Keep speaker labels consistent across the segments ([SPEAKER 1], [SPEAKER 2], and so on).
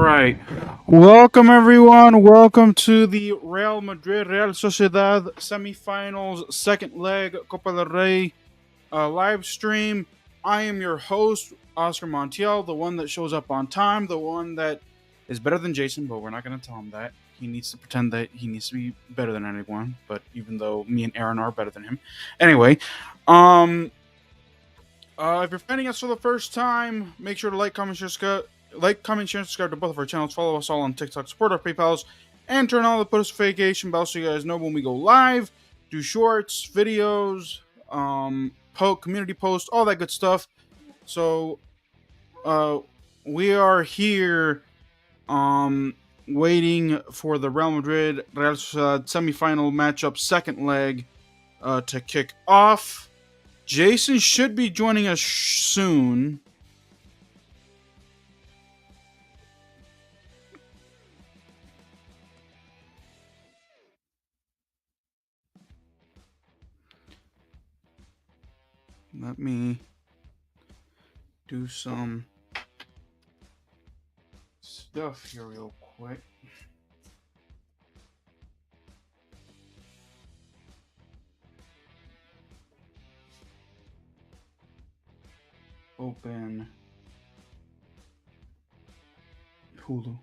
[SPEAKER 1] right. Welcome, everyone. Welcome to the Real Madrid Real Sociedad semifinals, second leg, Copa del Rey live stream. I am your host, Oscar Montiel, the one that shows up on time, the one that is better than Jason, but we're not going to tell him that. He needs to pretend that he needs to be better than anyone, but even though me and Aaron are better than him. Anyway, if you're finding us for the first time, make sure to like, comment, share, and subscribe to both of our channels. Follow us all on TikTok, support our PayPals, and turn on the notification bell so you guys know when we go live, do shorts, videos, community posts, all that good stuff. So, we are here, waiting for the Real Madrid Real Sociedad semifinal matchup, second leg, to kick off. Jason should be joining us soon. Let me do some stuff here real quick. Open Hulu.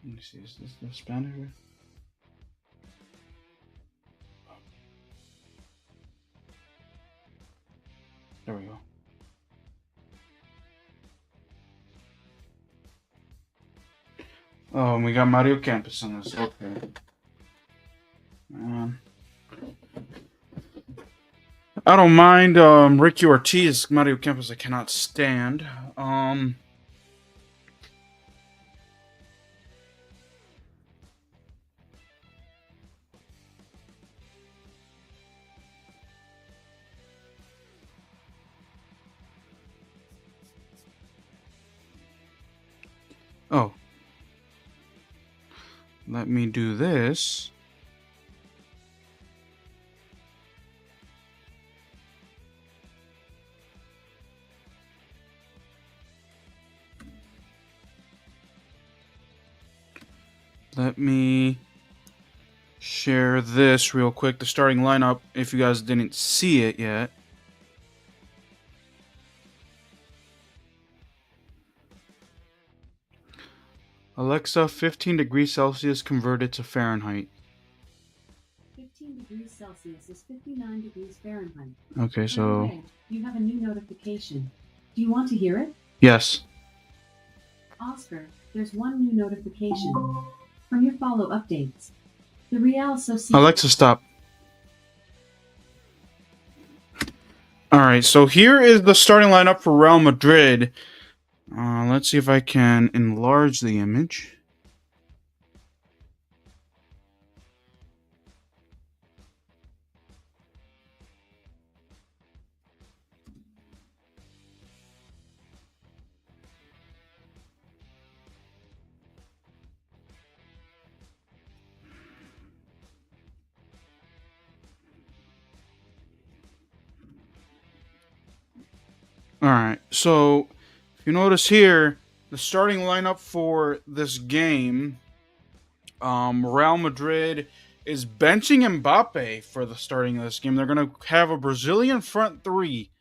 [SPEAKER 1] Let me see, is this the Spanish? There we go. Oh, and we got Mario Campos on this. Okay. I don't mind Ricky Ortiz. Mario Campos I cannot stand. Oh. Let me do this. Let me share this real quick. The starting lineup, if you guys didn't see it yet. Alexa, 15 degrees Celsius converted to Fahrenheit.
[SPEAKER 2] 15 degrees Celsius is 59 degrees Fahrenheit.
[SPEAKER 1] Okay, so...
[SPEAKER 2] By the way, you have a new notification. Do you want to hear it?
[SPEAKER 1] Yes.
[SPEAKER 2] Oscar, there's one new notification. From your follow updates. The Real Sociedad...
[SPEAKER 1] Alexa, stop. Alright, so here is the starting lineup for Real Madrid. Let's see if I can enlarge the image. Alright, so if you notice here, the starting lineup for this game, Real Madrid is benching Mbappe for the starting of this game. They're going to have a Brazilian front three,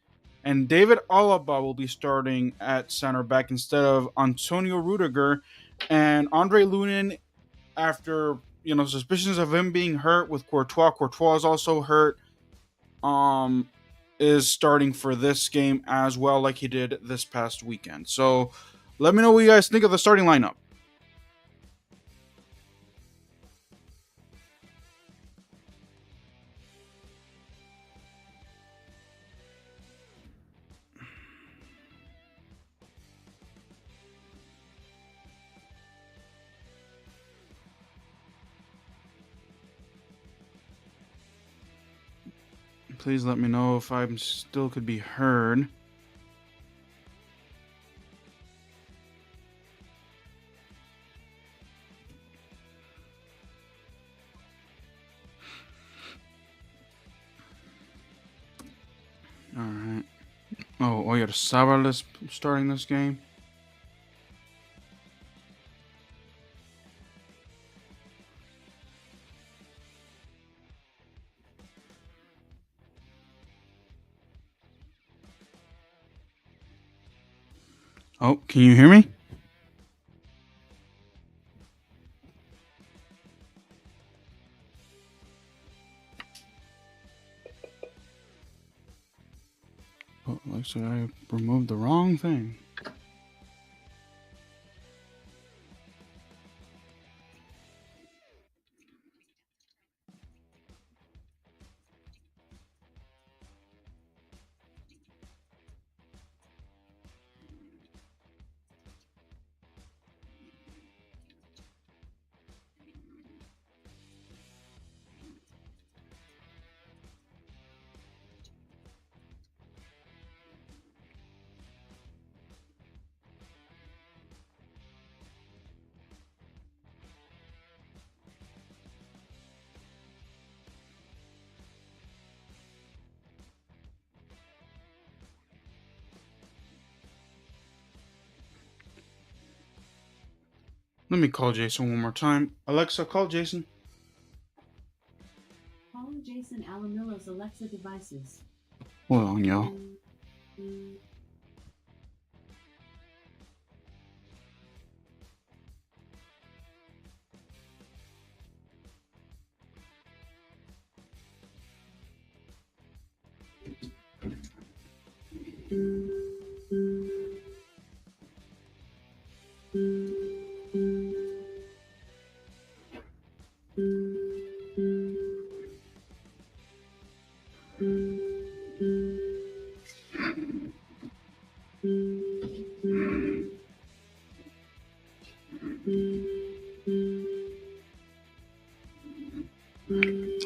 [SPEAKER 1] and David Alaba will be starting at center back instead of Antonio Rudiger, and Andre Lunin, after suspicions of him being hurt with Courtois. Courtois is also hurt. Is starting for this game as well, like he did this past weekend. So let me know what you guys think of the starting lineup. Please let me know if I'm still could be heard. Oh, Oyarzabal is starting this game. Oh, can you hear me? Oh, looks like I removed the wrong thing. Let me call Jason one more time. Alexa, call Jason.
[SPEAKER 2] Calling Jason Alamillo's Alexa devices.
[SPEAKER 1] Hold on, y'all.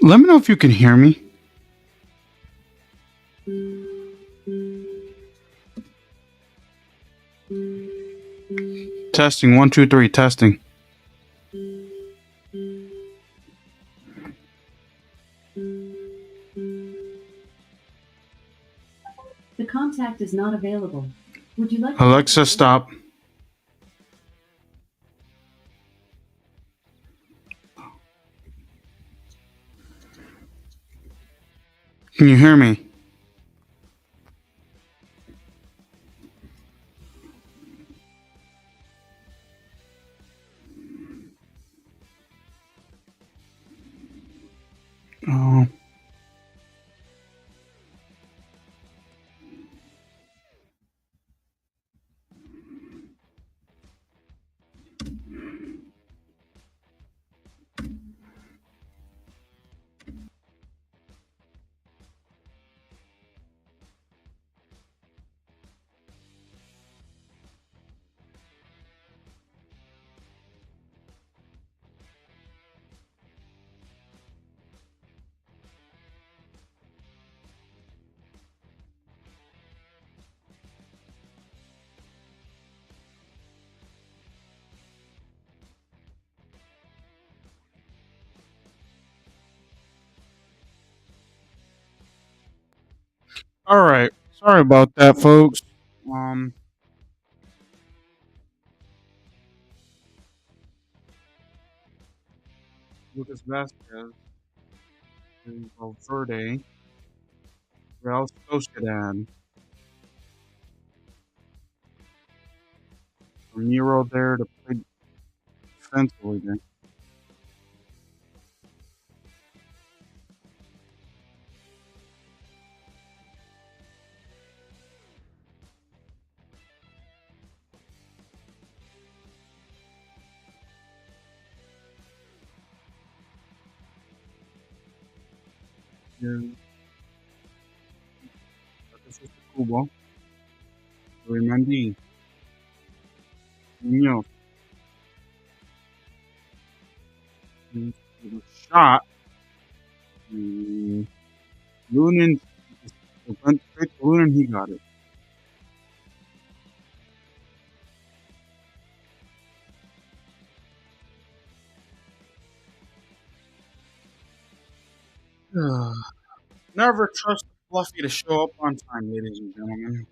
[SPEAKER 1] Let me know if you can hear me. Testing 1, 2, 3. Testing.
[SPEAKER 2] The contact is not available. Would you like to
[SPEAKER 1] Alexa, stop. Can you hear me? Oh. All right. Sorry about that, folks. Um, Lucas Vasquez, Valverde, Real Sociedad. Miro there to play defensively. There. Yeah, this is Cuba. Mendy, Munoz, with a shot. Mm, Lunin went straight to Lunin. He got it. Never trust Fluffy to show up on time, ladies and gentlemen.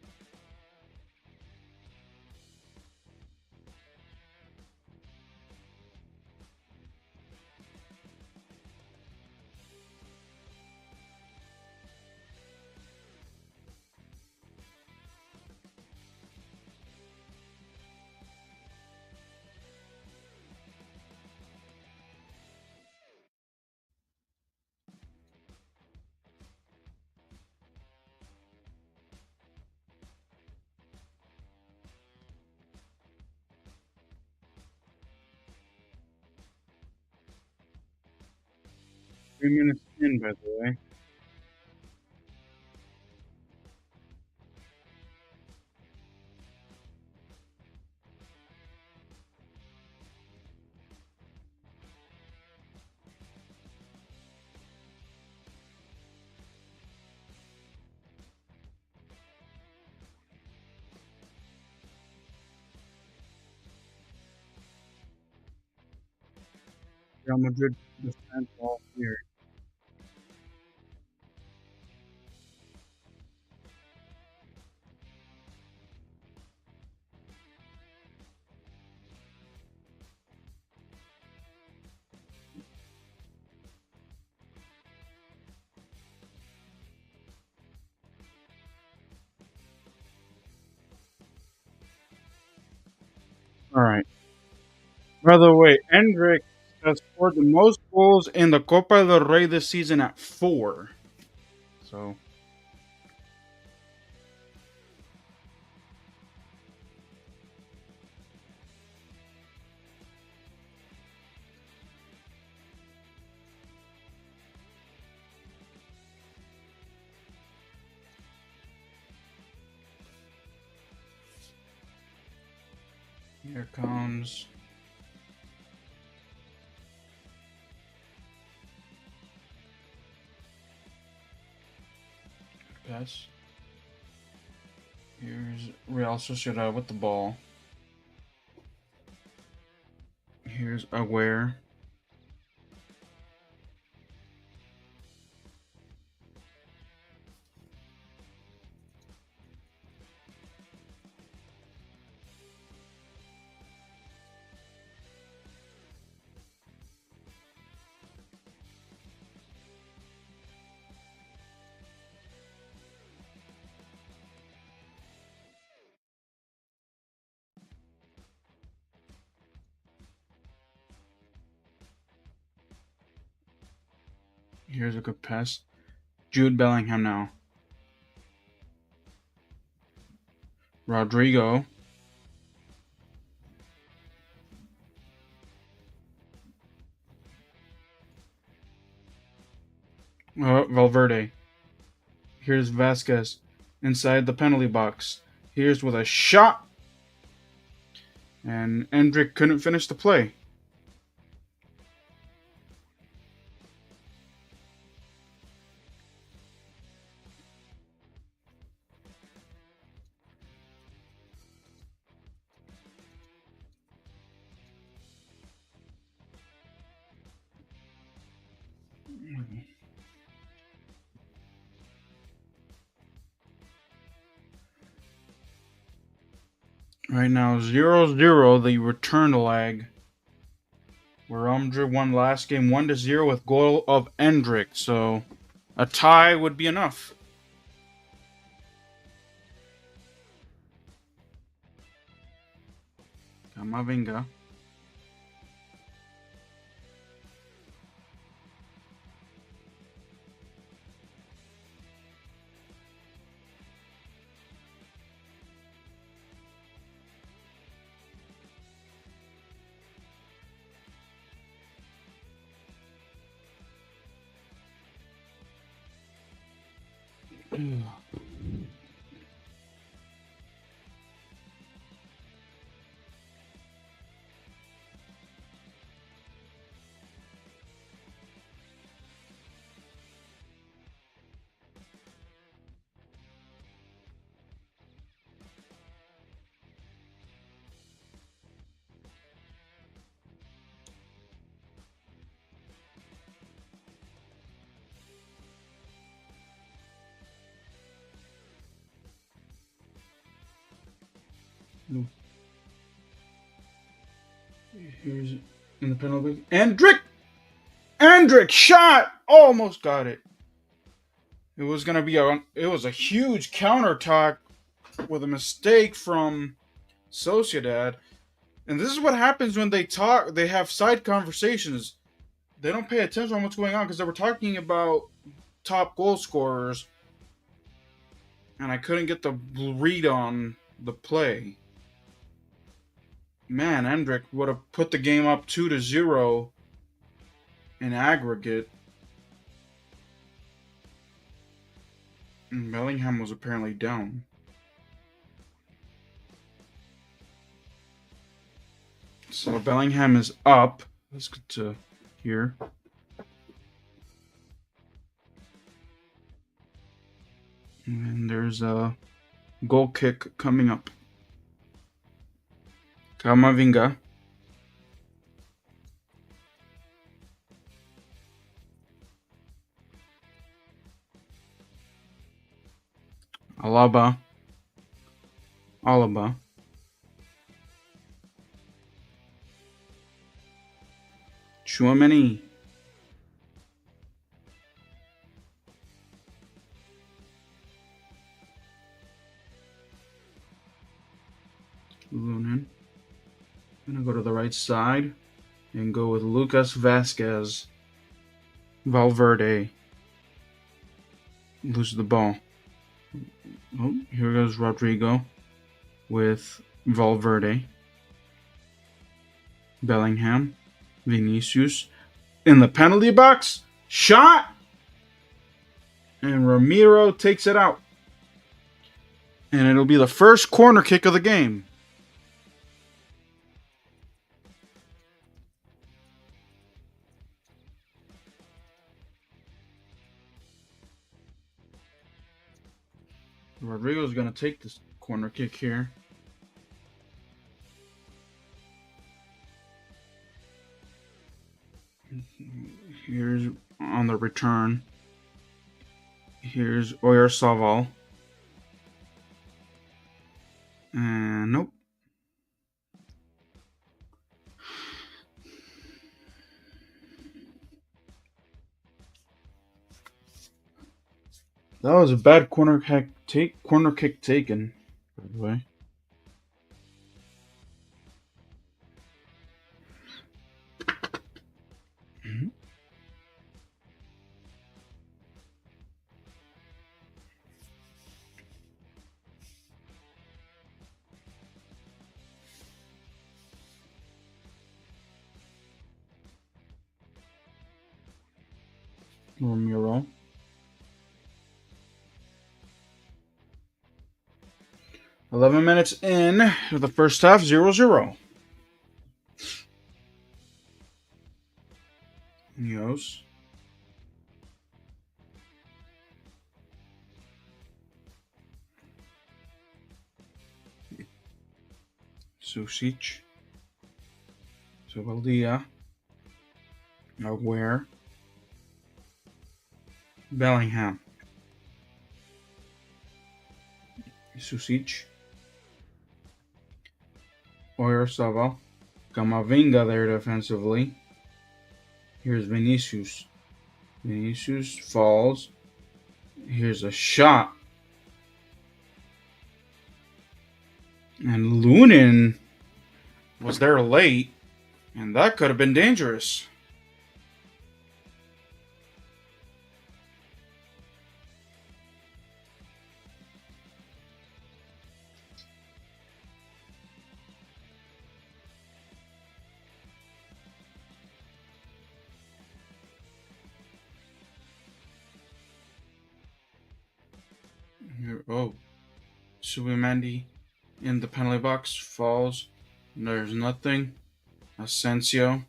[SPEAKER 1] Minutes in, by the way. Real Madrid defense all here. All right. By the way, Hendrick has scored the most goals in the Copa del Rey this season at 4. So here comes pass. Here's Real Sociedad with the ball. Here's Aguirre. Here's a good pass. Jude Bellingham now. Rodrigo. Valverde. Here's Vasquez inside the penalty box. Here's with a shot. And Endrick couldn't finish the play. Right now, 0-0, the return leg. Where Umdra won last game 1-0 with goal of Endrick. So a tie would be enough. Camavinga. Here's in the penalty. Andrick shot! Almost got it. It was gonna be it was a huge counterattack with a mistake from Sociedad. And this is what happens when they talk. They have side conversations. They don't pay attention on what's going on because they were talking about top goal scorers, and I couldn't get the read on the play. Man, Endrick would have put the game up 2-0 in aggregate. And Bellingham was apparently down. So Bellingham is up. Let's get to here. And there's a goal kick coming up. Camavinga. Alaba. Chouameni. Lunin. I'm gonna go to the right side and go with Lucas Vasquez. Valverde. Loses the ball. Oh, here goes Rodrigo with Valverde. Bellingham. Vinicius. In the penalty box. Shot! And Ramiro takes it out. And it'll be the first corner kick of the game. Rodrigo's going to take this corner kick here. Here's on the return. Here's Oyarzabal. And nope. That was a bad corner kick taken, by the way. Ramiro. "11 minutes in of the first half, 0-0. Munoz. Susic. Zabaldia. Aguirre. Bellingham. Susic. Oyarzabal. Camavinga there defensively. Here's Vinicius. Vinicius falls. Here's a shot. And Lunin was there late, and that could have been dangerous. Here, oh, Subimendi in the penalty box falls. There's nothing. Asensio.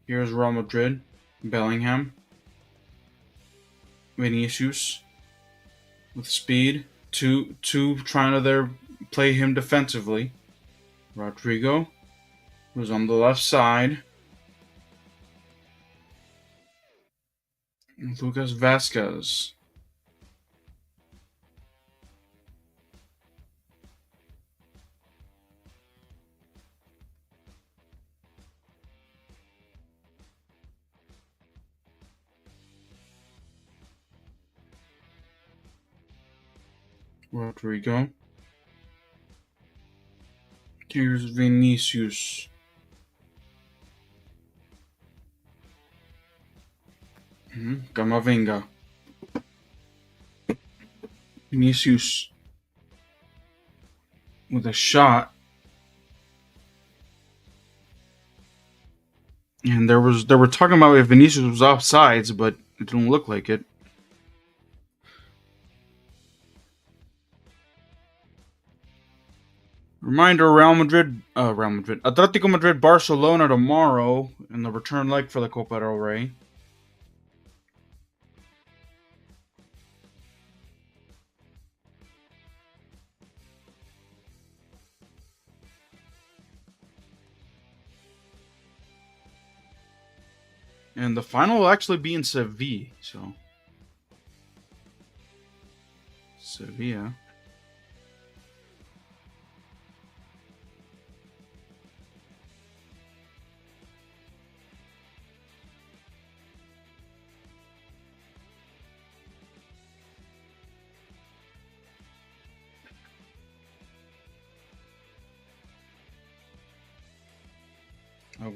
[SPEAKER 1] Here's Real Madrid. Bellingham. Vinicius with speed. Two trying to there play him defensively. Rodrigo, who's on the left side. Lucas Vasquez. Rodrigo. Here's Vinicius. Camavinga. Vinicius with a shot. And they were talking about if Vinicius was offsides, but it didn't look like it. Reminder: Real Madrid, Atletico Madrid, Barcelona tomorrow in the return leg for the Copa del Rey. And the final will actually be in Seville, so Sevilla.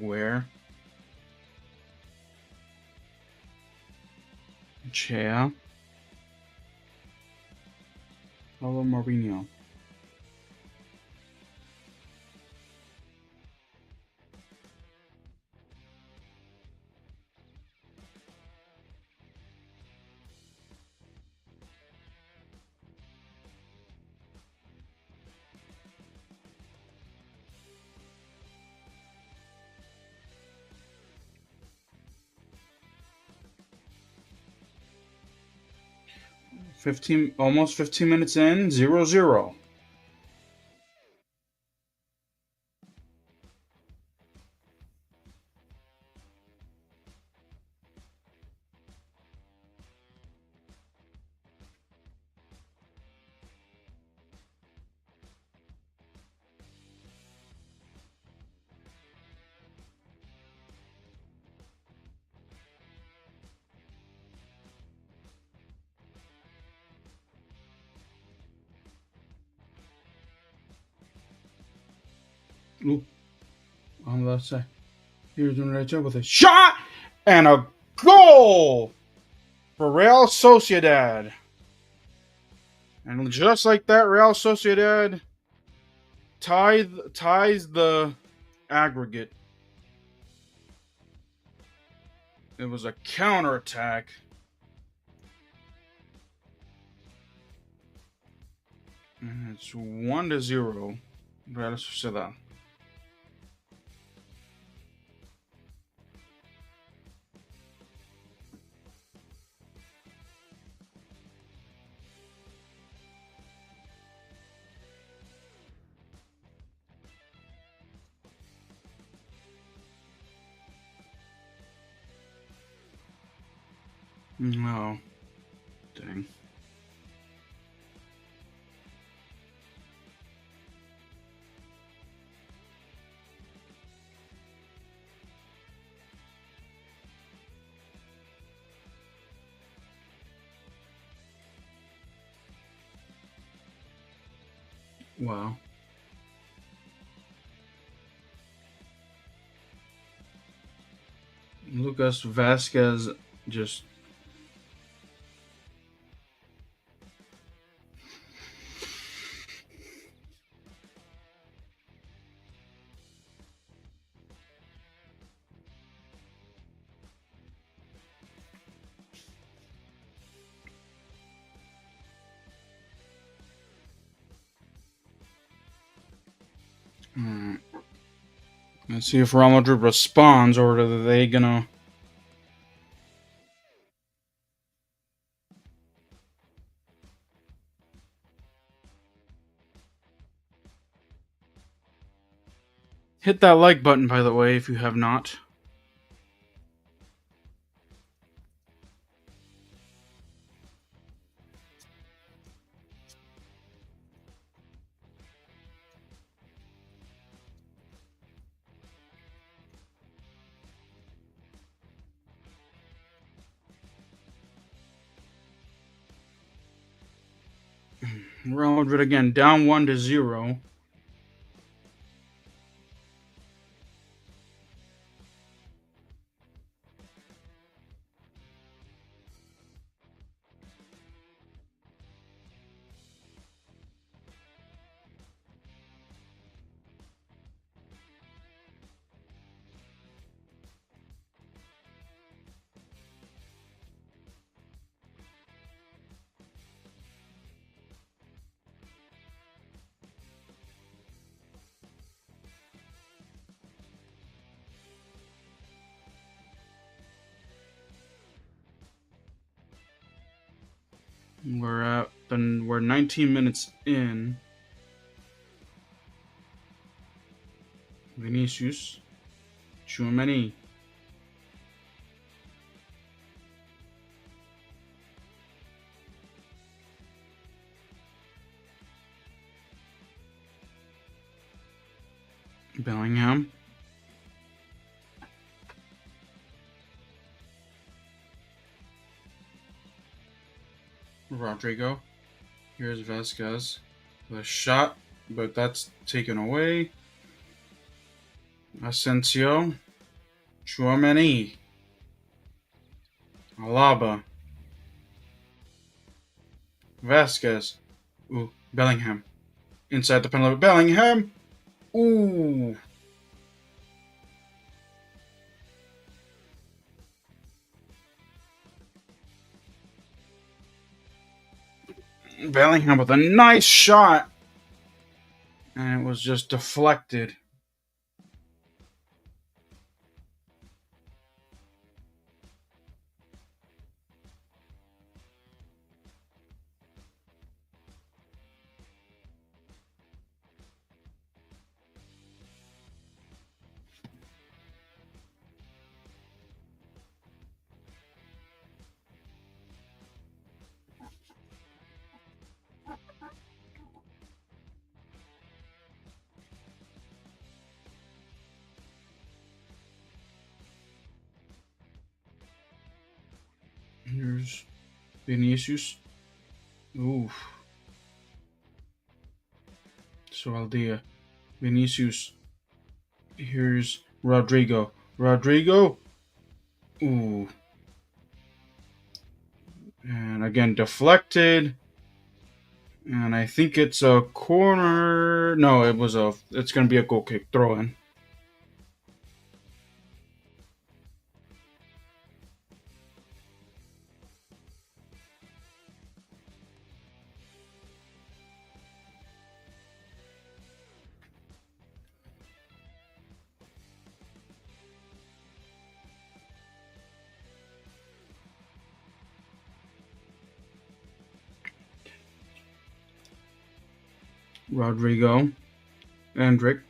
[SPEAKER 1] Where? Chea. Paulo Mourinho. Almost 15 minutes in, 0-0. Ooh, on the left side. Here's doing a right job with a shot and a goal for Real Sociedad. And just like that, Real Sociedad ties the aggregate. It was a counterattack. And it's 1-0. Real Sociedad. No. Dang. Wow. Lucas Vasquez just Alright. Let's see if Real Madrid responds, or are they gonna... Hit that like button, by the way, if you have not. Real Madrid again, down 1-0. We're 19 minutes in. Vinicius, Tchouameni, Bellingham, Rodrigo. Here's Vasquez. The shot, but that's taken away. Asensio, Tchouameni, Alaba, Vasquez. Ooh, Bellingham. Inside the penalty. Bellingham. Ooh. Bellingham with a nice shot. And it was just deflected. Here's Vinicius. Oof. Soaldea. Vinicius. Here's Rodrigo. Rodrigo. Ooh. And again, deflected. And I think it's a corner. No, it's going to be a goal kick throw in. Rodrigo. Endrick.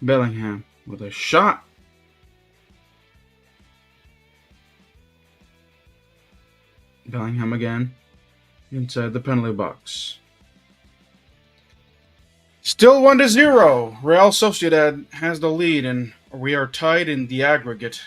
[SPEAKER 1] Bellingham with a shot. Bellingham again. Inside the penalty box. Still 1-0. Real Sociedad has the lead, and we are tied in the aggregate.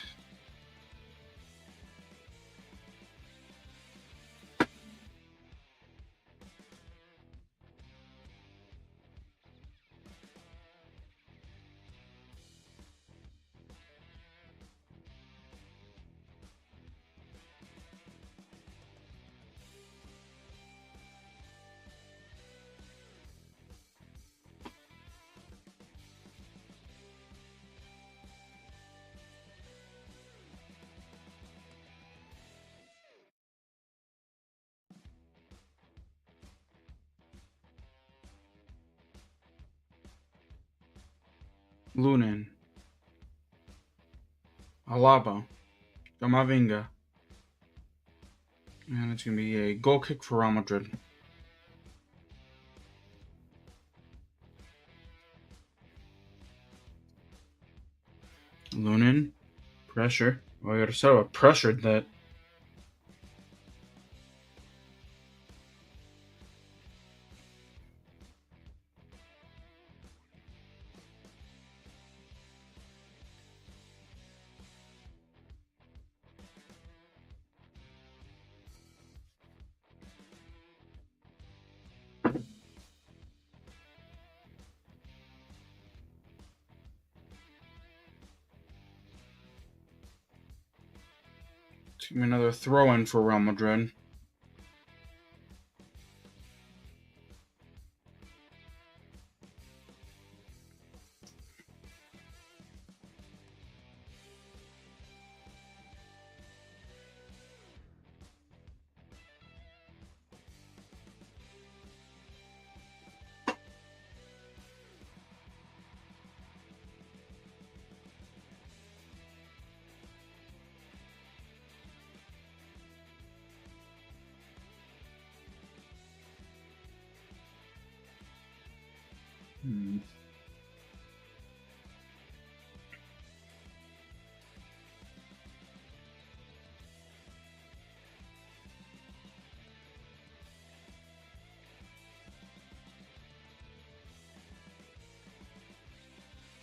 [SPEAKER 1] Lunin. Alaba. Camavinga. And it's going to be a goal kick for Real Madrid. Lunin. Pressure. Oyarzabal pressured that. Give me another throw-in for Real Madrid.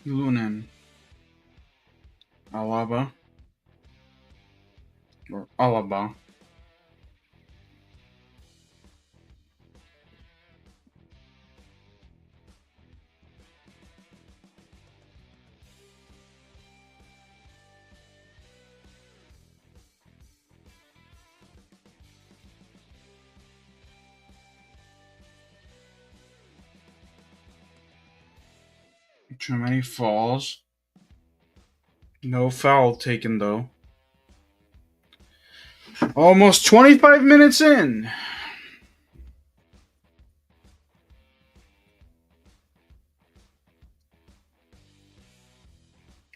[SPEAKER 1] Lunin. Alaba. Or Alaba. Too many falls. No foul taken, though. Almost 25 minutes in.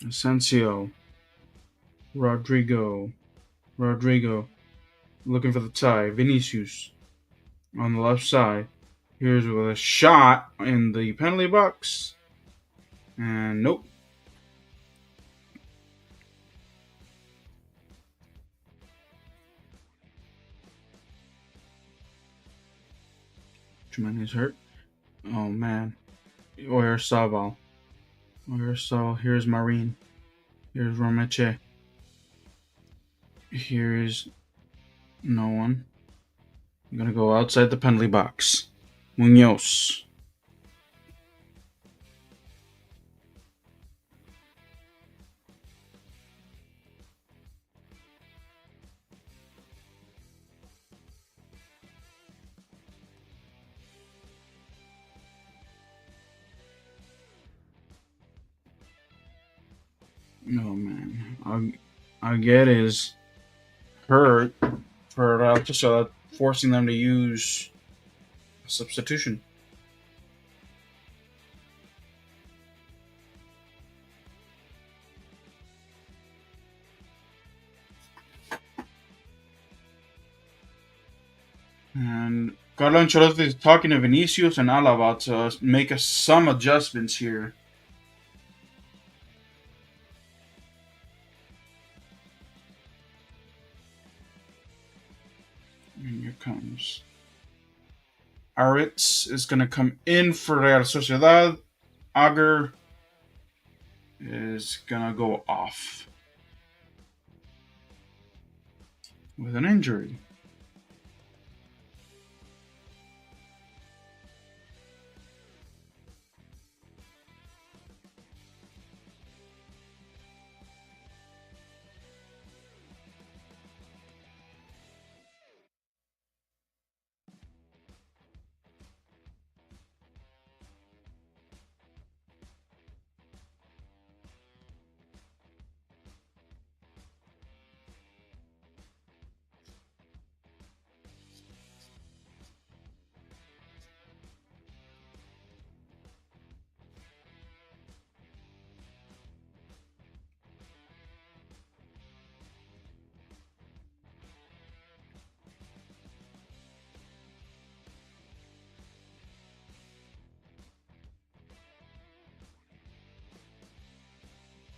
[SPEAKER 1] Asensio. Rodrigo. Looking for the tie. Vinicius. On the left side. Here's with a shot in the penalty box. And nope. Tremendous hurt. Oh man. Oyarzabal. Here's Marine. Here's Romeche. Here's no one. I'm gonna go outside the penalty box. Munoz. Oh man. Aguirre is hurt for Sociedad, forcing them to use a substitution. And Carlo Ancelotti is talking to Vinicius and Alaba to make some adjustments here. And here comes Aritz is going to come in for Real Sociedad. Aguirre is going to go off with an injury.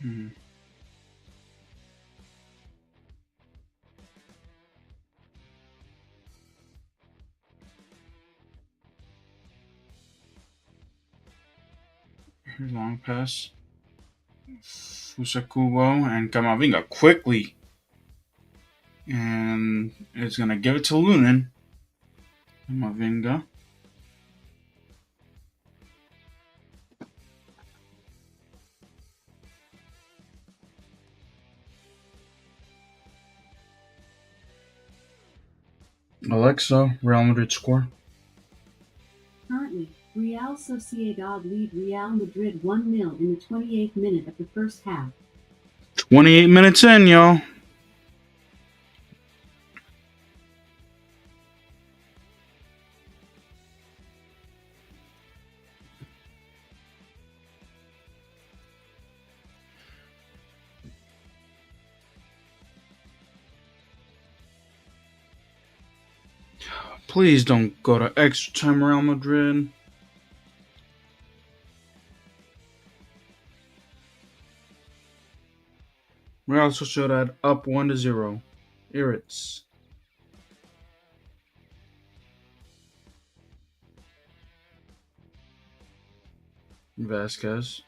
[SPEAKER 1] Hmm. Here's long pass. Fusakubo and Camavinga quickly. And it's going to give it to Lunin. Camavinga. Alexa, Real Madrid score.
[SPEAKER 2] Currently, Real Sociedad lead Real Madrid 1-0 in the 28th minute of the first half.
[SPEAKER 1] 28 minutes in, y'all. Please don't go to extra time, Real Madrid. Real Sociedad up 1-0. Iritz. Vasquez.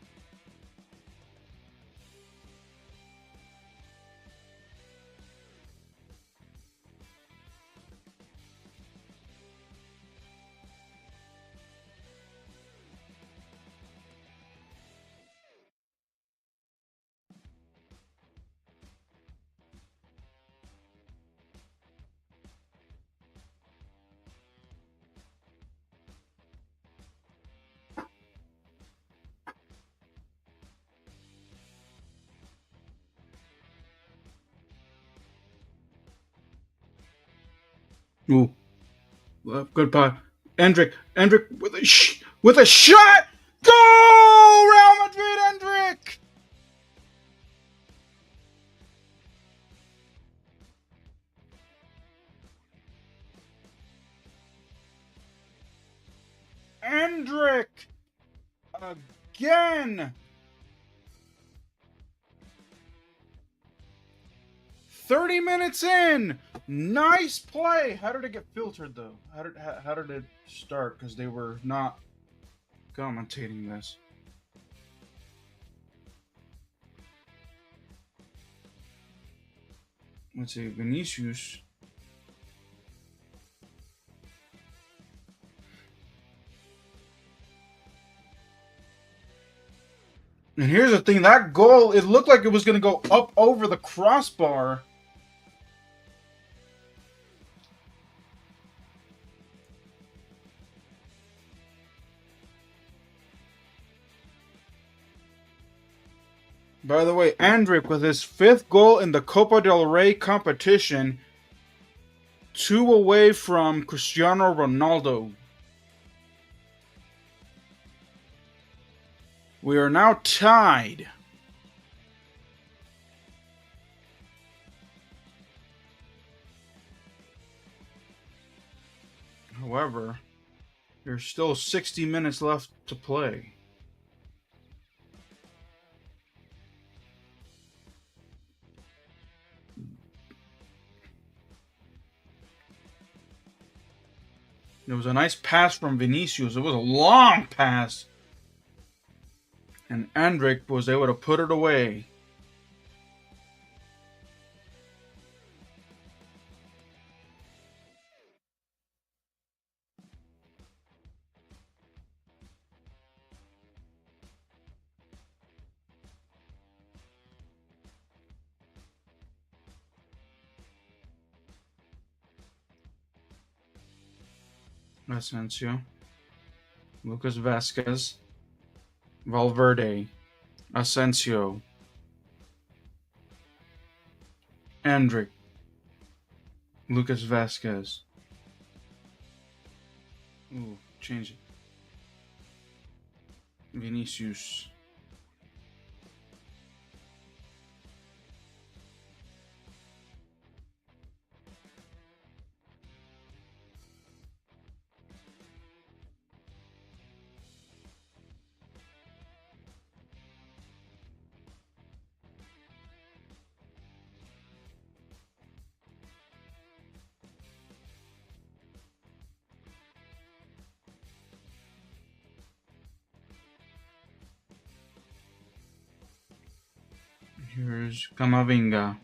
[SPEAKER 1] Ooh. Good pass. Endrick with a shot. Go! Real Madrid, Endrick! Endrick! Again! 30 minutes in! Nice play! How did it get filtered, though? How did it start? Because they were not commentating this. Let's see, Vinicius. And here's the thing, that goal, it looked like it was going to go up over the crossbar. By the way, Endrick with his 5th goal in the Copa del Rey competition, 2 away from Cristiano Ronaldo. We are now tied. However, there's still 60 minutes left to play. It was a nice pass from Vinicius. It was a long pass. And Endrick was able to put it away. Asensio. Lucas Vasquez. Valverde. Asensio. Endrick. Lucas Vasquez. Ooh, change it. Vinicius. Here's Camavinga.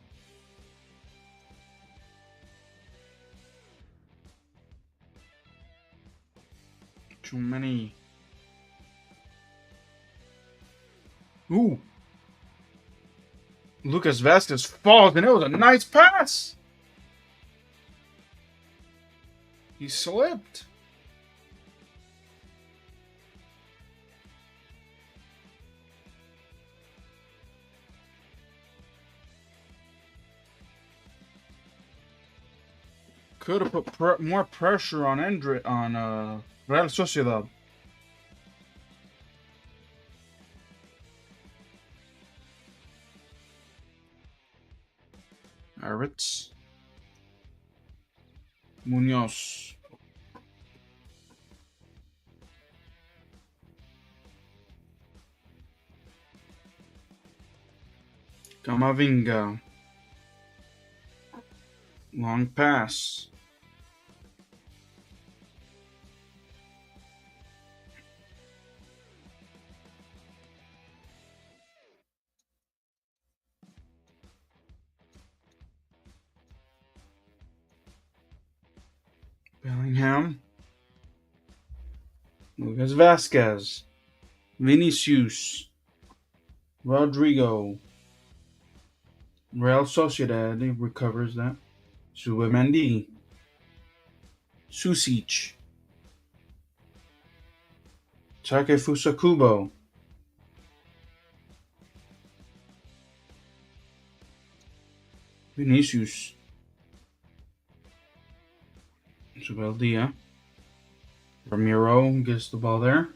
[SPEAKER 1] Too many. Ooh. Lucas Vasquez falls, and it was a nice pass. He slipped. Could have put more pressure on Real Sociedad. Aritz. Munoz. Camavinga. Long pass. Bellingham. Lucas Vasquez. Vinicius. Rodrigo. Real Sociedad recovers that. Subimendi. Susic. Takefusa Kubo. Vinicius. Subeldia. Ramiro gets the ball there.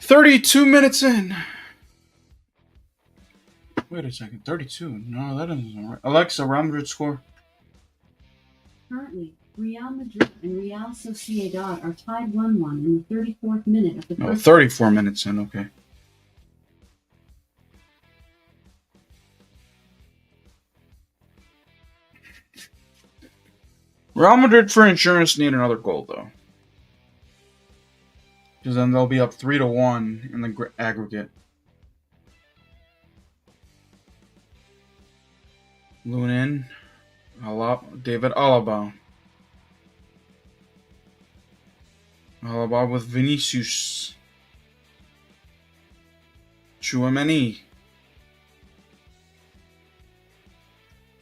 [SPEAKER 1] 32 minutes in. Wait a second. 32? No, that isn't right. Alexa, Real Madrid score.
[SPEAKER 2] Currently, Real Madrid and Real Sociedad are tied 1-1 in the 34th minute of the
[SPEAKER 1] No,
[SPEAKER 2] first.
[SPEAKER 1] 34 minutes in. Okay. Real Madrid for insurance need another goal though, because then they'll be up 3-1 in the aggregate. Lunin, David Alaba. Alaba with Vinicius. Chouameni.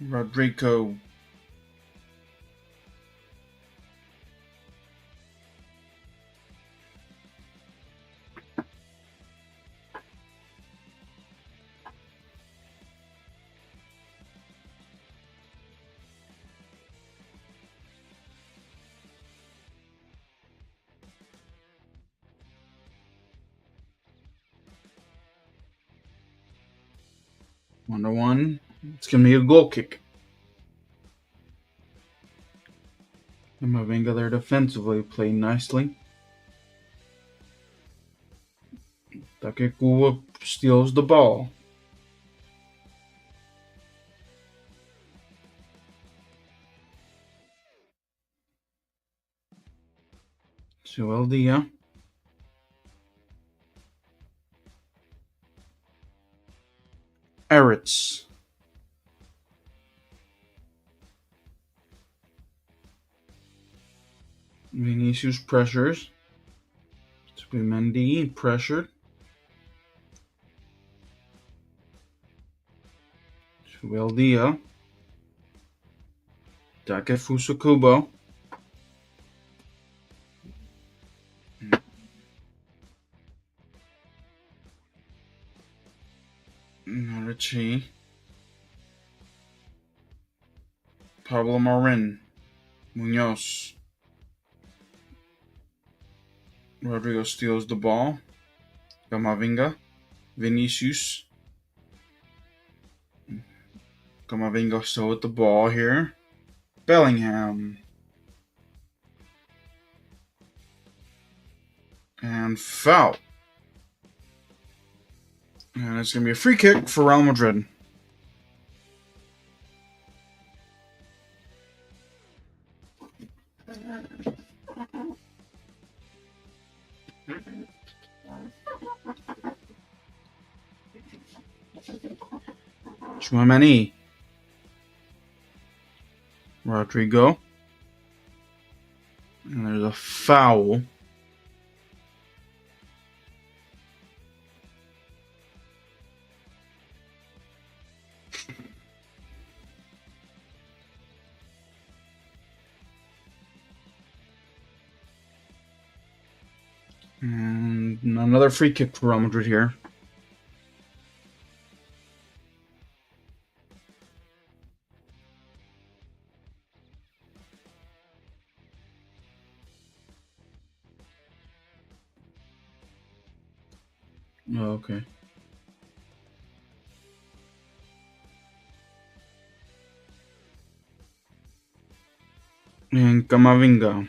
[SPEAKER 1] Rodrigo. One to one. It's gonna be a goal kick. And Mavinga there defensively played nicely. Takekuwa steals the ball. Sueldia. Eritz. Vinicius pressures. Subimendi pressured. Sueldia. Takefusa Kubo. Marici. Pablo Marin. Munoz. Rodrigo steals the ball. Camavinga. Vinicius. Camavinga still with the ball here. Bellingham. And foul. And it's going to be a free kick for Real Madrid. Chouameni. Rodrigo. And there's a foul. And another free kick for Real Madrid here. Oh, okay. And Camavinga.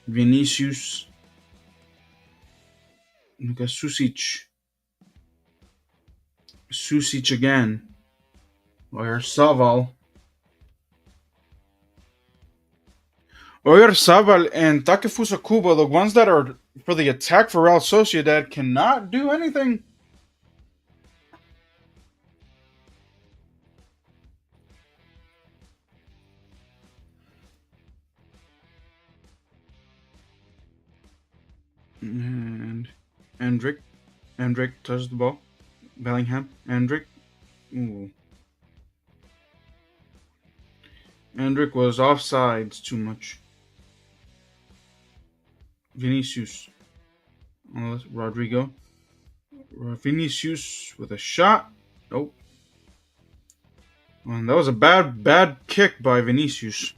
[SPEAKER 1] Vinicius. Look at Susic. Susic again. Oyarzabal. Oyarzabal and Takefusa Kubo, the ones that are for the attack for Real Sociedad, cannot do anything. And Endrick touched the ball. Bellingham. Endrick. Ooh. Endrick was offsides too much. Vinicius. Rodrigo. Vinicius with a shot. Nope. And that was a bad kick by Vinicius.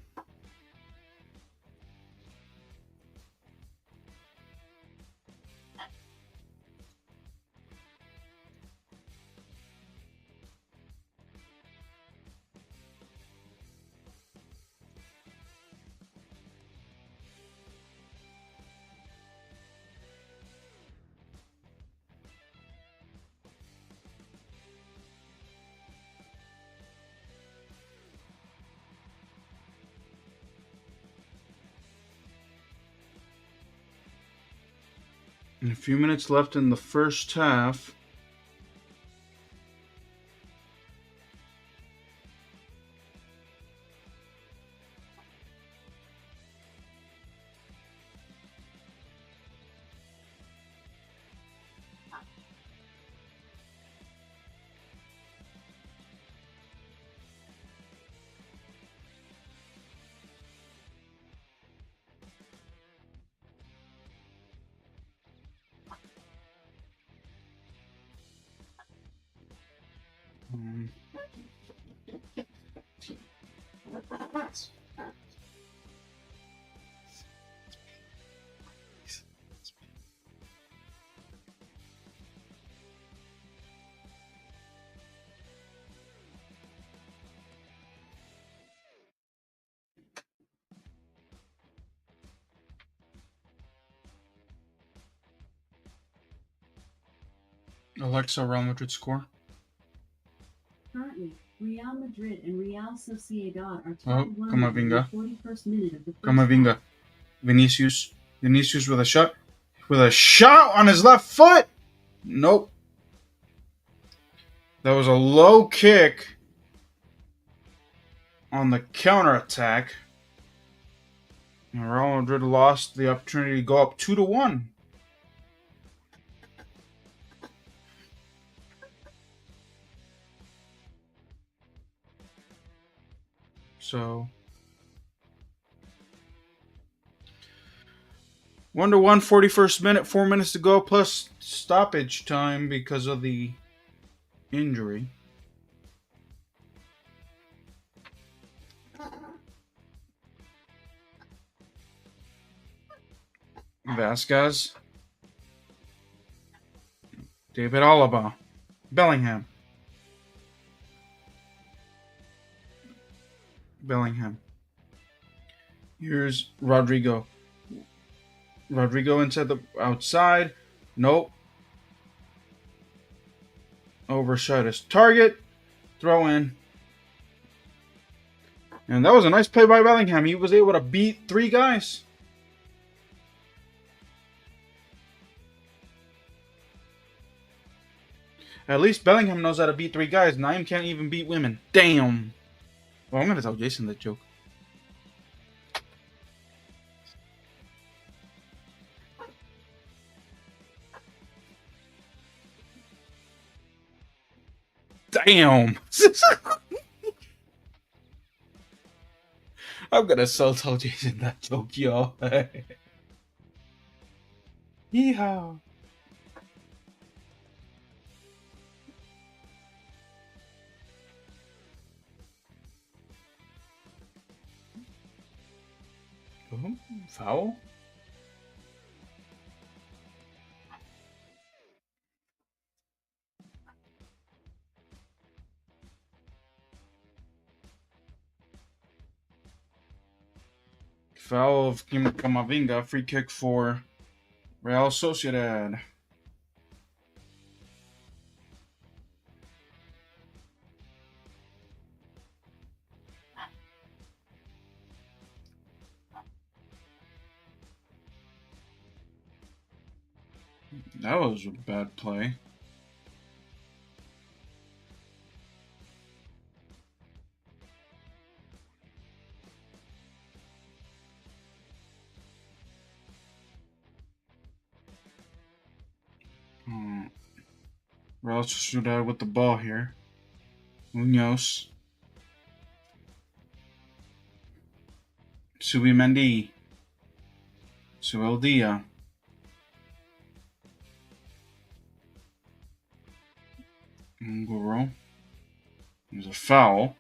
[SPEAKER 1] And a few minutes left in the first half. Alexa, Real Madrid score.
[SPEAKER 2] Currently, Real Madrid and Real Sociedad are
[SPEAKER 1] Oh,
[SPEAKER 2] tied 1-1 in the
[SPEAKER 1] Camavinga.
[SPEAKER 2] 41st minute of the first
[SPEAKER 1] Camavinga.
[SPEAKER 2] half.
[SPEAKER 1] Vinicius. Vinicius with a shot. With a shot on his left foot. Nope. That was a low kick on the counterattack. And Real Madrid lost the opportunity to go up 2-1. So 1-1, 41st minute, 4 minutes to go, plus stoppage time because of the injury. Vasquez. David Alaba. Bellingham. Here's Rodrigo. Rodrigo inside the outside. Nope. Overshot his target. Throw in. And that was a nice play by Bellingham. He was able to beat 3 guys. At least Bellingham knows how to beat 3 guys. Naim can't even beat women. Damn. Well, I'm going to tell Jason that joke. Damn. I'm going to tell Jason that joke, y'all. Yeehaw. Foul? Foul of Kim Kamavinga. Free kick for Real Sociedad. That was a bad play. Real Sociedad with the ball here. Munoz. Subimendi. Sueldia. Ngoro. There's a foul.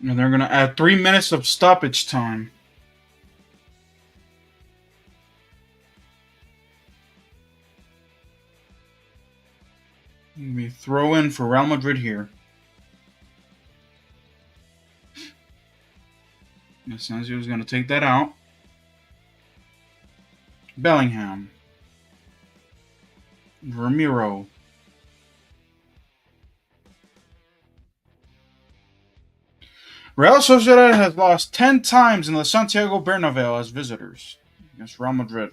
[SPEAKER 1] And they're going to add 3 minutes of stoppage time. We throw in for Real Madrid here. Asensio is going to take that out. Bellingham. Ramiro. Real Sociedad has lost 10 times in the Santiago Bernabeu as visitors against Real Madrid.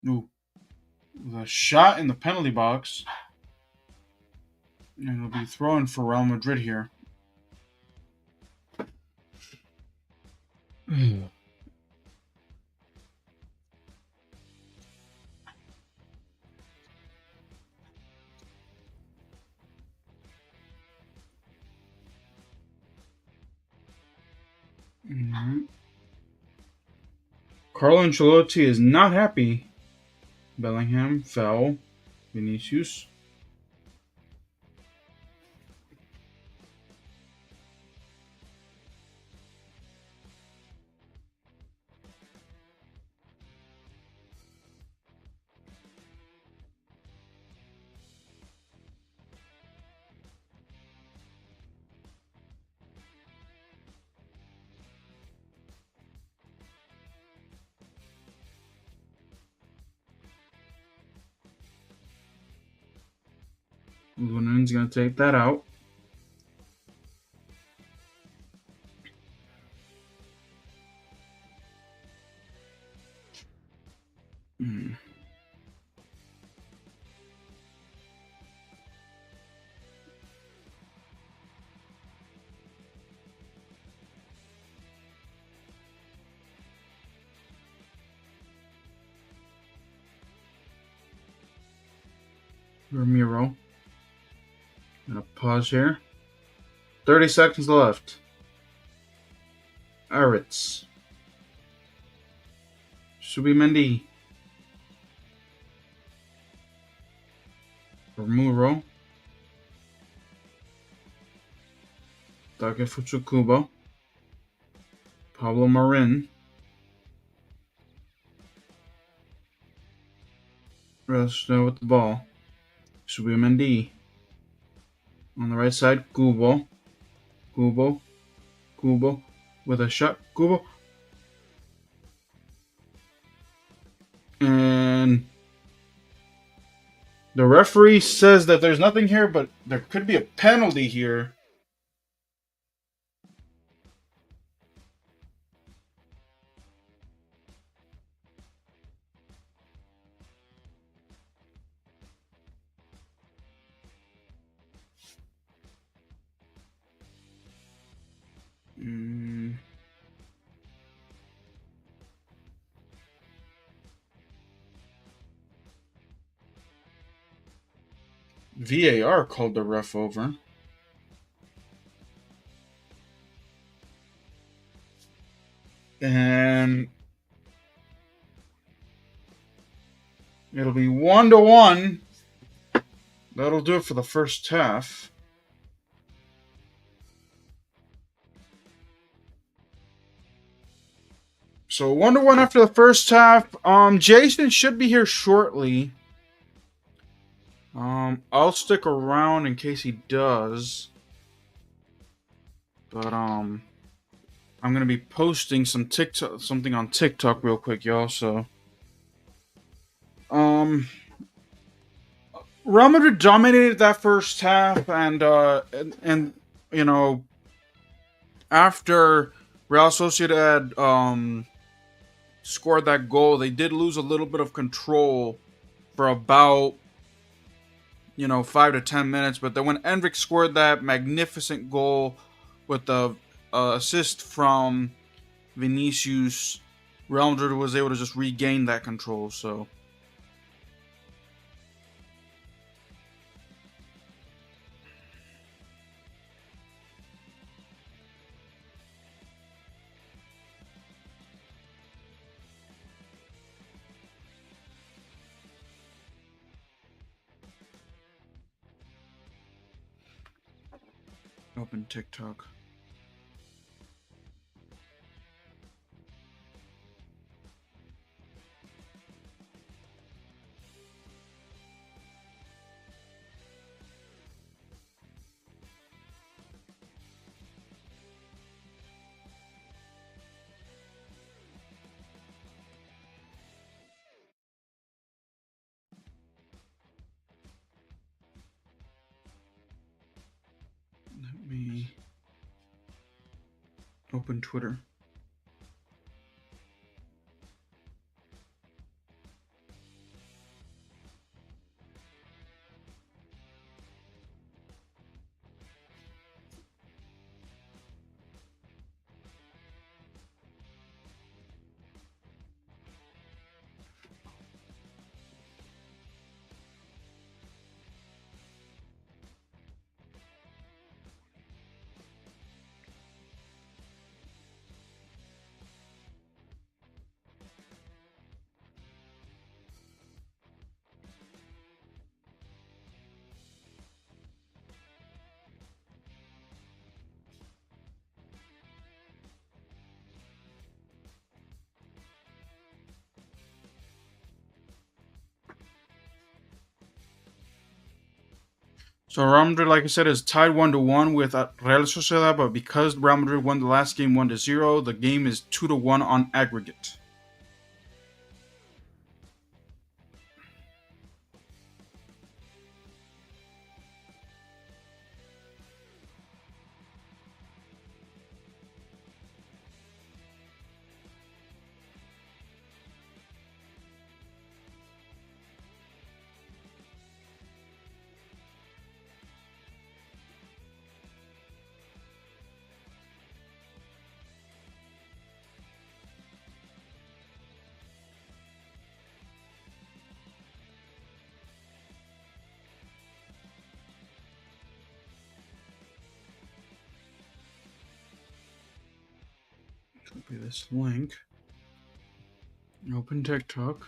[SPEAKER 1] Ooh. The shot in the penalty box. And it'll be thrown for Real Madrid here. Mm-hmm. Carlo Ancelotti is not happy. Bellingham, foul. Vinicius. Lunen's going to take that out. Ramiro. Gonna pause here. 30 seconds left. Aritz. Subimendi. Ramiro. Takefuchi Kubo. Pablo Marin. Resta with the ball. Subimendi. On the right side, Kubo. Kubo with a shot. Kubo. And the referee says that there's nothing here, but there could be a penalty here. VAR called the ref over. And it'll be 1-1. That'll do it for the first half. So 1-1 after the first half. Jason should be here shortly. I'll stick around in case he does. But I'm gonna be posting something on TikTok real quick, y'all. So Real Madrid dominated that first half, and you know, after Real Sociedad scored that goal, they did lose a little bit of control for about 5 to 10 minutes. But then when Endrick scored that magnificent goal with the assist from Vinicius, Real Madrid was able to just regain that control. So open TikTok. Let me open Twitter. So Real Madrid, like I said, is tied 1-1 with Real Sociedad, but because Real Madrid won the last game 1-0, the game is 2-1 on aggregate. Copy this link. Open TikTok.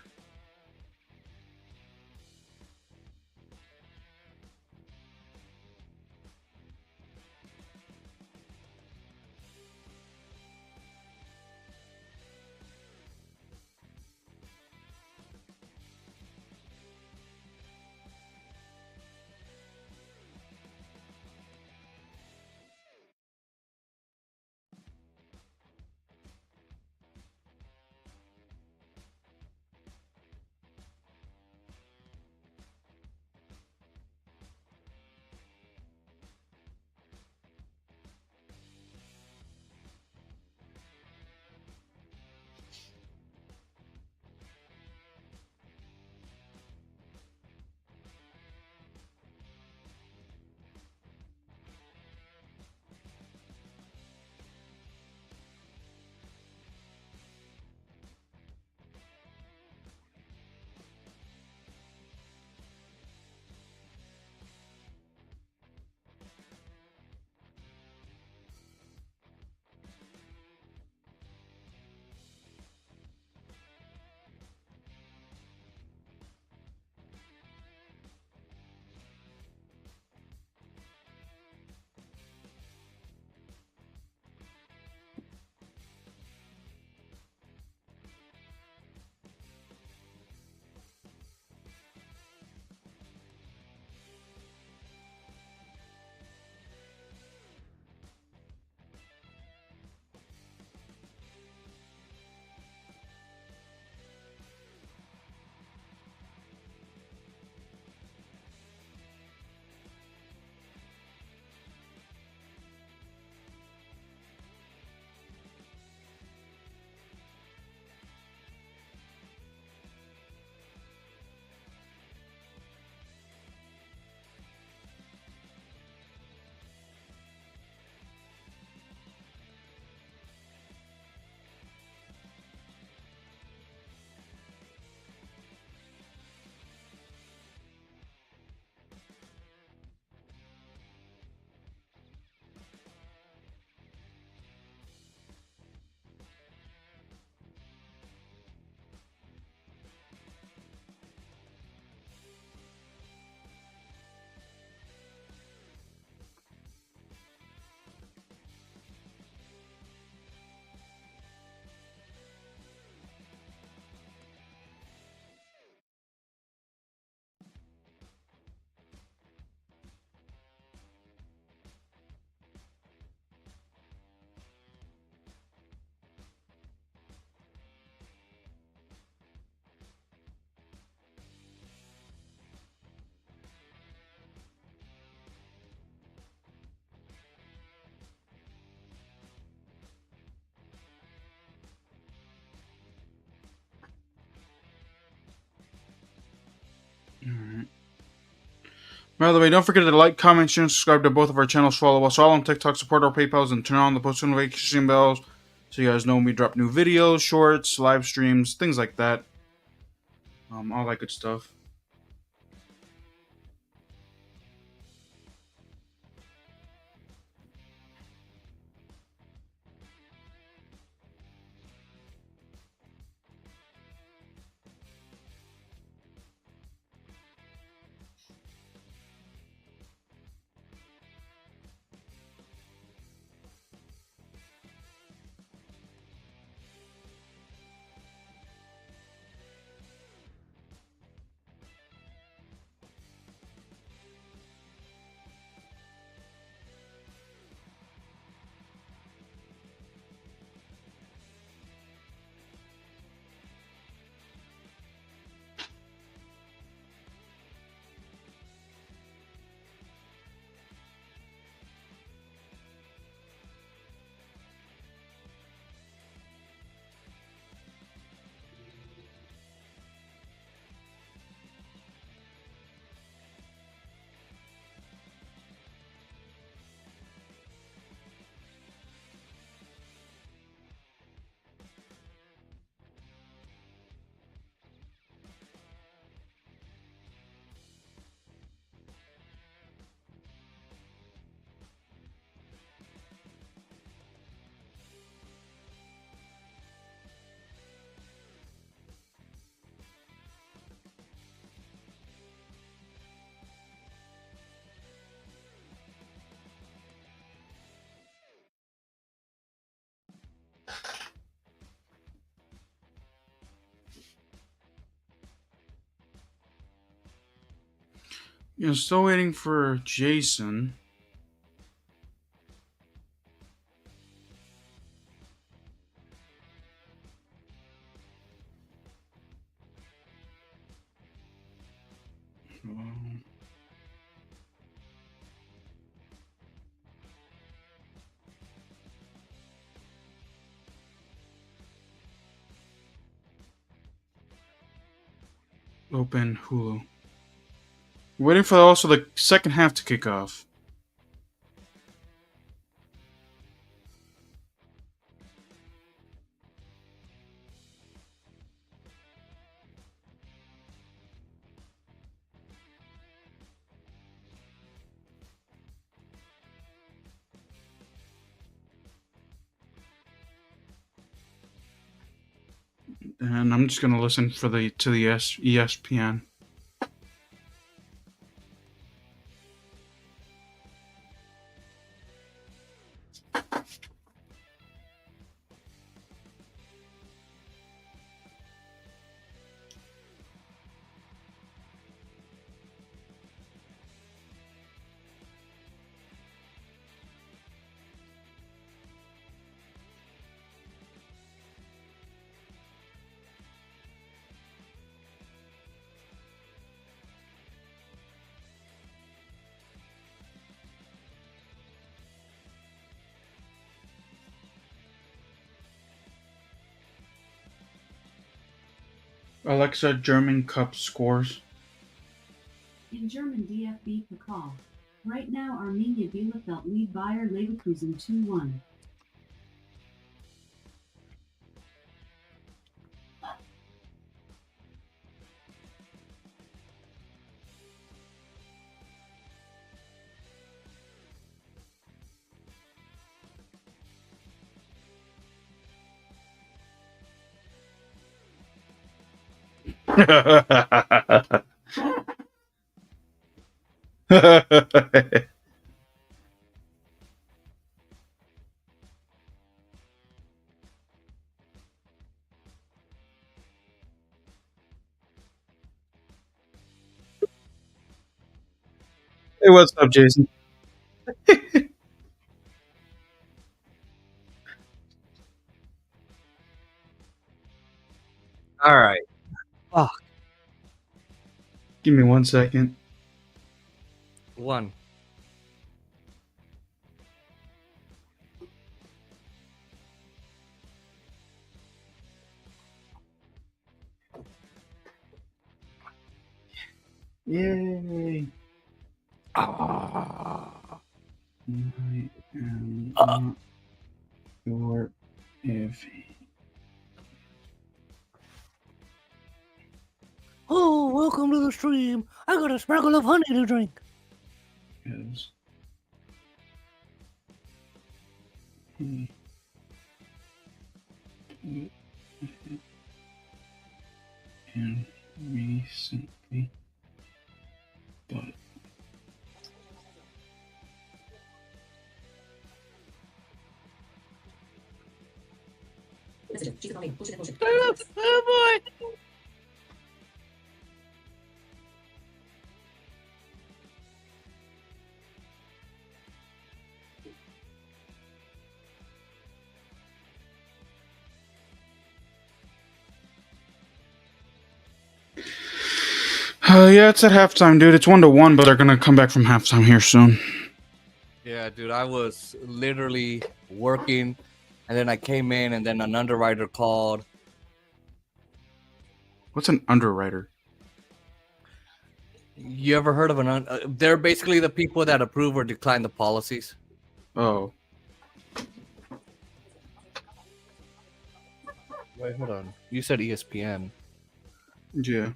[SPEAKER 1] By the way, don't forget to like, comment, share, and subscribe to both of our channels. Follow us all on TikTok, support our PayPals, and turn on the post notification bells so you guys know when we drop new videos, shorts, live streams, things like that. All that good stuff. Still waiting for Jason. Open Hulu. Waiting for also the second half to kick off. And I'm just gonna listen for the ESPN. Alexa, German Cup scores.
[SPEAKER 2] In German DFB Pokal. Right now Arminia Bielefeld lead Bayer Leverkusen 2-1.
[SPEAKER 1] It what's up, Jason?
[SPEAKER 3] All right. Oh,
[SPEAKER 1] Give me 1 second.
[SPEAKER 3] one.
[SPEAKER 1] Yay!
[SPEAKER 3] Ah.
[SPEAKER 1] I am not sure if
[SPEAKER 3] Oh, welcome to the stream. I got a sprinkle of honey to drink.
[SPEAKER 1] he is. He and recently, but
[SPEAKER 3] Oh boy.
[SPEAKER 1] yeah, it's at halftime, dude. It's 1-1, but they're gonna come back from halftime here soon.
[SPEAKER 3] Yeah, dude, I was literally working, and then I came in, and then an underwriter called.
[SPEAKER 1] What's an underwriter?
[SPEAKER 3] You ever heard of they're basically the people that approve or decline the policies.
[SPEAKER 1] Oh,
[SPEAKER 3] Wait, hold on. You said ESPN.
[SPEAKER 1] yeah.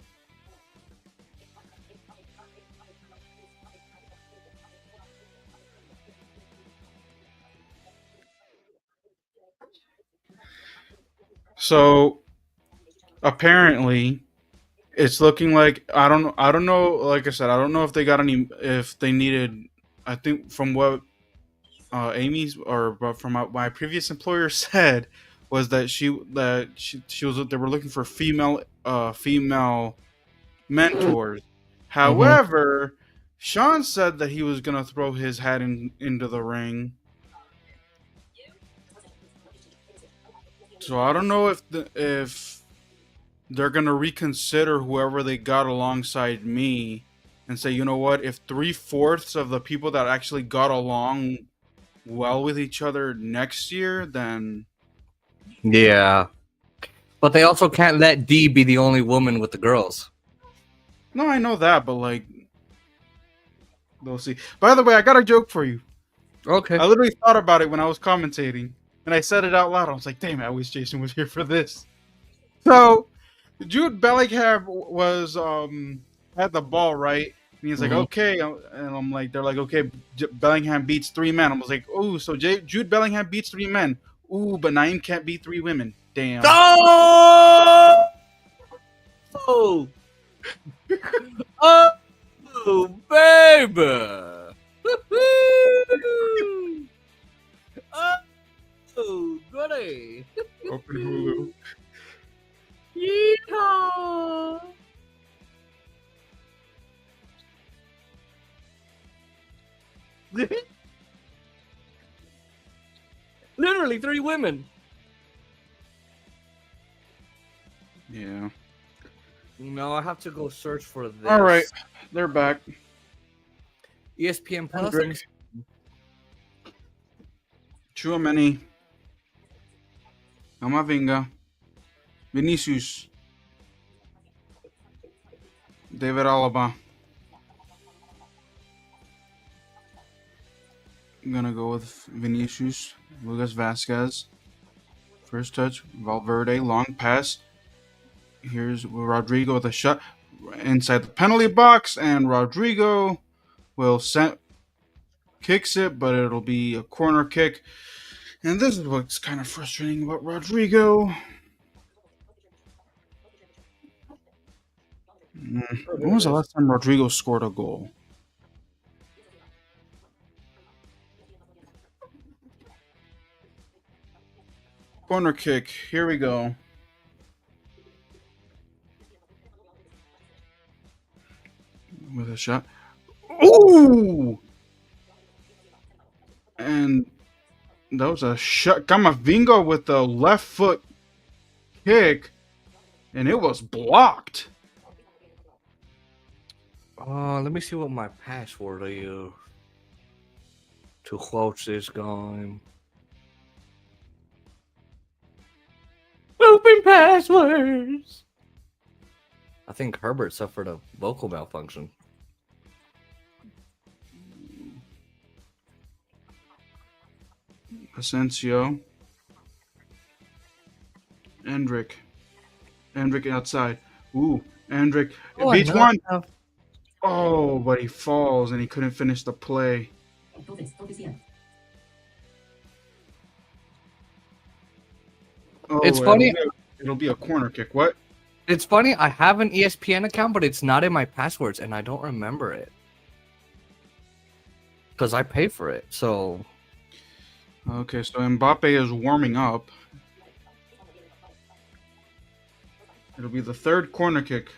[SPEAKER 1] So apparently, it's looking like I don't know. Like I said, I don't know if they got any. If they needed, I think from what Amy's or from my previous employer said was that she was they were looking for female mentors. However, Sean said that he was gonna throw his hat into the ring. So I don't know if they're gonna reconsider whoever they got alongside me, and say, you know what, if 3/4 of the people that actually got along well with each other next year, then
[SPEAKER 3] Yeah, but they also can't let Dee be the only woman with the girls.
[SPEAKER 1] no, I know that, but like, we'll see. By the way, I got a joke for you.
[SPEAKER 3] Okay.
[SPEAKER 1] I literally thought about it when I was commentating, and I said it out loud. I was like, damn, I wish Jason was here for this. So Jude Bellingham was had the ball, right, and he's like,
[SPEAKER 3] Mhm.
[SPEAKER 1] okay, and I'm like, they're like, okay, Bellingham beats 3 men. I was like, oh, so Jude Bellingham beats 3 men. Ooh, but Naeem can't beat 3 women. Damn.
[SPEAKER 3] Oh! Oh, oh, baby! Woo-hoo! Oh, goody!
[SPEAKER 1] Open Hulu.
[SPEAKER 3] Yeehaw! Literally 3 women.
[SPEAKER 1] Yeah.
[SPEAKER 3] No, I have to go search for this.
[SPEAKER 1] All right, they're back.
[SPEAKER 3] ESPN Plus.
[SPEAKER 1] Hendrick. Chouameni. Camavinga. Vinicius. David Alaba. I'm gonna go with Vinicius. Lucas Vasquez. First touch. Valverde. Long pass. Here's Rodrigo with a shot inside the penalty box, and Rodrigo will kicks it, but it'll be a corner kick. And this is what's kind of frustrating about Rodrigo. When was the last time Rodrigo scored a goal? Corner kick. Here we go. With a shot. Ooh! And that was a shot. Camavinga with the left foot kick, and it was blocked.
[SPEAKER 3] Let me see what my password is to watch this game. Open passwords. I think Herbert suffered a vocal malfunction.
[SPEAKER 1] Asensio. Endrick. Endrick outside. Ooh, Endrick
[SPEAKER 3] Oh,
[SPEAKER 1] beats
[SPEAKER 3] no.
[SPEAKER 1] one. Oh, but he falls and he couldn't finish the play.
[SPEAKER 3] It's
[SPEAKER 1] Oh,
[SPEAKER 3] funny.
[SPEAKER 1] it'll be a corner kick. What?
[SPEAKER 3] It's funny. I have an ESPN account, but it's not in my passwords, and I don't remember it because I pay for it. So
[SPEAKER 1] Okay, so Mbappe is warming up. It'll be the third corner kick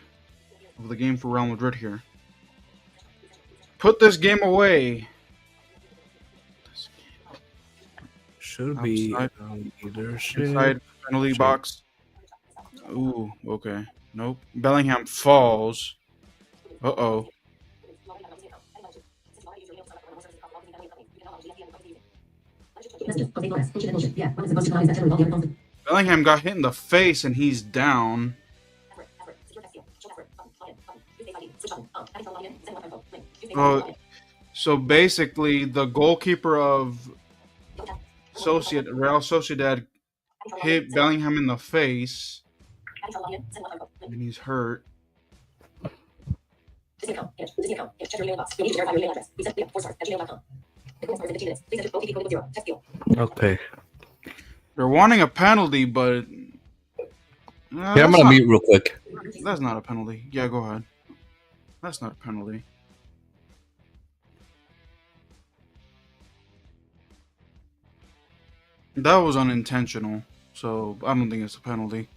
[SPEAKER 1] of the game for Real Madrid here. Put this game away.
[SPEAKER 3] should be
[SPEAKER 1] Outside,
[SPEAKER 3] leadership.
[SPEAKER 1] inside penalty
[SPEAKER 3] Sure.
[SPEAKER 1] box. Ooh, okay. Nope. Bellingham falls. Uh-oh. Bellingham got hit in the face and he's down. Oh, so basically, the goalkeeper of Real Sociedad hit Bellingham in the face, and he's hurt.
[SPEAKER 3] Okay.
[SPEAKER 1] They're wanting a penalty, but
[SPEAKER 3] Yeah, I'm gonna mute real quick.
[SPEAKER 1] that's not a penalty. Yeah, go ahead. That's not a penalty. That was unintentional, so I don't think it's a penalty.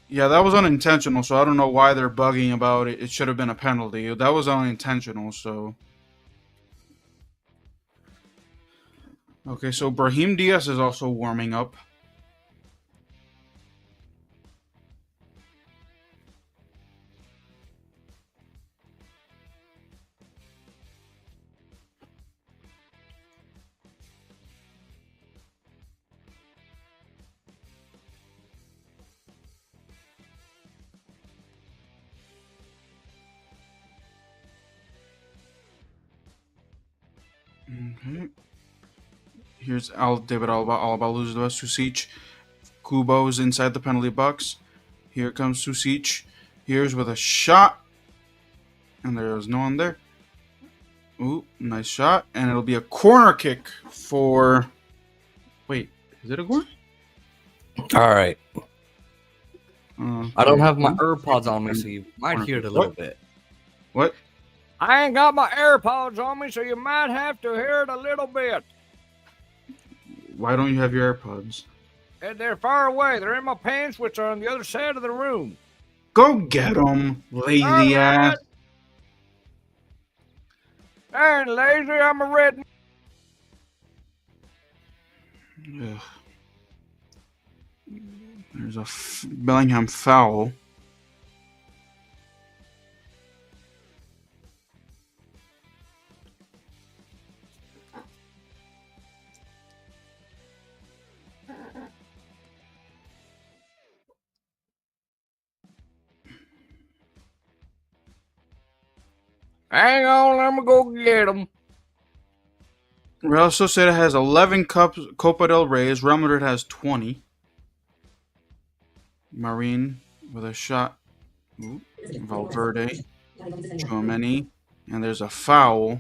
[SPEAKER 1] Yeah, that was unintentional, so I don't know why they're bugging about it. It should have been a penalty. That was unintentional, so... Okay, so Brahim Diaz is also warming up. Okay. Here's David Alaba loses the best. Susic. Kubo's inside the penalty box. Here comes Susic. Here's with a shot. And there's no one there. Ooh, nice shot. And it'll be a corner kick for... Wait, is it a corner?
[SPEAKER 3] All right. I don't have my
[SPEAKER 1] okay.
[SPEAKER 3] AirPods on me, so you might hear it a little bit.
[SPEAKER 1] What?
[SPEAKER 3] I ain't got my AirPods on me, so you might have to hear it a little bit.
[SPEAKER 1] Why don't you have your AirPods?
[SPEAKER 3] And they're far away. They're in my pants, which are on the other side of the room.
[SPEAKER 1] Go get them, lazy ass.
[SPEAKER 3] I ain't lazy. I'm a red.
[SPEAKER 1] Ugh. There's a Bellingham foul.
[SPEAKER 3] Hang on, I'm gonna go get them.
[SPEAKER 1] Real Sociedad has 11 Copa del Reyes. Real Madrid has 20. Marine with a shot. Ooh. Valverde. Chouameni. And there's a foul.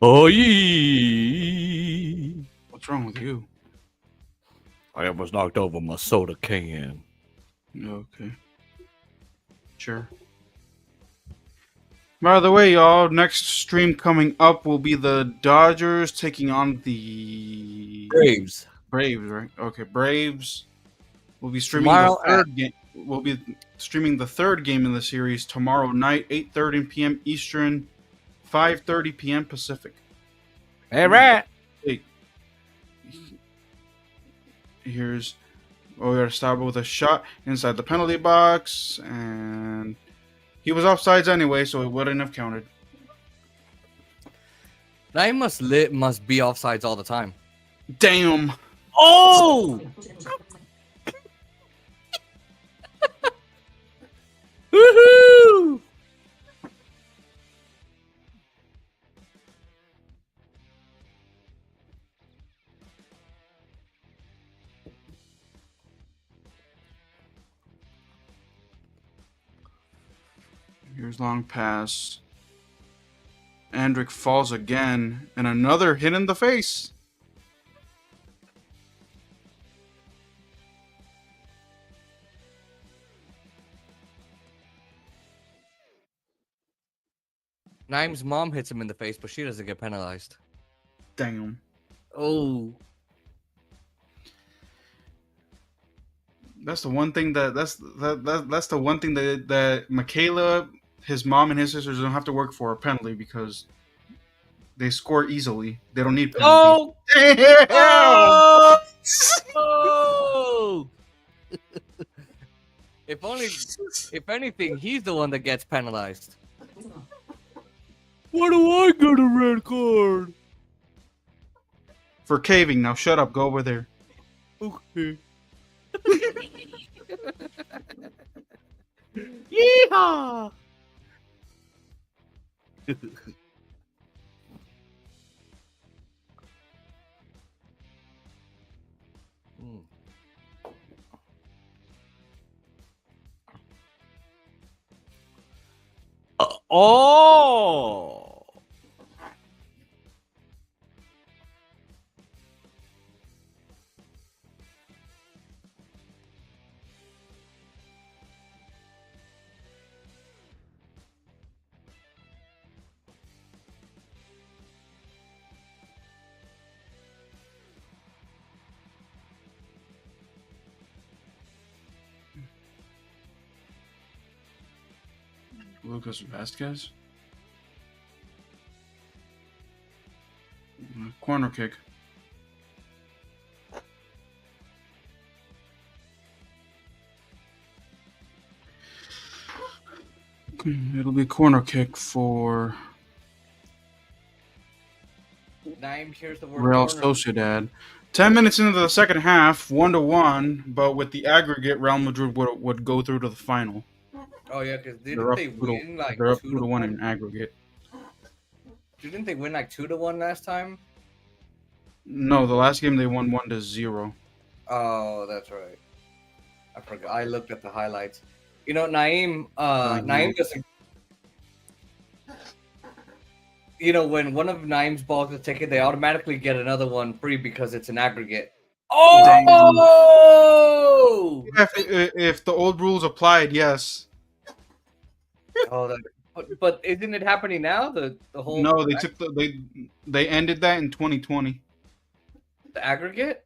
[SPEAKER 3] Oh, yeah.
[SPEAKER 1] What's wrong with you?
[SPEAKER 3] I almost knocked over my soda can.
[SPEAKER 1] Okay. Sure. By the way, y'all, next stream coming up will be the Dodgers taking on the
[SPEAKER 3] Braves.
[SPEAKER 1] Braves, right? Okay, Braves. We'll be streaming
[SPEAKER 3] Tomorrow
[SPEAKER 1] the third game. will be streaming the third game in the series tomorrow night, 8:30 p.m. Eastern, 5:30 p.m. Pacific.
[SPEAKER 3] Hey, Rat.
[SPEAKER 1] Hey, here's we got to start with a shot inside the penalty box, and he was offsides anyway, so it wouldn't have counted.
[SPEAKER 3] Naim must be offsides all the time.
[SPEAKER 1] Damn.
[SPEAKER 3] Oh! Woohoo!
[SPEAKER 1] Here's long pass. Andrick falls again, and another hit in the face.
[SPEAKER 3] Naim's mom hits him in the face, but she doesn't get penalized.
[SPEAKER 1] Damn.
[SPEAKER 3] Oh.
[SPEAKER 1] That's the one thing that's the one thing that Michaela, his mom, and his sisters don't have to work for a penalty because they score easily. They don't need penalties.
[SPEAKER 3] Oh!
[SPEAKER 1] Damn!
[SPEAKER 3] Oh! Oh! If anything, he's the one that gets penalized. Why do I get a red card?
[SPEAKER 1] For caving. Now shut up. Go over there.
[SPEAKER 3] Okay. Yeehaw! Oh!
[SPEAKER 1] Lucas Vasquez. Corner kick. It'll be corner kick for
[SPEAKER 3] Naim, here's the word
[SPEAKER 1] Real
[SPEAKER 3] corner.
[SPEAKER 1] Sociedad. 10 minutes into the second half, 1-1, but with the aggregate, Real Madrid would go through to the final.
[SPEAKER 3] Oh yeah, because
[SPEAKER 1] They're
[SPEAKER 3] didn't
[SPEAKER 1] up
[SPEAKER 3] they win like
[SPEAKER 1] they're up
[SPEAKER 3] 2-1
[SPEAKER 1] 2-1 in aggregate.
[SPEAKER 3] Didn't they win like 2-1 last time?
[SPEAKER 1] No, the last game they won 1-0.
[SPEAKER 3] Oh, that's right. I forgot. I looked at the highlights. You know, Naim doesn't. You know, when one of Naim's balls is taken, they automatically get another one free because it's an aggregate. Oh!
[SPEAKER 1] If the old rules applied, yes.
[SPEAKER 3] Oh, but isn't it happening now? The whole
[SPEAKER 1] No, they ended that in 2020.
[SPEAKER 3] the aggregate.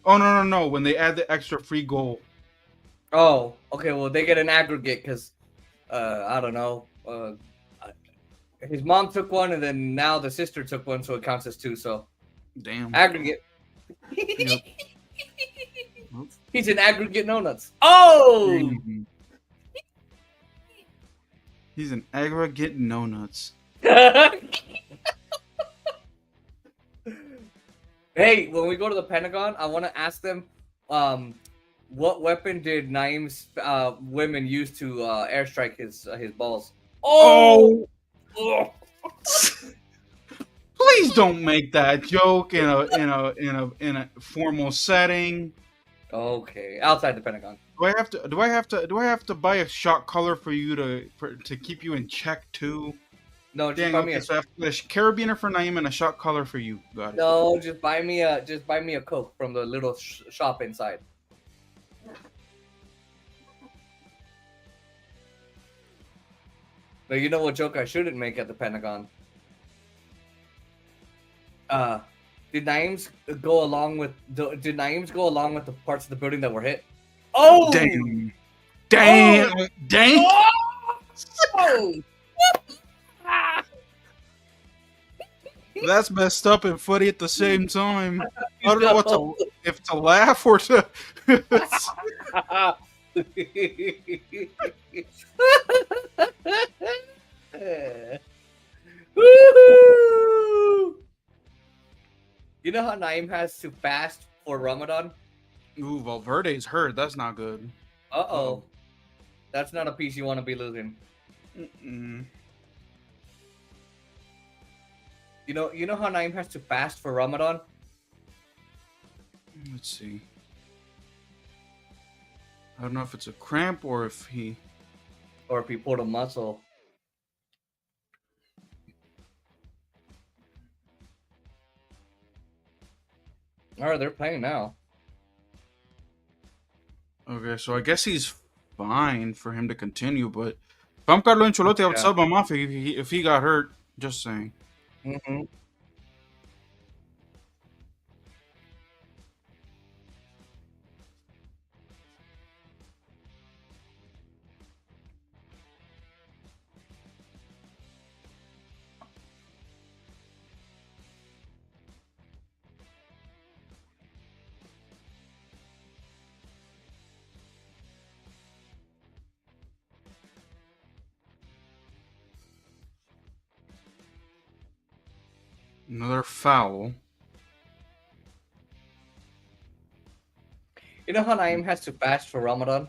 [SPEAKER 1] Oh no! When they add the extra free goal.
[SPEAKER 3] Oh, okay. Well, they get an aggregate because I don't know. His mom took one, and then now the sister took one, so it counts as two. So,
[SPEAKER 1] Damn.
[SPEAKER 3] aggregate.
[SPEAKER 1] Yep.
[SPEAKER 3] He's an aggregate no nuts. Oh.
[SPEAKER 1] He's an aggregate no nuts.
[SPEAKER 3] Hey, when we go to the Pentagon, I want to ask them, what weapon did Naim's women use to airstrike his balls? Oh!
[SPEAKER 1] Please don't make that joke in a formal setting.
[SPEAKER 3] Okay, outside the Pentagon.
[SPEAKER 1] Do I have to buy a shot color for you to keep you in check too?
[SPEAKER 3] No, just
[SPEAKER 1] Dang,
[SPEAKER 3] buy me
[SPEAKER 1] okay, so I have a carabiner for Naim and a shot color for you. Got it.
[SPEAKER 3] No, just buy me a Coke from the little shop inside. Now you know what joke I shouldn't make at the Pentagon. Did Naim's go along with the parts of the building that were hit? Oh,
[SPEAKER 1] Damn! Damn. Dang.
[SPEAKER 3] Oh!
[SPEAKER 1] That's messed up and funny at the same time. I don't know what
[SPEAKER 3] No.
[SPEAKER 1] to if to laugh or to.
[SPEAKER 3] Woohoo! You know how Naeem has to fast for Ramadan?
[SPEAKER 1] Ooh, Valverde's hurt. That's not good.
[SPEAKER 3] Uh-oh. That's not a piece you want to be losing.
[SPEAKER 1] Mm-mm.
[SPEAKER 3] You know how Naeem has to fast for Ramadan?
[SPEAKER 1] Let's see. I don't know if it's a cramp or if he.
[SPEAKER 3] Or if he pulled a muscle. Alright, they're playing now.
[SPEAKER 1] Okay, so I guess he's fine for him to continue, but if I'm Carlo Ancelotti, I would
[SPEAKER 3] Yeah.
[SPEAKER 1] sub him off if he got hurt. Just saying.
[SPEAKER 3] Mm-hmm.
[SPEAKER 1] Another foul.
[SPEAKER 3] You know how Naeem has to fast for Ramadan?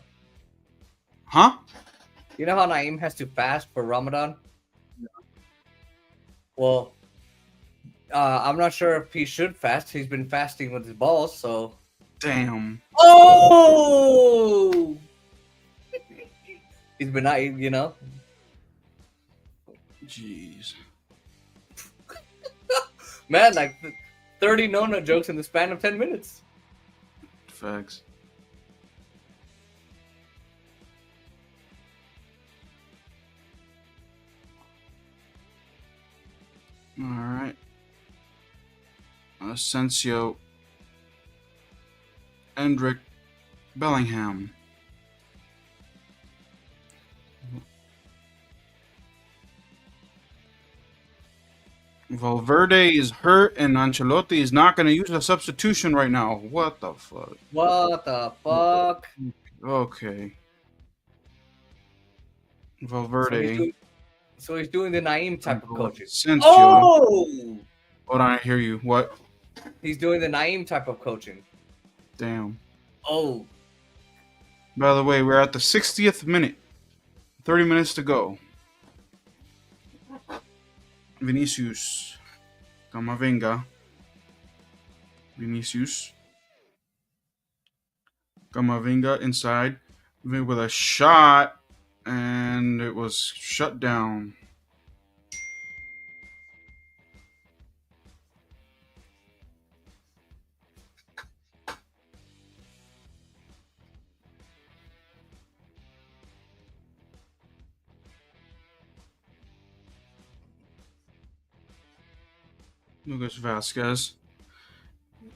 [SPEAKER 1] Huh?
[SPEAKER 3] You know how Naeem has to fast for Ramadan? Well, I'm not sure if he should fast. He's been fasting with his balls, so.
[SPEAKER 1] Damn.
[SPEAKER 3] Oh! He's been not, you know.
[SPEAKER 1] Jeez.
[SPEAKER 3] Man, like 30 no-no jokes in the span of 10 minutes.
[SPEAKER 1] Facts. All right. Asensio. Endrick. Bellingham. Valverde is hurt and Ancelotti is not going to use a substitution right now. What the fuck?
[SPEAKER 3] What the fuck?
[SPEAKER 1] Okay.
[SPEAKER 3] So
[SPEAKER 1] Valverde.
[SPEAKER 3] he's doing the Naeem type of coaching.
[SPEAKER 1] Asensio.
[SPEAKER 3] Oh!
[SPEAKER 1] Hold on, I hear you. What?
[SPEAKER 3] He's doing the Naeem type of coaching.
[SPEAKER 1] Damn.
[SPEAKER 3] Oh.
[SPEAKER 1] By the way, we're at the 60th minute. 30 minutes to go. Vinicius. Camavinga. Vinicius. Camavinga inside. With a shot. And it was shut down. Lucas Vasquez.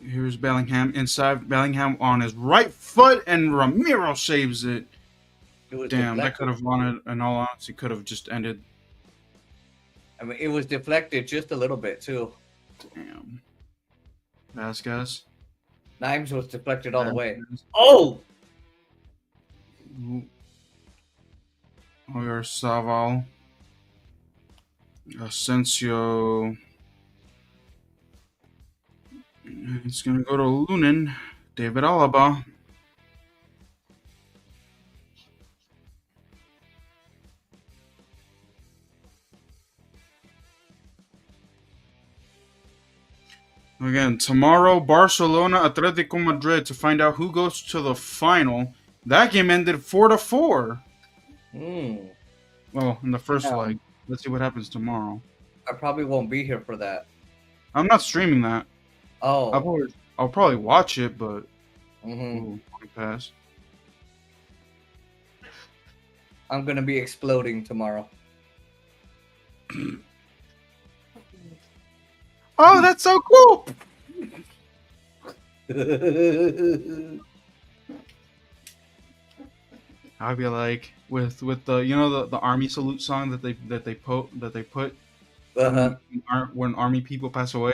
[SPEAKER 1] Here's Bellingham inside. Bellingham on his right foot, and Ramiro saves it.
[SPEAKER 3] It was
[SPEAKER 1] Damn, that
[SPEAKER 3] deflected.
[SPEAKER 1] could have won it. In all honesty, could have just ended.
[SPEAKER 3] I mean, it was deflected just a little bit, too.
[SPEAKER 1] Damn. Vasquez.
[SPEAKER 3] Naeem's was deflected all the way.
[SPEAKER 1] Vasquez.
[SPEAKER 3] Oh!
[SPEAKER 1] Oyarzábal. Asensio. It's going to go to Lunin. David Alaba. Again, tomorrow, Barcelona, Atletico Madrid to find out who goes to the final. That game ended 4-4.
[SPEAKER 3] Hmm.
[SPEAKER 1] Well, in the first
[SPEAKER 3] Yeah.
[SPEAKER 1] leg. Let's see what happens tomorrow.
[SPEAKER 3] I probably won't be here for that.
[SPEAKER 1] I'm not streaming that.
[SPEAKER 3] Oh.
[SPEAKER 1] I'll probably watch it, but
[SPEAKER 3] Mm-hmm.
[SPEAKER 1] ooh, pass.
[SPEAKER 3] I'm gonna be exploding tomorrow.
[SPEAKER 1] Oh, that's so cool! I'd be like with the the army salute song that they put
[SPEAKER 3] Uh-huh.
[SPEAKER 1] when army people pass away.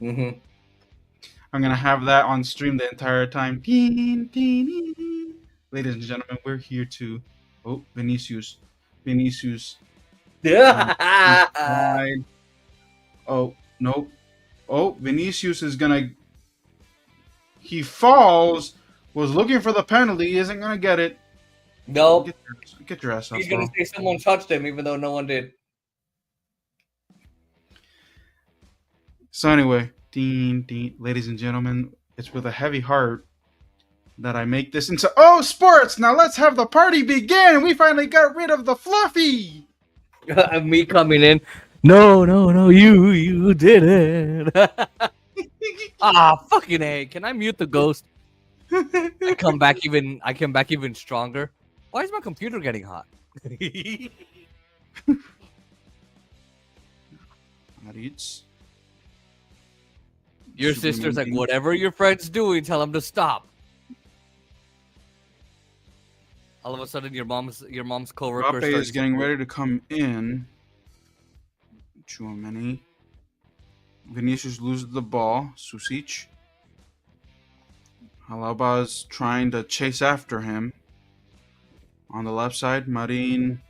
[SPEAKER 3] Mm-hmm.
[SPEAKER 1] I'm gonna have that on stream the entire time. Ding, ding, ding, ding. Ladies and gentlemen, we're here to. Oh, Vinicius. Uh,
[SPEAKER 3] Yeah.
[SPEAKER 1] inside. Oh, nope. Oh, Vinicius is gonna. He falls. Was looking for the penalty. Isn't gonna get it.
[SPEAKER 3] Nope.
[SPEAKER 1] Get your ass up,
[SPEAKER 3] He's gonna
[SPEAKER 1] bro.
[SPEAKER 3] say someone touched him, even though no one did.
[SPEAKER 1] So anyway, ding, ding. Ladies and gentlemen, it's with a heavy heart that I make this into sports. Now let's have the party begin. We finally got rid of the fluffy.
[SPEAKER 3] Me coming in. No, no, no, you did it. Ah, fucking A. Can I mute the ghost? I come back even stronger. Why is my computer getting hot?
[SPEAKER 1] Marids.
[SPEAKER 3] Your sister's like, whatever your friend's doing, tell him to stop. All of a sudden, your mom's coworker
[SPEAKER 1] Mbappe
[SPEAKER 3] starts
[SPEAKER 1] is getting ready to come in. Chouameni. Vinicius loses the ball. Susic. Alaba's trying to chase after him. On the left side, Marin.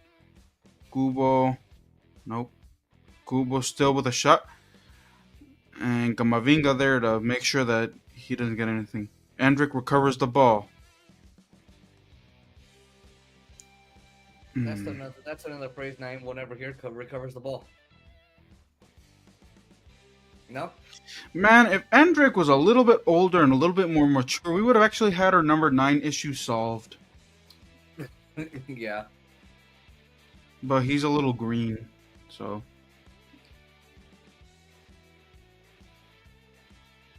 [SPEAKER 1] Kubo. Nope. Kubo still with a shot. And Gamavinga there to make sure that he doesn't get anything. Endrick recovers the ball.
[SPEAKER 3] That's another praise name won't ever hear. Recovers the ball. No.
[SPEAKER 1] Man, if Endrick was a little bit older and a little bit more mature, we would have actually had our number 9 issue solved.
[SPEAKER 3] Yeah.
[SPEAKER 1] But he's a little green, so.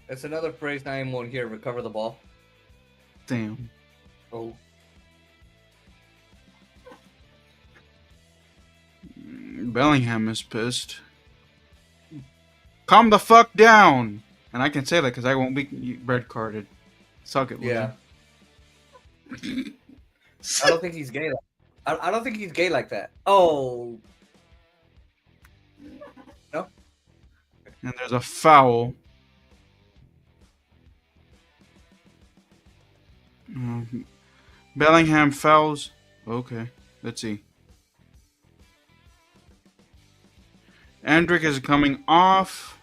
[SPEAKER 3] It's another praise name won't hear. Recover the ball.
[SPEAKER 1] Damn.
[SPEAKER 3] Oh.
[SPEAKER 1] Bellingham is pissed. Calm the fuck down! And I can say that because I won't be red carded. Suck it,
[SPEAKER 3] Yeah.
[SPEAKER 1] William.
[SPEAKER 3] I don't think he's gay. I don't think he's gay like that. Oh. No.
[SPEAKER 1] And there's a foul. Bellingham fouls. Okay, let's see. Endrick is coming off.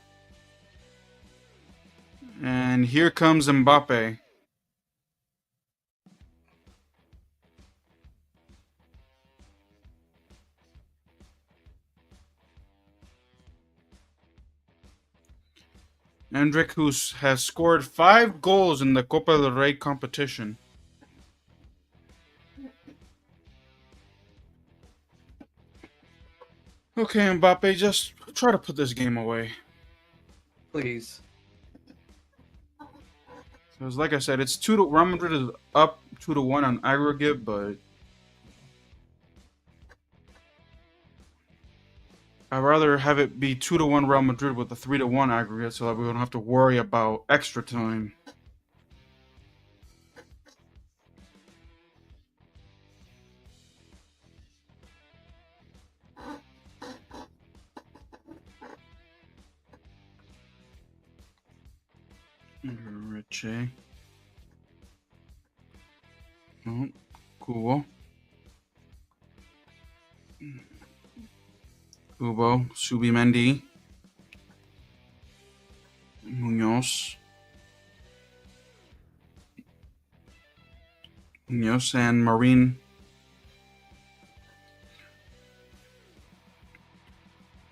[SPEAKER 1] And here comes Mbappe. Endrick, who has scored 5 goals in the Copa del Rey competition. Okay, Mbappe, just try to put this game away.
[SPEAKER 3] Please.
[SPEAKER 1] Because, like I said, it's 2 to Real Madrid is up 2-1 on aggregate, but I'd rather have it be 2-1 Real Madrid with a 3-1 aggregate, so that we don't have to worry about extra time. Richie. Oh, cool. Kubo, Subimendi, Munoz, and Marin.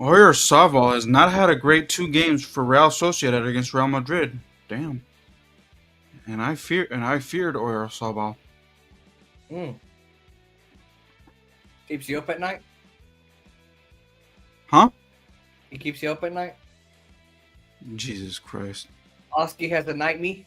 [SPEAKER 1] Oyarzabal has not had a great 2 games for Real Sociedad against Real Madrid. Damn. And I feared Oyarzabal.
[SPEAKER 3] Keeps you up at night?
[SPEAKER 1] Huh?
[SPEAKER 3] He keeps you up at night?
[SPEAKER 1] Jesus Christ.
[SPEAKER 3] Oski has a night me?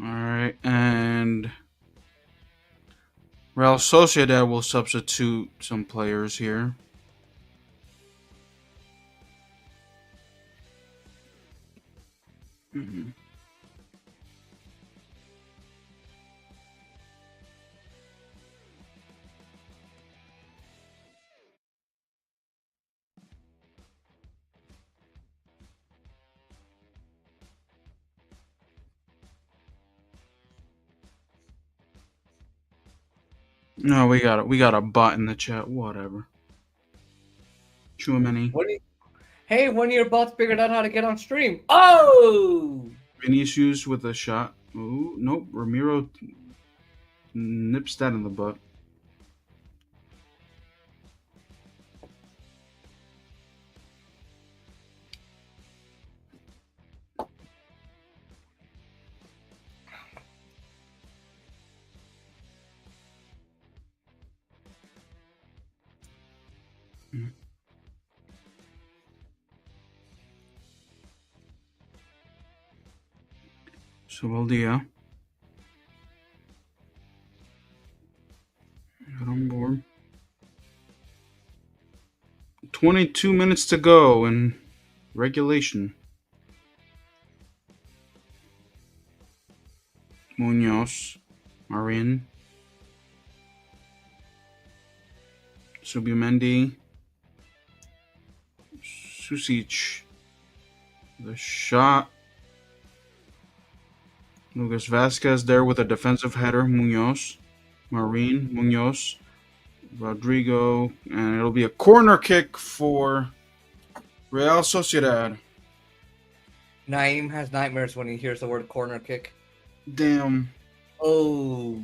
[SPEAKER 1] Alright, and Real Sociedad will substitute some players here. Mm-hmm. No, we got a bot in the chat. Whatever. Chouameni.
[SPEAKER 3] Hey, one of your bots figured out how to get on stream. Oh!
[SPEAKER 1] Vinicius with a shot. Ooh, nope. Ramiro nips that in the butt. Sabaldia. Get on board. 22 minutes to go in regulation. Munoz. Marin. Subimendi. Susic. The shot. Lucas Vasquez there with a defensive header. Munoz. Marin. Munoz. Rodrigo. And it'll be a corner kick for Real Sociedad.
[SPEAKER 3] Naeem has nightmares when he hears the word corner kick.
[SPEAKER 1] Damn.
[SPEAKER 3] Oh.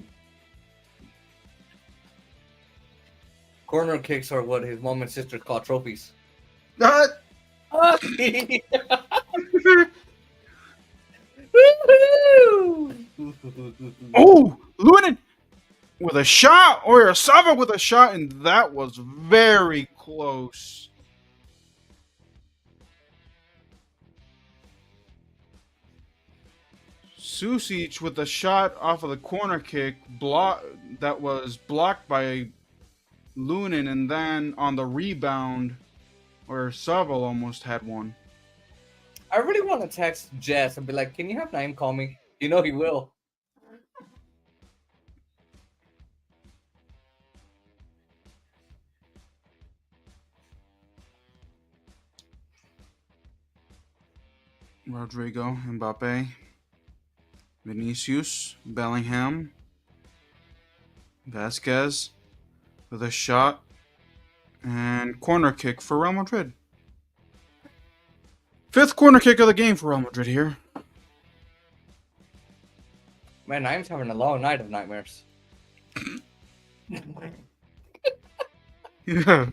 [SPEAKER 3] Corner kicks are what his mom and sister call trophies.
[SPEAKER 1] That. Oh, Lunin with a shot, or Sava with a shot, and that was very close. Susic with a shot off of the corner kick that was blocked by Lunin, and then on the rebound, where Sava almost had one.
[SPEAKER 3] I really want to text Jess and be like, can you have Naeem call me? You know he will.
[SPEAKER 1] Rodrigo, Mbappe, Vinicius, Bellingham, Vasquez with a shot, and corner kick for Real Madrid. Fifth corner kick of the game for Real Madrid here.
[SPEAKER 3] Man, Naeem's having a long night of nightmares.
[SPEAKER 1] Yeah.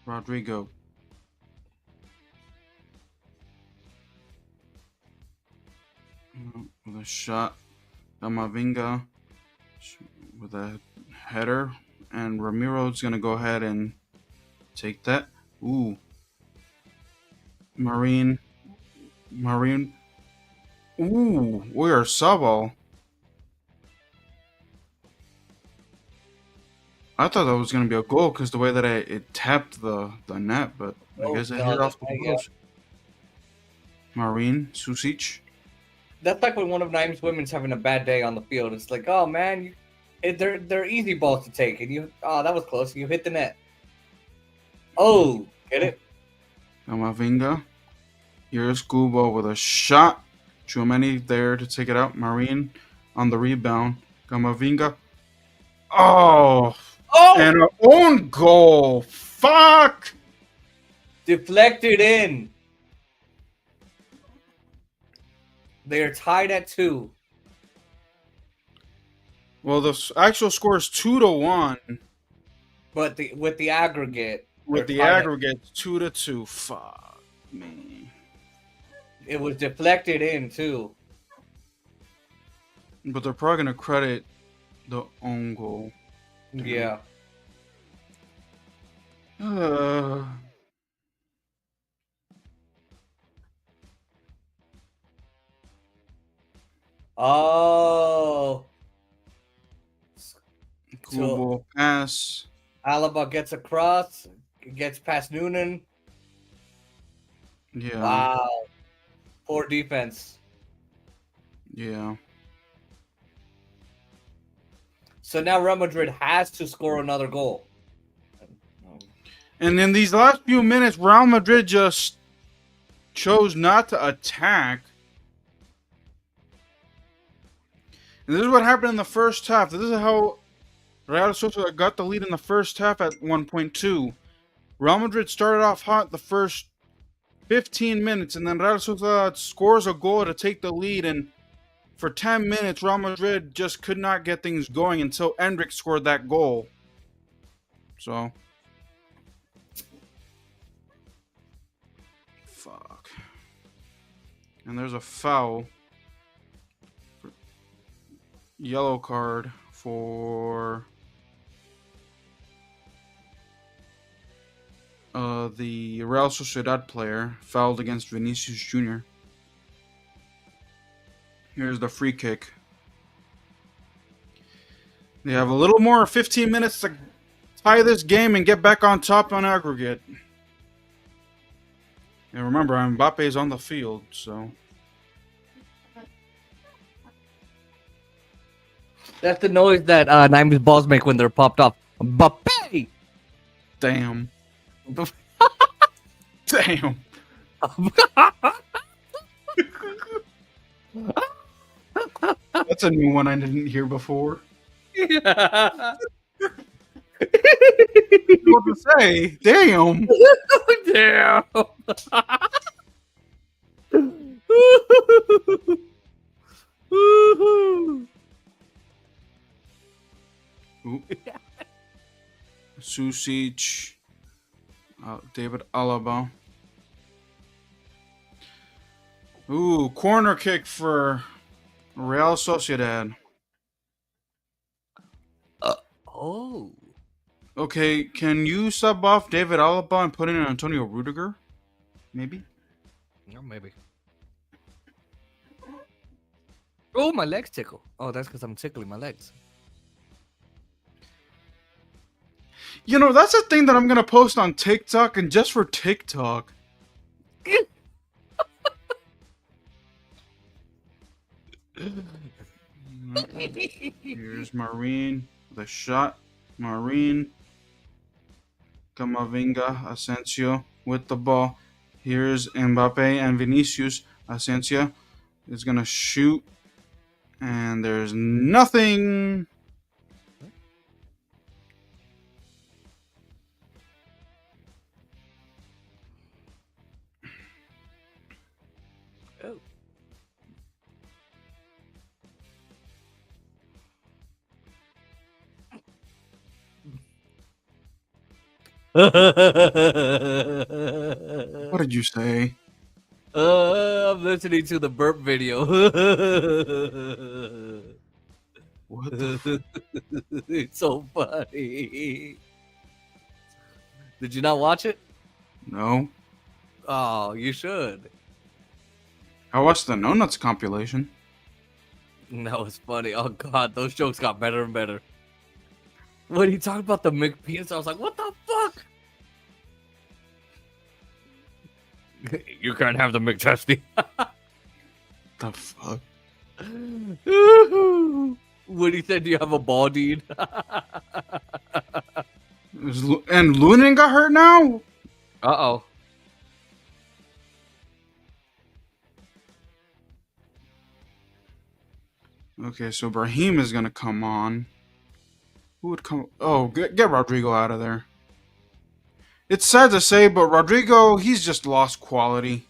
[SPEAKER 1] Rodrigo. With a shot. Amavinga with a header. And Ramiro's going to go ahead and take that. Ooh. Marine. Ooh, we are Sabal. I thought that was going to be a goal because the way that it tapped the net, but I guess it hit off the post. Marine, Susic.
[SPEAKER 3] That's like when one of Naeem's women's having a bad day on the field. It's like, oh man, they're easy balls to take, and that was close. You hit the net. Oh, get it?
[SPEAKER 1] Amavinga. Here's Gubo with a shot. Chouameni there to take it out. Marine on the rebound. Gamavinga. Oh! And an own goal. Fuck!
[SPEAKER 3] Deflected in. They are tied at 2.
[SPEAKER 1] Well, the actual score is 2-1.
[SPEAKER 3] But with the aggregate.
[SPEAKER 1] With the aggregate, 2-2. Fuck me.
[SPEAKER 3] It was deflected in too.
[SPEAKER 1] But they're probably gonna credit the own goal.
[SPEAKER 3] Yeah.
[SPEAKER 1] Uh,
[SPEAKER 3] Oh,
[SPEAKER 1] cool
[SPEAKER 3] so
[SPEAKER 1] ball pass.
[SPEAKER 3] Alaba gets across, gets past Noonan.
[SPEAKER 1] Yeah,
[SPEAKER 3] Wow, poor defense.
[SPEAKER 1] yeah.
[SPEAKER 3] So now Real Madrid has to score another goal.
[SPEAKER 1] And in these last few minutes, Real Madrid just chose not to attack. And this is what happened in the first half. This is how Real Sociedad got the lead in the first half at 1.2. Real Madrid started off hot the first 15 minutes, and then Real Sociedad scores a goal to take the lead. And for 10 minutes, Real Madrid just could not get things going until Endrick scored that goal. So, fuck. And there's a foul. Yellow card for the Real Sociedad player, fouled against Vinicius Jr. Here's the free kick. They have a little more 15 minutes to tie this game and get back on top on aggregate. And remember, Mbappe's on the field, so...
[SPEAKER 3] That's the noise that 90s balls make when they're popped off. Mbappe!
[SPEAKER 1] Damn. Damn. That's a new one I didn't hear before. What to say? Damn.
[SPEAKER 3] Damn.
[SPEAKER 1] Susic. David Alaba. Ooh, corner kick for Real Sociedad.
[SPEAKER 3] Oh.
[SPEAKER 1] Okay, can you sub off David Alaba and put in Antonio Rudiger? Maybe?
[SPEAKER 3] No, maybe. Oh, my legs tickle. Oh, that's because I'm tickling my legs.
[SPEAKER 1] You know, that's a thing that I'm gonna post on TikTok, and just for TikTok. Here's Marine, the shot. Marine. Camavinga, Asensio with the ball. Here's Mbappe and Vinicius. Asensio is gonna shoot, and there's nothing.
[SPEAKER 3] Oh.
[SPEAKER 1] What did you say?
[SPEAKER 3] I'm listening to the burp video.
[SPEAKER 1] What the
[SPEAKER 3] It's so funny. Did you not watch it?
[SPEAKER 1] No.
[SPEAKER 3] Oh, you should.
[SPEAKER 1] I watched the No Nuts compilation.
[SPEAKER 3] That was funny. Oh god, those jokes got better and better. When he talked about the McPenis, I was like, what the fuck? You can't have the McTesty.
[SPEAKER 1] The fuck?
[SPEAKER 3] When he said, do you have a ball, dude?
[SPEAKER 1] And Lunin got hurt now?
[SPEAKER 3] Uh-oh.
[SPEAKER 1] Okay, so Brahim is gonna come on. Who would come? Oh, get Rodrigo out of there. It's sad to say, but Rodrigo, he's just lost quality.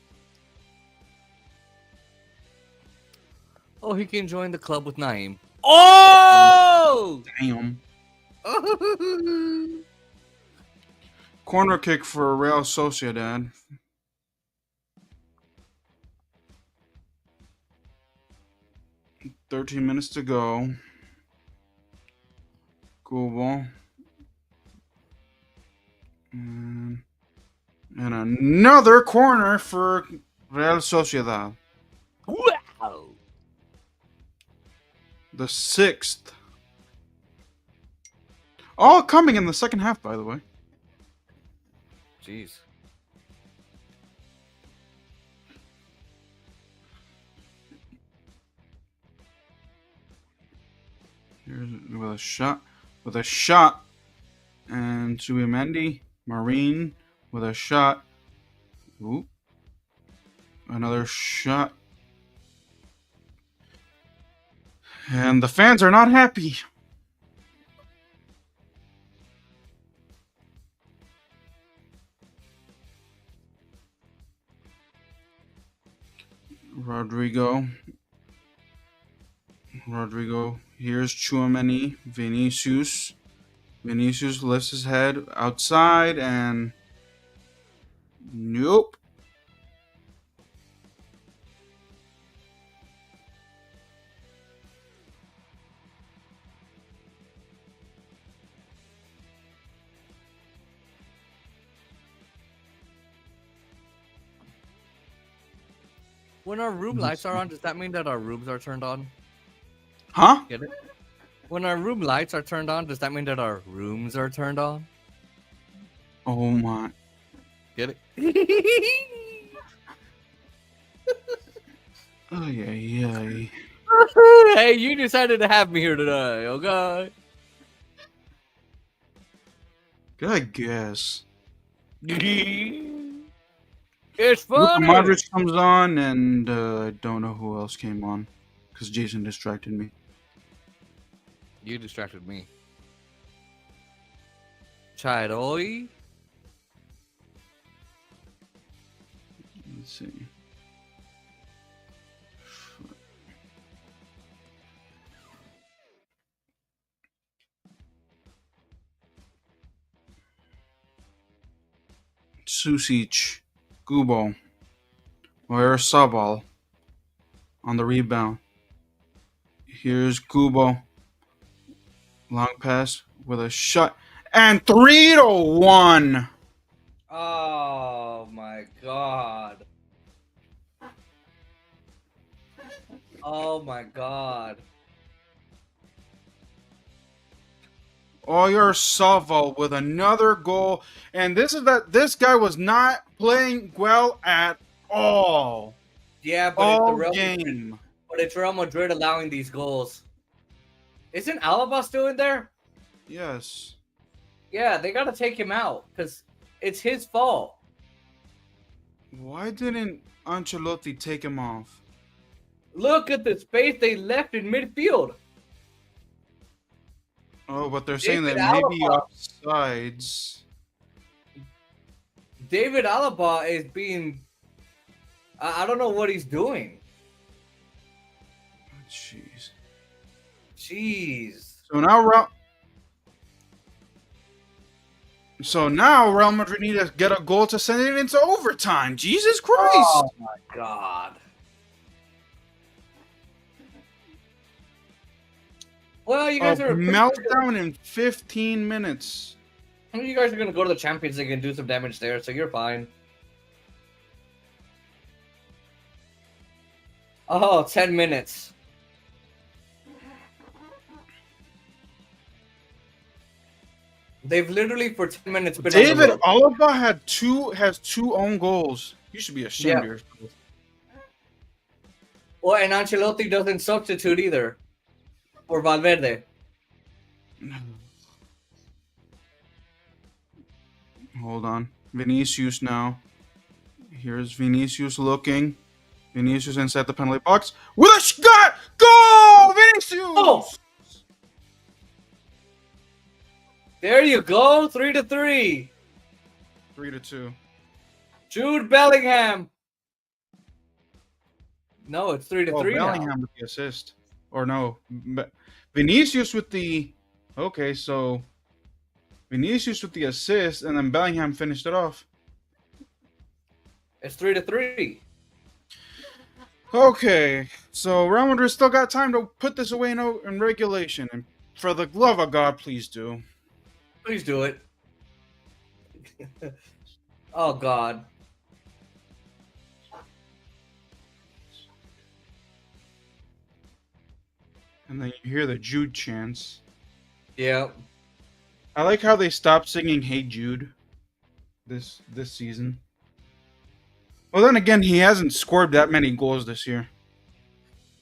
[SPEAKER 3] Oh, he can join the club with Naeem. Oh!
[SPEAKER 1] Damn. Corner kick for Real Sociedad. "13 minutes to go." Cool ball. And another corner for Real Sociedad.
[SPEAKER 3] Wow.
[SPEAKER 1] The 6th. All coming in the second half, by the way.
[SPEAKER 3] Jeez.
[SPEAKER 1] Here's with a shot. With a shot. And Subimendi. Marine with a shot. Ooh. Another shot. And the fans are not happy. Rodrigo. Here's Chouameni. Vinicius lifts his head outside and nope.
[SPEAKER 3] When our room lights are on, does that mean that our rooms are turned on?
[SPEAKER 1] Huh?
[SPEAKER 3] Get it? When our room lights are turned on, does that mean that our rooms are turned on?
[SPEAKER 1] Oh my.
[SPEAKER 3] Get it?
[SPEAKER 1] Oh yeah.
[SPEAKER 3] Hey, you decided to have me here today, okay?
[SPEAKER 1] I guess.
[SPEAKER 3] It's
[SPEAKER 1] Luka
[SPEAKER 3] funny.
[SPEAKER 1] Modric comes on, and I don't know who else came on because Jason distracted me.
[SPEAKER 3] You distracted me. Chiroi?
[SPEAKER 1] Let's see. Susic, Gubo, Oyarzabal on the rebound. Here's Gubo. Long pass with a shot. And 3-1.
[SPEAKER 3] Oh my god. Oh my god.
[SPEAKER 1] Oyarzabal with another goal. And this guy was not playing well at all.
[SPEAKER 3] Yeah, but
[SPEAKER 1] All
[SPEAKER 3] it's the Real
[SPEAKER 1] game.
[SPEAKER 3] Madrid, but it's Real Madrid allowing these goals. Isn't Alaba still in there?
[SPEAKER 1] Yes.
[SPEAKER 3] Yeah, they gotta take him out because it's his fault.
[SPEAKER 1] Why didn't Ancelotti take him off?
[SPEAKER 3] Look at the space they left in midfield.
[SPEAKER 1] Oh, but they're saying that
[SPEAKER 3] David
[SPEAKER 1] maybe
[SPEAKER 3] Alaba.
[SPEAKER 1] offsides.
[SPEAKER 3] David Alaba is being. I don't know what he's doing.
[SPEAKER 1] Jeez.
[SPEAKER 3] Jeez.
[SPEAKER 1] So now Real Madrid need to get a goal to send it into overtime. Jesus Christ!
[SPEAKER 3] Oh my god. Well, you
[SPEAKER 1] A
[SPEAKER 3] guys are
[SPEAKER 1] meltdown in 15 minutes.
[SPEAKER 3] You guys are gonna go to the Champions League and do some damage there, so you're fine. Oh, 10 minutes. They've literally for 10 minutes been on the
[SPEAKER 1] David
[SPEAKER 3] road.
[SPEAKER 1] Alaba has two own goals. You should be ashamed of yourself.
[SPEAKER 3] Well, and Ancelotti doesn't substitute either for Valverde.
[SPEAKER 1] Hold on. Vinicius now. Here's Vinicius looking. Vinicius inside the penalty box. With a shot! Goal! Vinicius!
[SPEAKER 3] Oh! There you go, 3-3.
[SPEAKER 1] 3-2.
[SPEAKER 3] Jude Bellingham. No, it's 3-3
[SPEAKER 1] Oh,
[SPEAKER 3] now.
[SPEAKER 1] Bellingham with the assist. Or no. Vinicius with the... Okay, so... Vinicius with the assist, and then Bellingham finished it off.
[SPEAKER 3] It's 3-3.
[SPEAKER 1] Okay, so Real Madrid still got time to put this away in regulation. And for the love of God, please do.
[SPEAKER 3] Please do it. Oh God.
[SPEAKER 1] And then you hear the Jude chants.
[SPEAKER 3] Yeah.
[SPEAKER 1] I like how they stopped singing "Hey Jude" this season. Well, then again, he hasn't scored that many goals this year.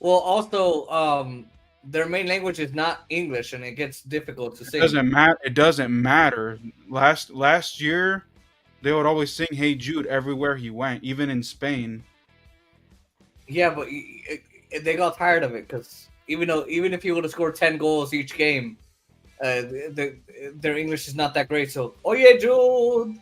[SPEAKER 3] Well, also, their main language is not English, and it gets difficult to
[SPEAKER 1] It
[SPEAKER 3] sing.
[SPEAKER 1] doesn't matter. It doesn't matter. Last year, they would always sing "Hey Jude" everywhere he went, even in Spain.
[SPEAKER 3] Yeah, but they got tired of it because even if he would have scored 10 goals each game, their English is not that great. So, oh yeah, Jude.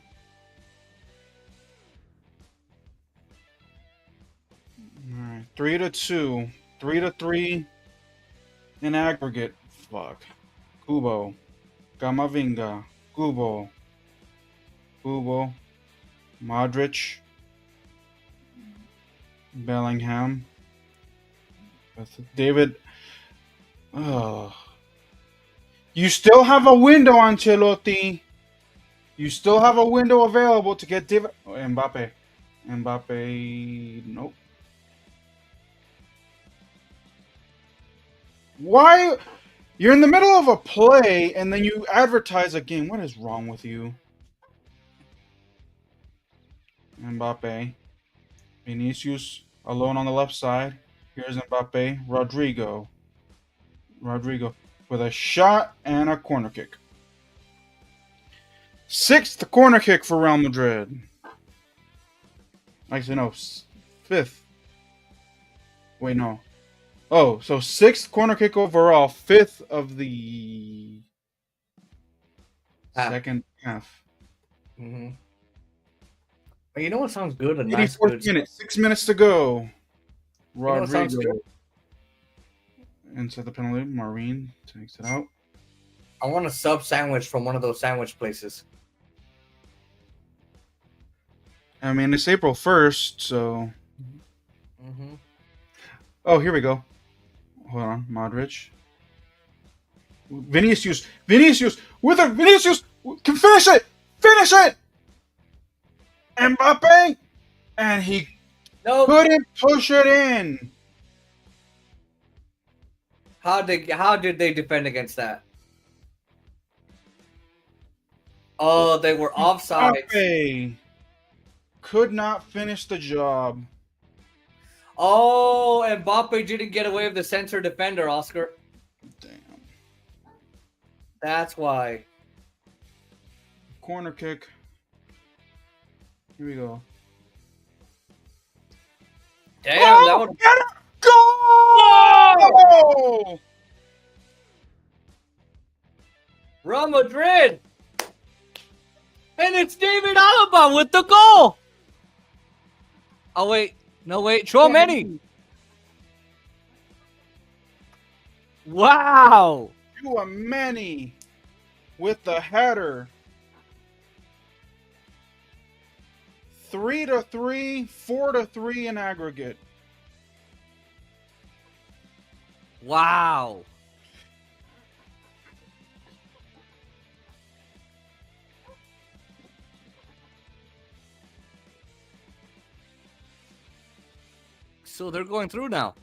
[SPEAKER 1] All right, 3-2, 3-3 in aggregate. Fuck. Kubo, Gamavinga, Kubo, Modric, Bellingham, with David. Oh. You still have a window, Ancelotti. You still have a window available to get David. Oh, Mbappe. Nope. Why? You're in the middle of a play and then you advertise a game. What is wrong with you? Mbappe. Vinicius alone on the left side. Here's Mbappe. Rodrigo with a shot and a corner kick. 6th corner kick for Real Madrid. Actually, no. 5th. Wait, no. Oh, so 6th corner kick overall. 5th of the second half.
[SPEAKER 3] Mm-hmm. But you know what sounds good? A nice
[SPEAKER 1] 84th
[SPEAKER 3] good.
[SPEAKER 1] minute. 6 minutes to go.
[SPEAKER 3] You know what sounds
[SPEAKER 1] Rodrigo
[SPEAKER 3] good?
[SPEAKER 1] inside the penalty. Marine takes it out.
[SPEAKER 3] I want a sub sandwich from one of those sandwich places.
[SPEAKER 1] I mean, it's April 1st, so.
[SPEAKER 3] Mm-hmm.
[SPEAKER 1] Oh, here we go. Hold on. Modric. Vinicius with a Vinicius can finish it. Mbappe, and he couldn't push it in.
[SPEAKER 3] How did they defend against that? Oh, they were offside.
[SPEAKER 1] Mbappe could not finish the job.
[SPEAKER 3] Oh, and Mbappe didn't get away with the center defender, Oscar.
[SPEAKER 1] Damn.
[SPEAKER 3] That's why.
[SPEAKER 1] Corner kick. Here we go.
[SPEAKER 3] Damn, that would
[SPEAKER 1] get it! Goal!
[SPEAKER 3] Real Madrid. And it's David Alaba with the goal. Oh wait, no wait, Chouameni. Wow.
[SPEAKER 1] Chouameni with the header. 3-3, 4-3 in aggregate.
[SPEAKER 3] Wow. So they're going through now.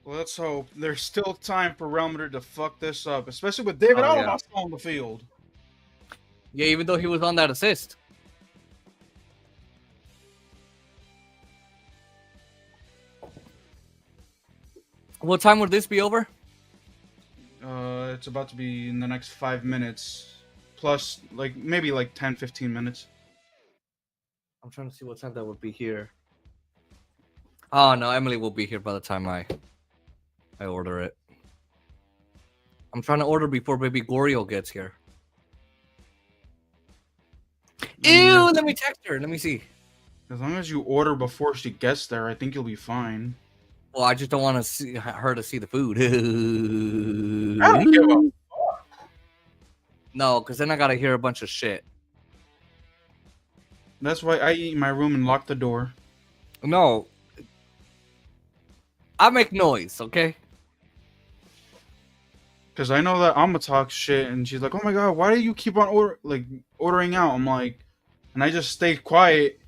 [SPEAKER 1] Let's hope. There's still time for Real Madrid to fuck this up, especially with David Alaba still on the field.
[SPEAKER 3] Yeah, even though he was on that assist. What time would this be over?
[SPEAKER 1] It's about to be in the next 5 minutes. Plus, maybe 10, 15 minutes.
[SPEAKER 3] I'm trying to see what time that would be here. Oh, no, Emily will be here by the time I order it. I'm trying to order before baby Gorio gets here. Ew, let me text her. Let me see.
[SPEAKER 1] As long as you order before she gets there, I think you'll be fine.
[SPEAKER 3] Well, I just don't want to see her to see the food.
[SPEAKER 1] I don't give a fuck.
[SPEAKER 3] No, because then I gotta hear a bunch of shit.
[SPEAKER 1] That's why I eat in my room and lock the door.
[SPEAKER 3] No. I make noise, okay?
[SPEAKER 1] Because I know that Alma talks shit, and she's like, "Oh my god, why do you keep on ordering out?" I'm like, and I just stayed quiet,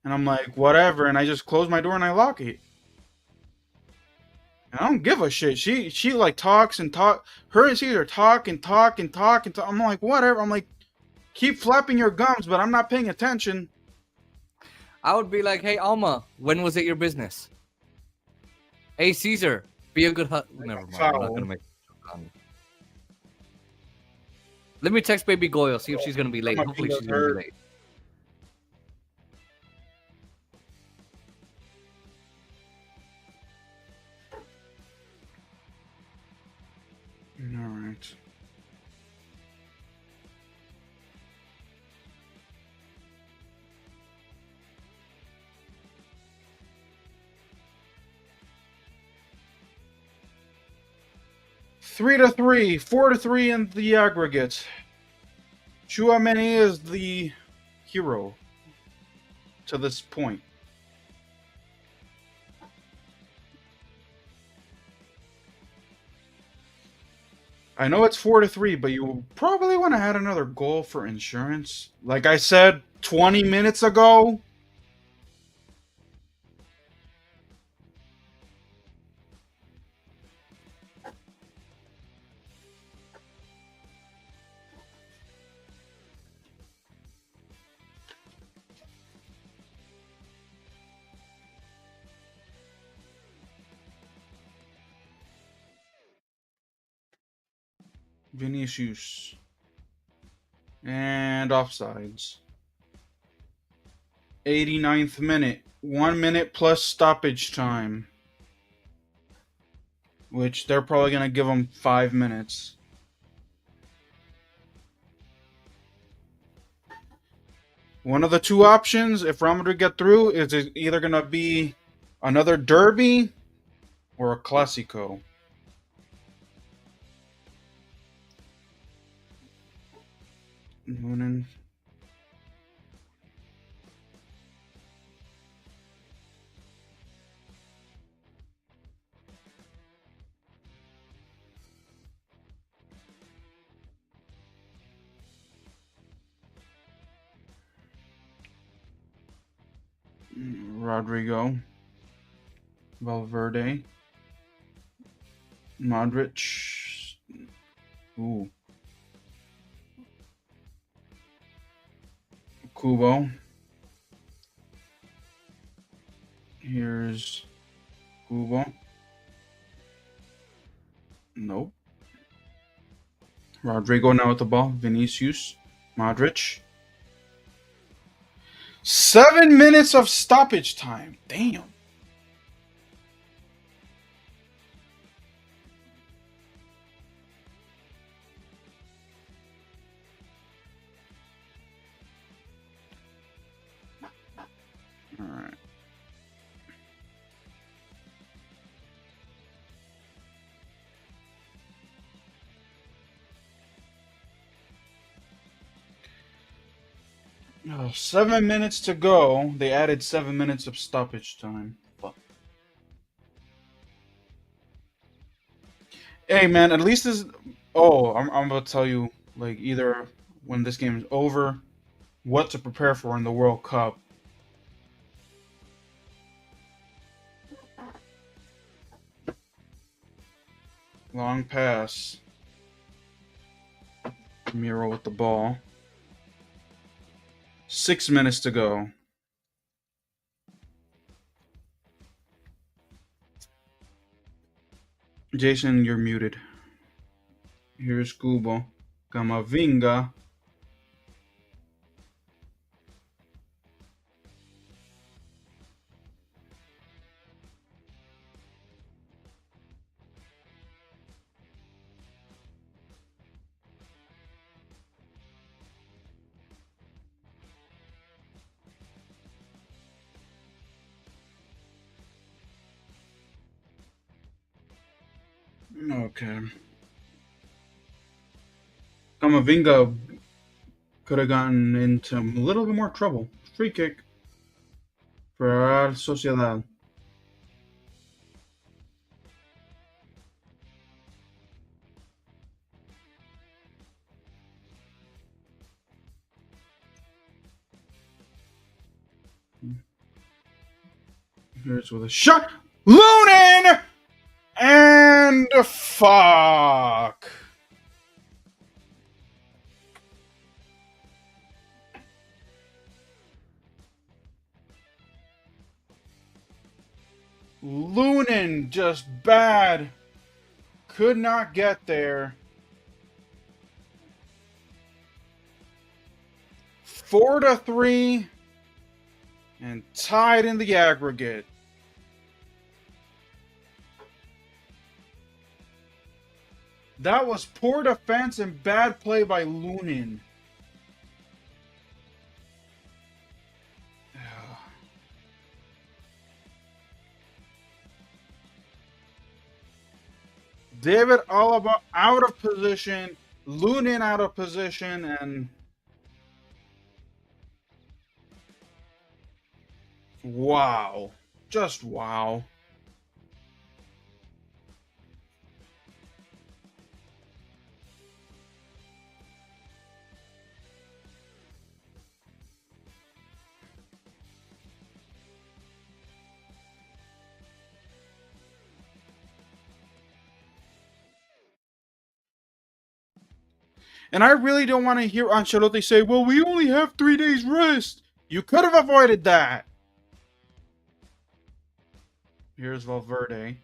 [SPEAKER 1] and I'm like, whatever, and I just close my door and I lock it. And I don't give a shit. She like talks and talk. Her and Caesar talk and talk and talk and talk. I'm like, whatever. I'm like, keep flapping your gums, but I'm not paying attention.
[SPEAKER 3] I would be like, hey, Alma, when was it your business? Hey, Caesar, be a good Never mind. I'm not
[SPEAKER 1] Foul.
[SPEAKER 3] gonna make. Let me text Baby Goyle, see if she's gonna be late.
[SPEAKER 1] My
[SPEAKER 3] Hopefully,
[SPEAKER 1] fingers
[SPEAKER 3] she's gonna be
[SPEAKER 1] hurt.
[SPEAKER 3] late.
[SPEAKER 1] All right. Three to three, 4-3 in the aggregate. Chouameni is the hero to this point. I know it's 4-3, but you probably want to add another goal for insurance. Like I said 20 minutes ago. Vinicius. And offsides. 89th minute. 1 minute plus stoppage time. Which they're probably going to give them 5 minutes. One of the two options, if Real Madrid get through, is either going to be another derby or a Clásico. Noonan. Rodrigo. Valverde. Modric. Ooh. Kubo. Here's Kubo. Nope. Rodrigo now with the ball. Vinicius. Modric. 7 minutes of stoppage time. Damn. All right. Oh, 7 minutes to go. They added 7 minutes of stoppage time. Fuck. Hey man, at least this. Oh, I'm about to tell you, like, either when this game is over, what to prepare for in the World Cup. Long pass. Miro with the ball. 6 minutes to go. Jason, you're muted. Here's Kubo. Camavinga. Okay. Camavinga could have gotten into a little bit more trouble. Free kick for Real Sociedad. Here's with a shot. Lunin! And fuck. Lunin just bad. Could not get there. 4-3. And tied in the aggregate. That was poor defense and bad play by Lunin. David Alaba out of position, Lunin out of position, and wow. Just wow. And I really don't want to hear Ancelotti say, well, we only have 3 days rest. You could have avoided that. Here's Valverde.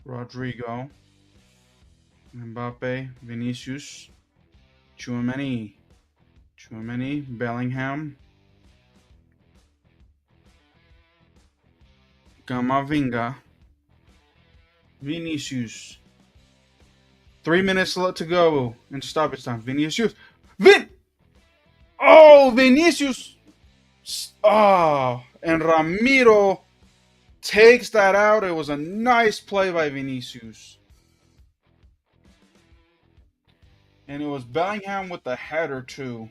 [SPEAKER 1] Rodrigo. Mbappe. Vinicius. Tchouaméni. Bellingham. Camavinga. Vinicius. 3 minutes to go in stoppage time. Vinicius. Oh, Vinicius. Oh, and Ramiro takes that out. It was a nice play by Vinicius. And it was Bellingham with the header, too.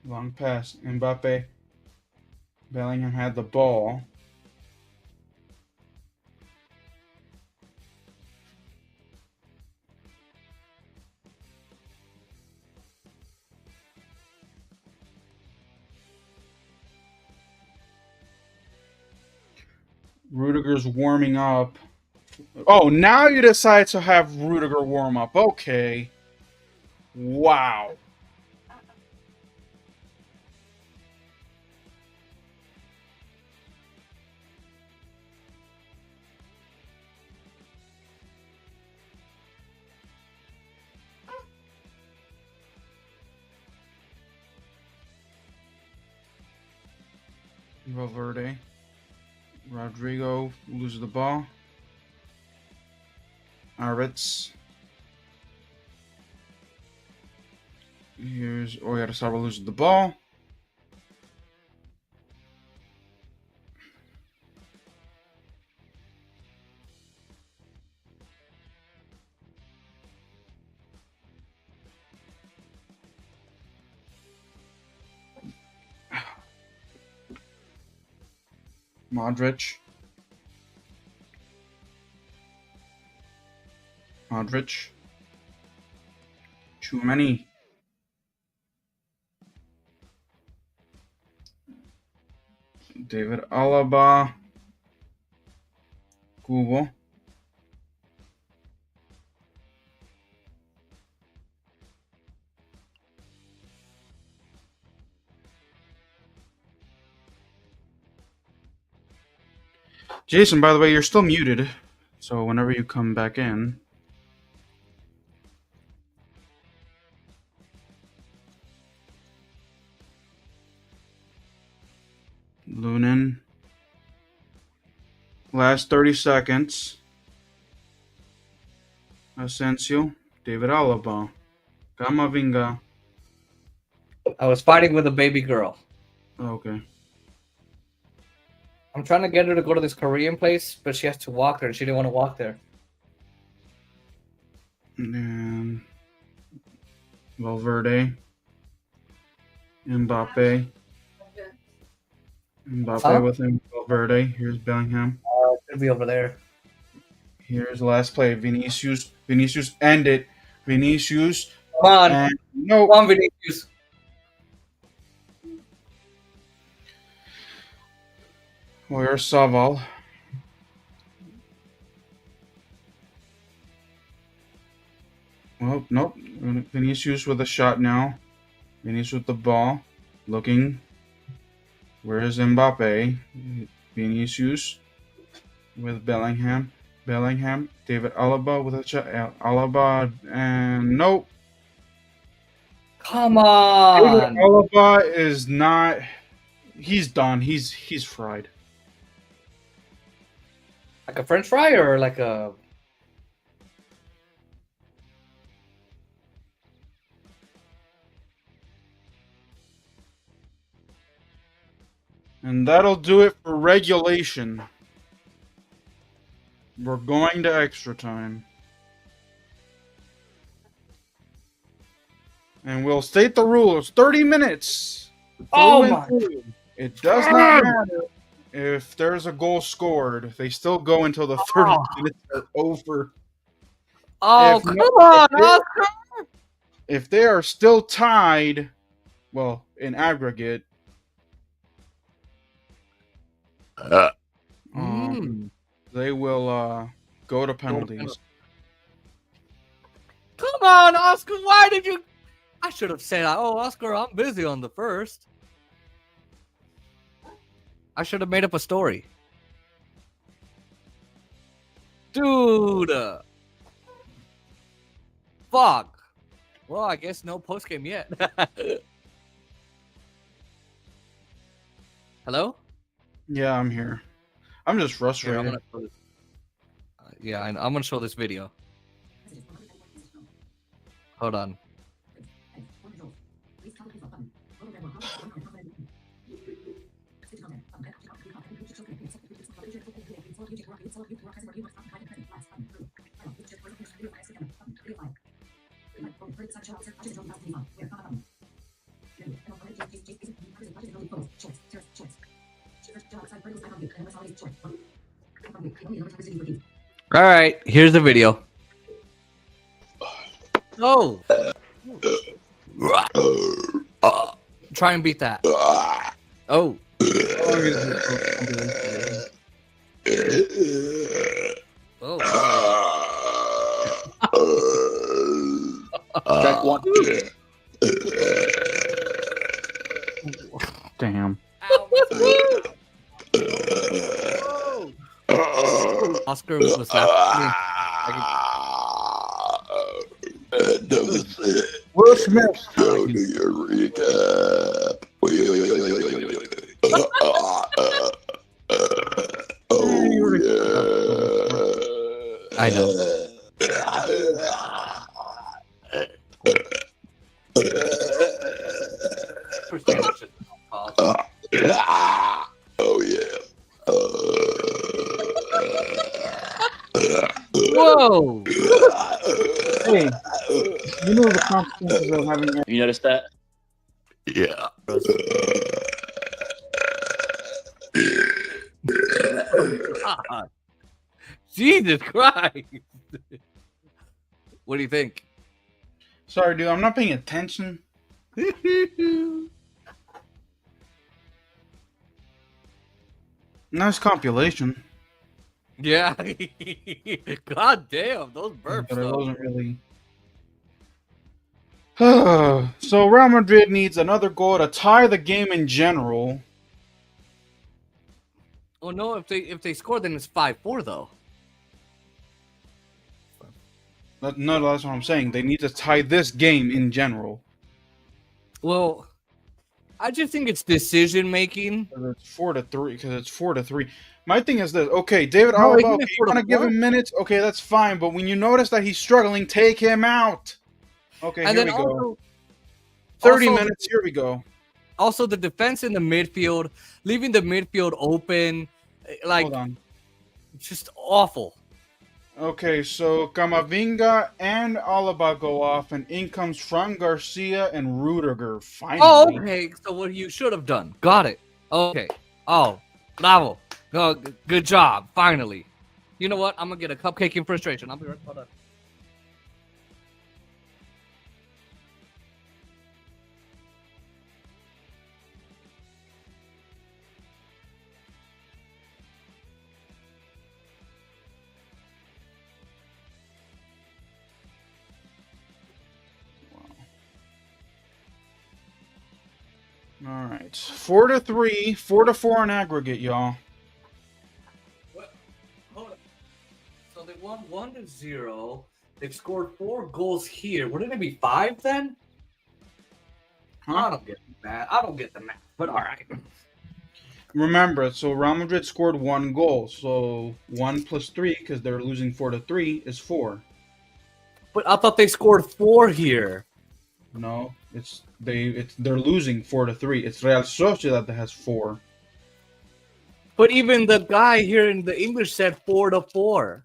[SPEAKER 1] Long pass. Mbappe. Bellingham had the ball. Rudiger's warming up. Oh, now you decide to have Rudiger warm up. Okay. Wow. Valverde. Rodrigo loses the ball. Aritz. Here's Oyarzabal loses the ball. Modric. Tchouaméni. David Alaba. Kubo. Jason, by the way, you're still muted. So whenever you come back in. Lunin. Last 30 seconds. Asensio. David Alaba. Camavinga.
[SPEAKER 3] I was fighting with a baby girl.
[SPEAKER 1] Okay.
[SPEAKER 3] I'm trying to get her to go to this Korean place, but she has to walk there, and she didn't want to walk there.
[SPEAKER 1] And Valverde. Mbappe. With him. Valverde. Here's Bellingham.
[SPEAKER 3] It should be over there.
[SPEAKER 1] Here's the last play. Vinicius. End it. Vinicius.
[SPEAKER 3] Come on.
[SPEAKER 1] And no.
[SPEAKER 3] Come on, Vinicius.
[SPEAKER 1] Where's Saval? Well, nope. Vinicius with a shot now. Vinicius with the ball. Looking. Where is Mbappe? Vinicius with Bellingham. Bellingham. David Alaba with a shot. Alaba. And nope.
[SPEAKER 3] Come
[SPEAKER 1] David
[SPEAKER 3] on.
[SPEAKER 1] Alaba is not. He's done. He's fried.
[SPEAKER 3] Like a French fry or like a.
[SPEAKER 1] And that'll do it for regulation. We're going to extra time. And we'll state the rules. 30 minutes.
[SPEAKER 3] Oh
[SPEAKER 1] Through and
[SPEAKER 3] my.
[SPEAKER 1] through. It does not matter if there's a goal scored. They still go until the 30 minutes are over.
[SPEAKER 3] Oh,
[SPEAKER 1] If
[SPEAKER 3] come
[SPEAKER 1] not-
[SPEAKER 3] on,
[SPEAKER 1] if they-
[SPEAKER 3] Oscar.
[SPEAKER 1] If they are still tied, well, in aggregate, they will go to penalties.
[SPEAKER 3] Come on, Oscar. Why did you? I should have said, "Oh, Oscar, I'm busy on the first." I should have made up a story, dude. Fuck. Well, I guess no post game yet. Hello?
[SPEAKER 1] Yeah, I'm here. I'm just
[SPEAKER 3] Here,
[SPEAKER 1] frustrated.
[SPEAKER 3] I'm gonna show this. Yeah, I'm gonna show this video. Hold on. All right, here's the video. Oh. Try and beat that. Oh. Oh.
[SPEAKER 4] Track one.
[SPEAKER 1] Damn.
[SPEAKER 3] Oscar was laughing.
[SPEAKER 1] Will Smith.
[SPEAKER 4] Go to your recap. Oh, yeah.
[SPEAKER 3] I know.
[SPEAKER 4] Oh, yeah.
[SPEAKER 3] Whoa!
[SPEAKER 1] Hey, you know the consequences of having that.
[SPEAKER 4] You noticed that? Yeah.
[SPEAKER 3] Jesus Christ! What do you think?
[SPEAKER 1] Sorry, dude, I'm not paying attention. Nice compilation.
[SPEAKER 3] Yeah. God damn, those burps.
[SPEAKER 1] But it
[SPEAKER 3] Though.
[SPEAKER 1] wasn't really. So Real Madrid needs another goal to tie the game in general.
[SPEAKER 3] Oh no! If they score, then it's 5-4 though.
[SPEAKER 1] No, that's what I'm saying. They need to tie this game in general.
[SPEAKER 3] Well, I just think it's decision making.
[SPEAKER 1] It's 4-3 because it's 4-3. My thing is this. Okay, David
[SPEAKER 3] No,
[SPEAKER 1] Alaba.
[SPEAKER 3] isn't
[SPEAKER 1] Okay,
[SPEAKER 3] it
[SPEAKER 1] you want to
[SPEAKER 3] 4-4?
[SPEAKER 1] give him minutes? Okay, that's fine. But when you notice that he's struggling, take him out. Okay,
[SPEAKER 3] And
[SPEAKER 1] here
[SPEAKER 3] then
[SPEAKER 1] we go.
[SPEAKER 3] also,
[SPEAKER 1] 30
[SPEAKER 3] also-
[SPEAKER 1] minutes. Here we go.
[SPEAKER 3] also the defense in the midfield, leaving the midfield open, like
[SPEAKER 1] Hold on.
[SPEAKER 3] just awful.
[SPEAKER 1] Okay, so Camavinga and Alaba go off, and in comes Fran Garcia and Rudiger. Finally.
[SPEAKER 3] Oh, okay. So what you should have done. Got it. Okay. Oh, bravo. Oh, good job. Finally. You know what? I'm gonna get a cupcake in frustration. I'll be right. Hold on.
[SPEAKER 1] All right, 4-3, 4-4 in aggregate, y'all.
[SPEAKER 3] What? Hold on. So they won 1-0. They've scored 4 goals here. Wouldn't it be 5 then? I
[SPEAKER 1] Huh?
[SPEAKER 3] don't get that. I don't get the math, but all right.
[SPEAKER 1] Remember, so Real Madrid scored 1 goal, so 1 plus 3, because they're losing 4-3, is 4.
[SPEAKER 3] But I thought they scored 4 here.
[SPEAKER 1] No, they're losing 4-3. It's Real Sociedad that has 4.
[SPEAKER 3] But even the guy here in the English said 4-4.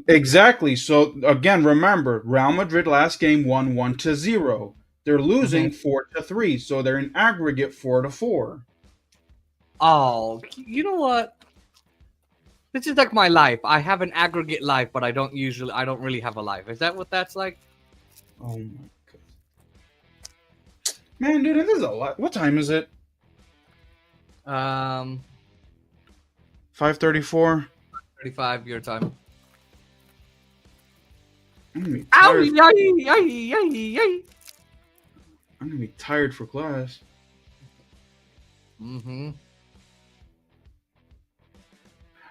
[SPEAKER 1] Exactly. So again, remember, Real Madrid last game won 1-0. They're losing 4-3, so they're in aggregate 4-4.
[SPEAKER 3] Oh, you know what? This is like my life. I have an aggregate life, but I don't really have a life. Is that what that's like?
[SPEAKER 1] Oh my god. Man, dude, this is a lot. What time is it? 5:34.
[SPEAKER 3] 35 your time.
[SPEAKER 1] I'm gonna be
[SPEAKER 3] Ow,
[SPEAKER 1] tired.
[SPEAKER 3] yay.
[SPEAKER 1] I'm gonna be tired for class.
[SPEAKER 3] Mm-hmm.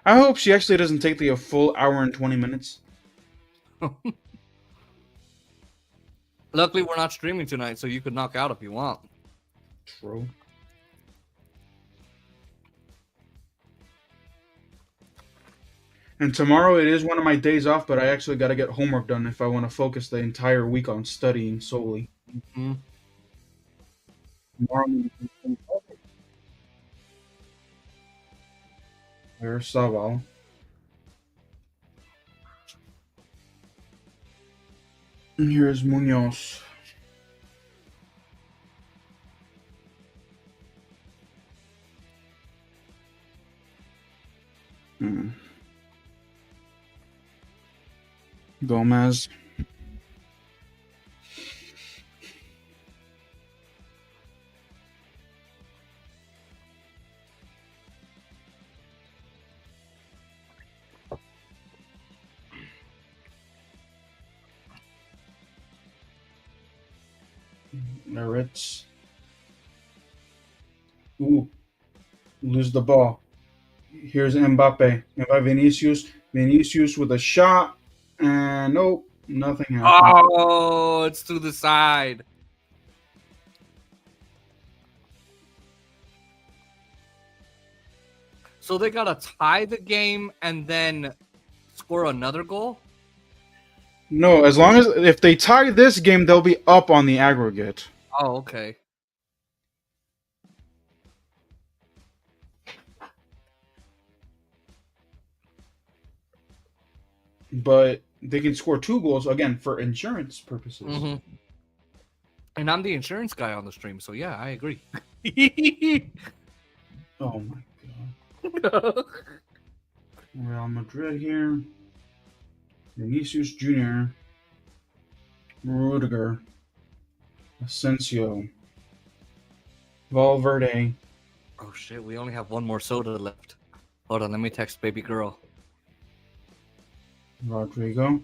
[SPEAKER 1] I hope she actually doesn't take a full hour and 20 minutes.
[SPEAKER 3] Luckily, we're not streaming tonight, so you could knock out if you want.
[SPEAKER 1] True. And tomorrow it is one of my days off, but I actually got to get homework done if I want to focus the entire week on studying solely.
[SPEAKER 3] Mm-hmm.
[SPEAKER 1] Tomorrow, there's Saval. And here's Munoz. Gomez. Meritz. Ooh. Lose the ball. Here's Mbappe. Mbappe Vinicius. Vinicius with a shot. And nope. Nothing happened.
[SPEAKER 3] Oh, it's to the side. So they gotta tie the game and then score another goal?
[SPEAKER 1] No, as long as if they tie this game, they'll be up on the aggregate.
[SPEAKER 3] Oh, okay.
[SPEAKER 1] But they can score 2 goals again for insurance purposes.
[SPEAKER 3] Mm-hmm. And I'm the insurance guy on the stream, so yeah, I agree.
[SPEAKER 1] Oh my god. Real Madrid here. Vinicius Jr. Rudiger. Asensio. Valverde.
[SPEAKER 3] Oh shit, we only have one more soda left. Hold on, let me text baby girl.
[SPEAKER 1] Rodrigo.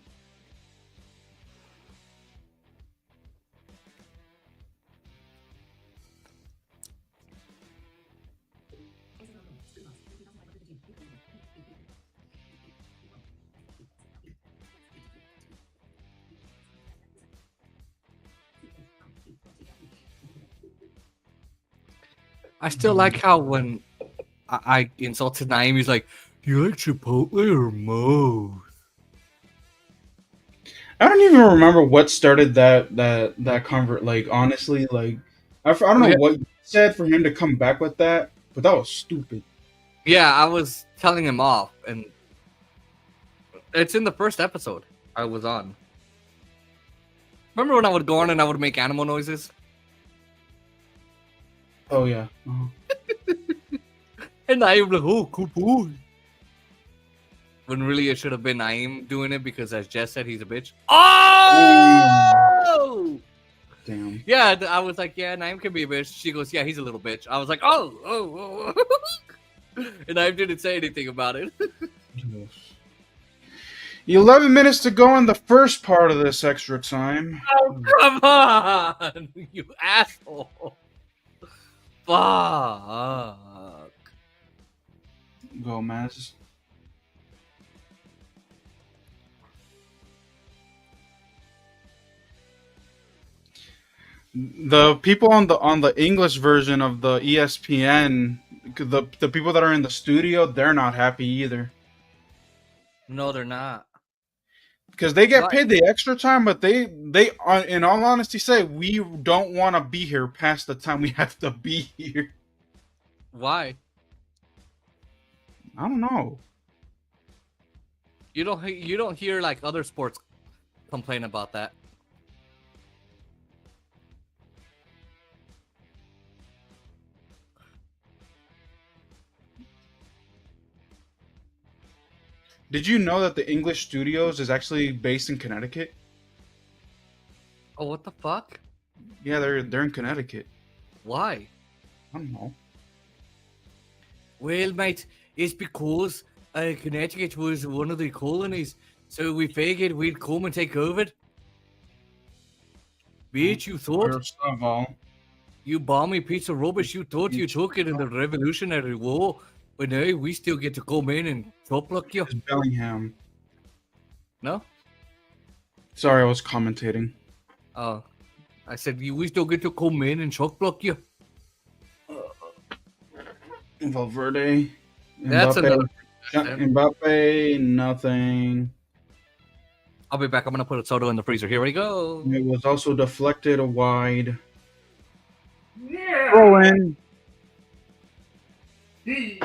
[SPEAKER 3] I still like how when I insulted Naeem, he's like, "You like Chipotle or Moe's?"
[SPEAKER 1] I don't even remember what started that convert. Like honestly, like I don't know what you said for him to come back with that, but that was stupid.
[SPEAKER 3] Yeah, I was telling him off, and it's in the first episode I was on. Remember when I would go on and I would make animal noises?
[SPEAKER 1] Oh yeah.
[SPEAKER 3] And Naeem like, "Oh, cool boy." When really it should have been Naeem doing it because, as Jess said, he's a bitch. Oh!
[SPEAKER 1] Damn.
[SPEAKER 3] Yeah, I was like, yeah, Naeem can be a bitch. She goes, yeah, he's a little bitch. I was like, oh. And Naeem didn't say anything about it.
[SPEAKER 1] 11 minutes to go in the first part of this extra time.
[SPEAKER 3] Oh, come on, you asshole. Fuck.
[SPEAKER 1] Gomez. The people on the English version of the ESPN, the people that are in the studio, they're not happy either
[SPEAKER 3] No, they're not.
[SPEAKER 1] because they get
[SPEAKER 3] Why?
[SPEAKER 1] paid the extra time, but they in all honesty say we don't want to be here past the time we have to be here.
[SPEAKER 3] Why?
[SPEAKER 1] I don't know.
[SPEAKER 3] You don't hear like other sports complain about that.
[SPEAKER 1] Did you know that the English studios is actually based in Connecticut?
[SPEAKER 3] Oh, what the fuck?
[SPEAKER 1] Yeah, they're in Connecticut.
[SPEAKER 3] Why?
[SPEAKER 1] I don't know.
[SPEAKER 3] Well, mate, it's because Connecticut was one of the colonies, so we figured we'd come and take over. Bitch, you thought?
[SPEAKER 1] First of all,
[SPEAKER 3] You balmy piece of rubbish, you thought you took it in the Revolutionary War, but now we still get to come in and top block you.
[SPEAKER 1] is Bellingham.
[SPEAKER 3] No?
[SPEAKER 1] Sorry, I was commentating.
[SPEAKER 3] Oh, I said we still get to come in and shock block you.
[SPEAKER 1] Valverde.
[SPEAKER 3] That's
[SPEAKER 1] Mbappe,
[SPEAKER 3] another.
[SPEAKER 1] Mbappe, nothing.
[SPEAKER 3] I'll be back. I'm gonna put a soda in the freezer. Here we go.
[SPEAKER 1] It was also deflected wide. Throw in.
[SPEAKER 3] Come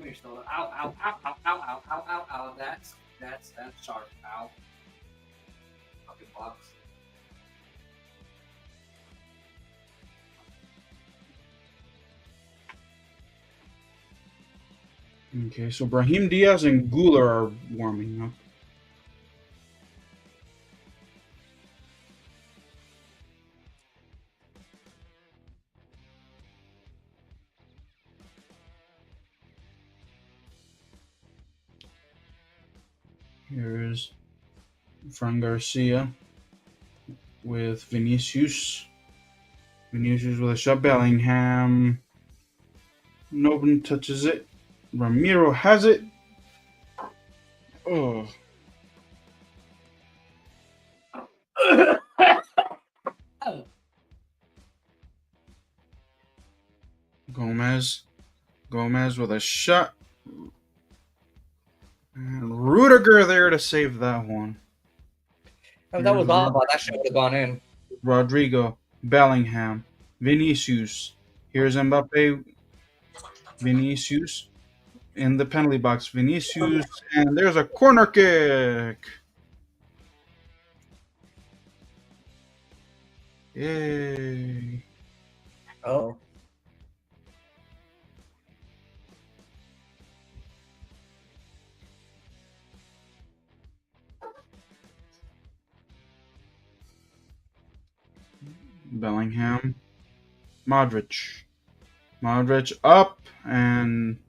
[SPEAKER 3] here, soda. Ow, ow, ow, ow, ow, ow, ow, ow, ow. That's sharp. Ow. Fucking box.
[SPEAKER 1] Okay, so Brahim Diaz and Guler are warming up. Here's Fran Garcia with Vinicius. Vinicius with a shot. Bellingham. Nobody touches it. Ramiro has it. Oh. Gomez with a shot. And Rudiger there to save that one.
[SPEAKER 3] If that was all about that shit would have gone in.
[SPEAKER 1] Rodrigo, Bellingham, Vinicius. Here's Mbappe, Vinicius in the penalty box. Vinicius, and there's a corner kick. Yay.
[SPEAKER 3] Oh.
[SPEAKER 1] Bellingham, Modric. Modric up, and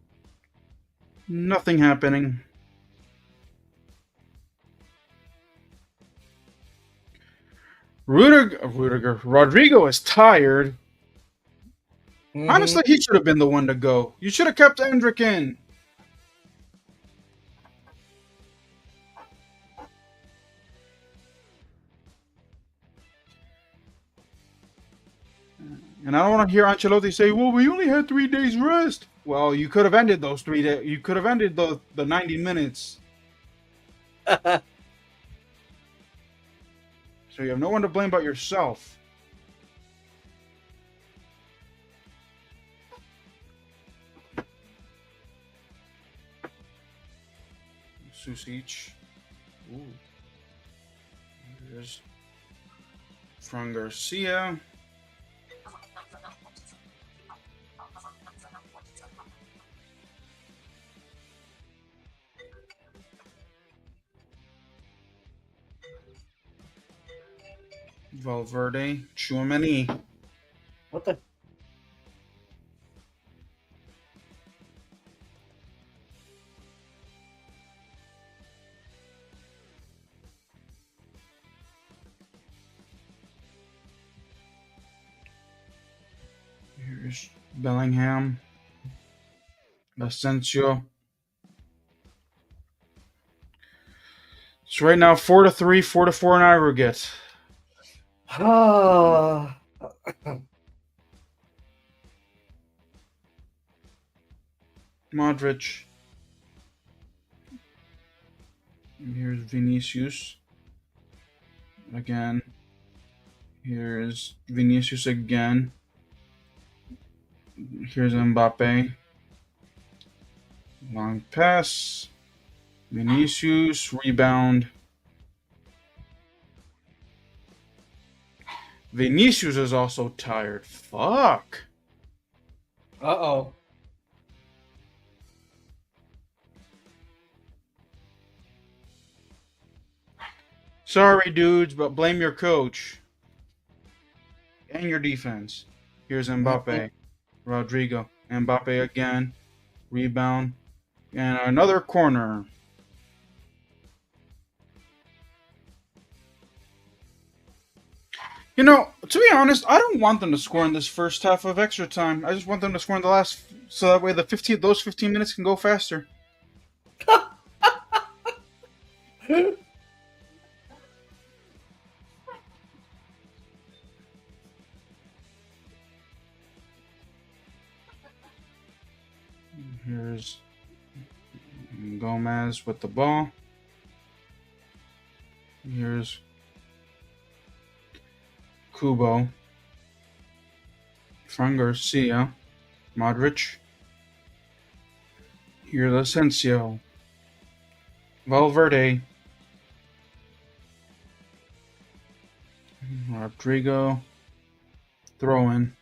[SPEAKER 1] nothing happening. Rodrigo is tired.
[SPEAKER 3] Mhm.
[SPEAKER 1] Honestly, he should have been the one to go. You should have kept Endrick in. And I don't want to hear Ancelotti say, "Well, we only had 3 days rest." Well, you could have ended those 3 days. You could have ended the 90 minutes. So you have no one to blame but yourself. Susic. Ooh. Here's Fran Garcia. Valverde. Tchouameni.
[SPEAKER 3] What the?
[SPEAKER 1] Bellingham. Asensio. So right now 4-3, 4-4 in aggregate. Modric. And here's Vinicius. Again. Here's Vinicius again. Here's Mbappe. Long pass. Vinicius. Rebound. Vinicius is also tired. Fuck.
[SPEAKER 3] Uh-oh.
[SPEAKER 1] Sorry, dudes, but blame your coach. And your defense. Here's Mbappe. Rodrigo. Mbappe again. Rebound. And another corner. You know, to be honest, I don't want them to score in this first half of extra time. I just want them to score in the last, so that way those 15 minutes can go faster. Here's Gomez with the ball. Here's Kubo. Fran Garcia. Modric. Here's Asensio. Valverde. Rodrigo. Throw in.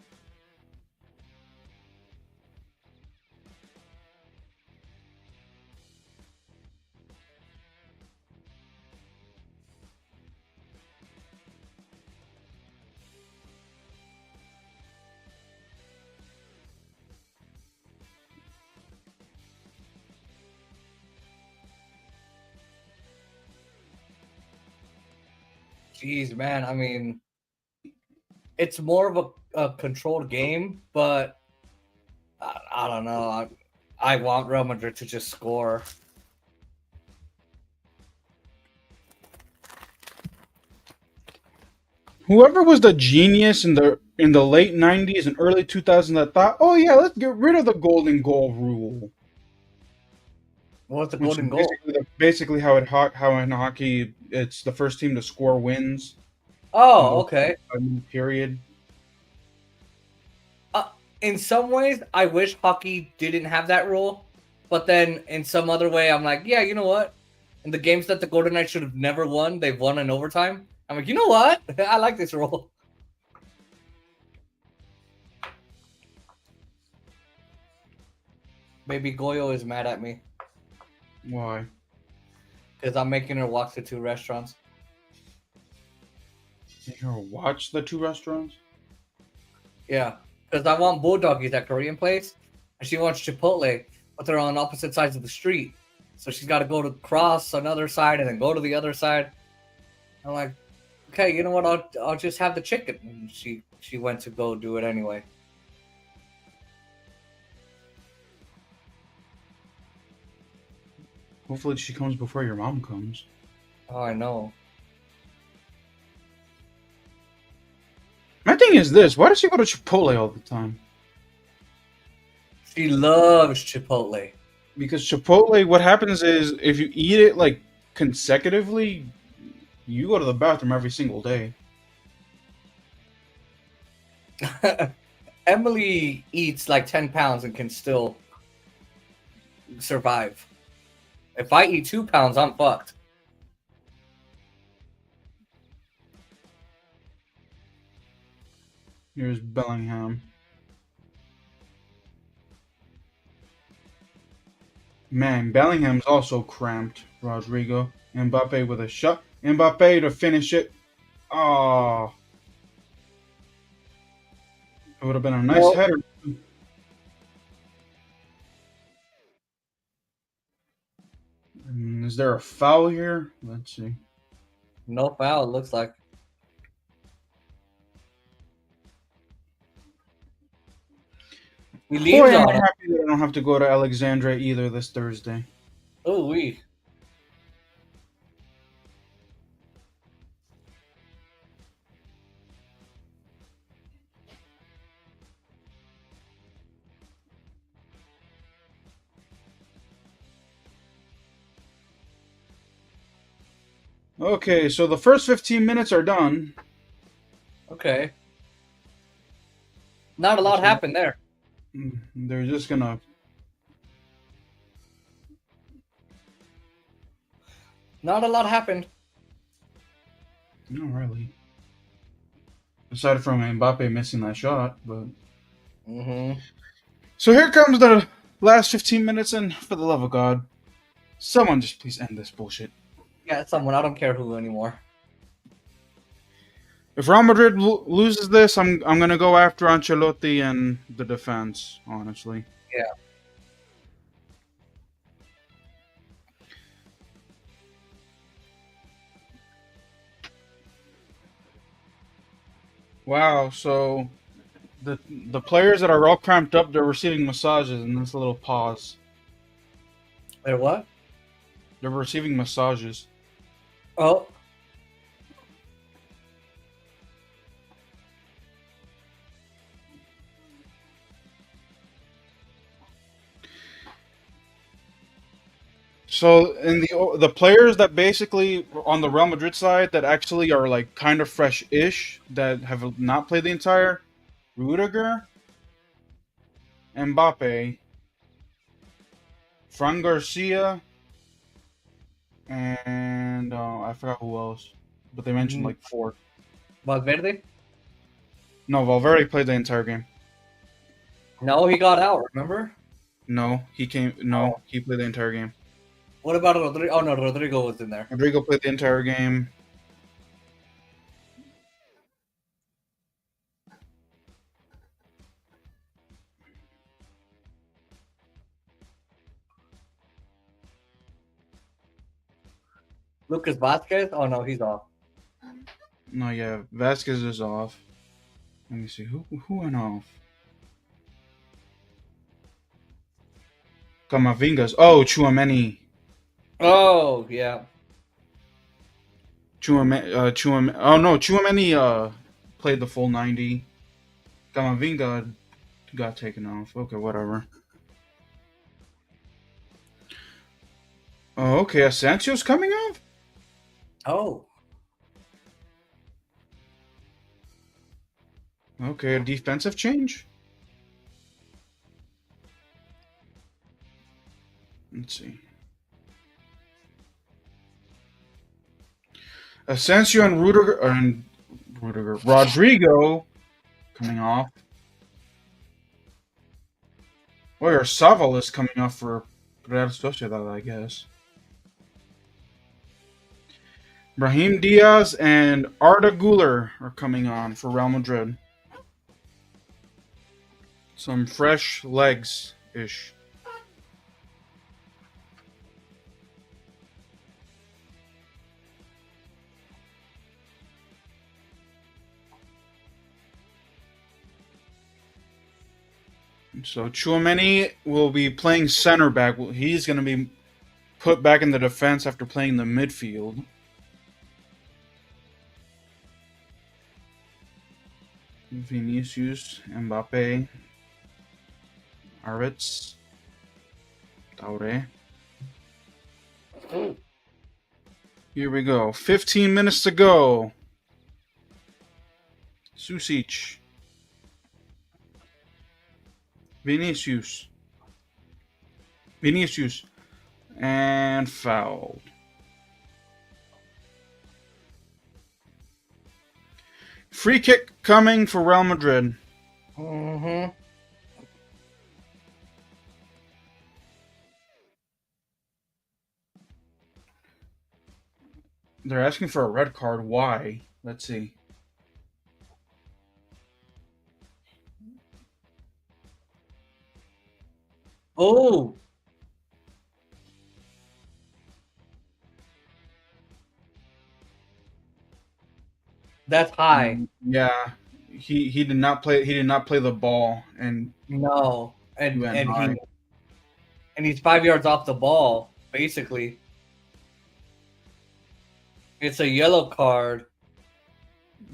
[SPEAKER 3] Jeez, man. I mean, it's more of a controlled game, but I don't know. I want Real Madrid to just score.
[SPEAKER 1] Whoever was the genius in the late 90s and early 2000s that thought, oh yeah, let's get rid of the golden goal rule.
[SPEAKER 3] What's the
[SPEAKER 1] Which
[SPEAKER 3] golden
[SPEAKER 1] is
[SPEAKER 3] goal?
[SPEAKER 1] basically how in hockey it's the first team to score wins.
[SPEAKER 3] Oh, okay.
[SPEAKER 1] Period.
[SPEAKER 3] In some ways, I wish hockey didn't have that rule, but then in some other way, I'm like, yeah, you know what? In the games that the Golden Knights should have never won, they've won in overtime. I'm like, you know what? I like this rule. Maybe Goyo is mad at me
[SPEAKER 1] Why?
[SPEAKER 3] because I'm making her walk to 2 restaurants.
[SPEAKER 1] You ever watch the 2 restaurants?
[SPEAKER 3] Yeah, because I want Bulldoggies at Korean place, and she wants Chipotle, but they're on opposite sides of the street. So she's got to go to cross another side and then go to the other side. I'm like, okay, you know what? I'll just have the chicken. And she went to go do it anyway.
[SPEAKER 1] Hopefully she comes before your mom comes.
[SPEAKER 3] Oh, I know.
[SPEAKER 1] My thing is this: why does she go to Chipotle all the time?
[SPEAKER 3] She loves Chipotle.
[SPEAKER 1] Because Chipotle, what happens is if you eat it like consecutively, you go to the bathroom every single day.
[SPEAKER 3] Emily eats like 10 pounds and can still survive. If I eat 2 pounds, I'm fucked.
[SPEAKER 1] Here's Bellingham. Man, Bellingham's also cramped. Rodrigo. Mbappe with a shot. Mbappe to finish it. Oh. It would have been a nice
[SPEAKER 3] Well-
[SPEAKER 1] header. Is there a foul here? Let's see.
[SPEAKER 3] No foul, it looks like. He
[SPEAKER 1] Boy,
[SPEAKER 3] leaves
[SPEAKER 1] am
[SPEAKER 3] on
[SPEAKER 1] I
[SPEAKER 3] him.
[SPEAKER 1] happy that I don't have to go to Alexandria either this Thursday.
[SPEAKER 3] Oh, we.
[SPEAKER 1] Okay, so the first 15 minutes are done.
[SPEAKER 3] Okay. Not a lot happened there.
[SPEAKER 1] They're just gonna.
[SPEAKER 3] Not a lot happened.
[SPEAKER 1] Not really. Aside from Mbappe missing that shot, but.
[SPEAKER 3] Mm-hmm.
[SPEAKER 1] So here comes the last 15 minutes, and for the love of God, someone just please end this bullshit.
[SPEAKER 3] Yeah, someone. I don't care who anymore.
[SPEAKER 1] If Real Madrid loses this, I'm gonna go after Ancelotti and the defense. Honestly.
[SPEAKER 3] Yeah.
[SPEAKER 1] Wow. So the players that are all cramped up, they're receiving massages, and this little pause.
[SPEAKER 3] Wait, what?
[SPEAKER 1] They're receiving massages.
[SPEAKER 3] Oh.
[SPEAKER 1] So in the players that basically on the Real Madrid side that actually are like kind of fresh-ish that have not played the entire Rudiger, Mbappe, Fran Garcia, and I forgot who else, but they mentioned like four.
[SPEAKER 3] Valverde?
[SPEAKER 1] No, Valverde played the entire game.
[SPEAKER 3] No, he got out, remember?
[SPEAKER 1] No, he came. No, he played the entire game.
[SPEAKER 3] What about Rodrigo? Oh, no, Rodrigo was in there.
[SPEAKER 1] Rodrigo played the entire game.
[SPEAKER 3] Lucas Vasquez? Oh, no, he's off.
[SPEAKER 1] No, yeah, Vasquez is off. Let me see who went off. Camavinga's. Oh, Chouameni.
[SPEAKER 3] Oh, yeah.
[SPEAKER 1] Chouameni. Oh no, Chouameni played the full 90. Camavinga got taken off. Okay, whatever. Oh, okay. Asensio's coming off.
[SPEAKER 3] Oh.
[SPEAKER 1] Okay, a defensive change. Let's see. Asensio and Rodrigo coming off. Or Saval is coming off for Real Sociedad, I guess. Brahim Diaz and Arda Güler are coming on for Real Madrid. Some fresh legs-ish. So Chouameni will be playing center back. He's going to be put back in the defense after playing the midfield. Vinicius, Mbappe, Aritz, Taure. Here we go. 15 minutes to go. Susic. Vinicius. And fouled. Free kick coming for Real Madrid.
[SPEAKER 3] Mm-hmm.
[SPEAKER 1] They're asking for a red card. Why? Let's see.
[SPEAKER 3] Oh. That's high.
[SPEAKER 1] Yeah. He did not play the ball, and
[SPEAKER 3] No. and
[SPEAKER 1] went
[SPEAKER 3] and
[SPEAKER 1] high.
[SPEAKER 3] he's 5 yards off the ball. Basically, it's a yellow card.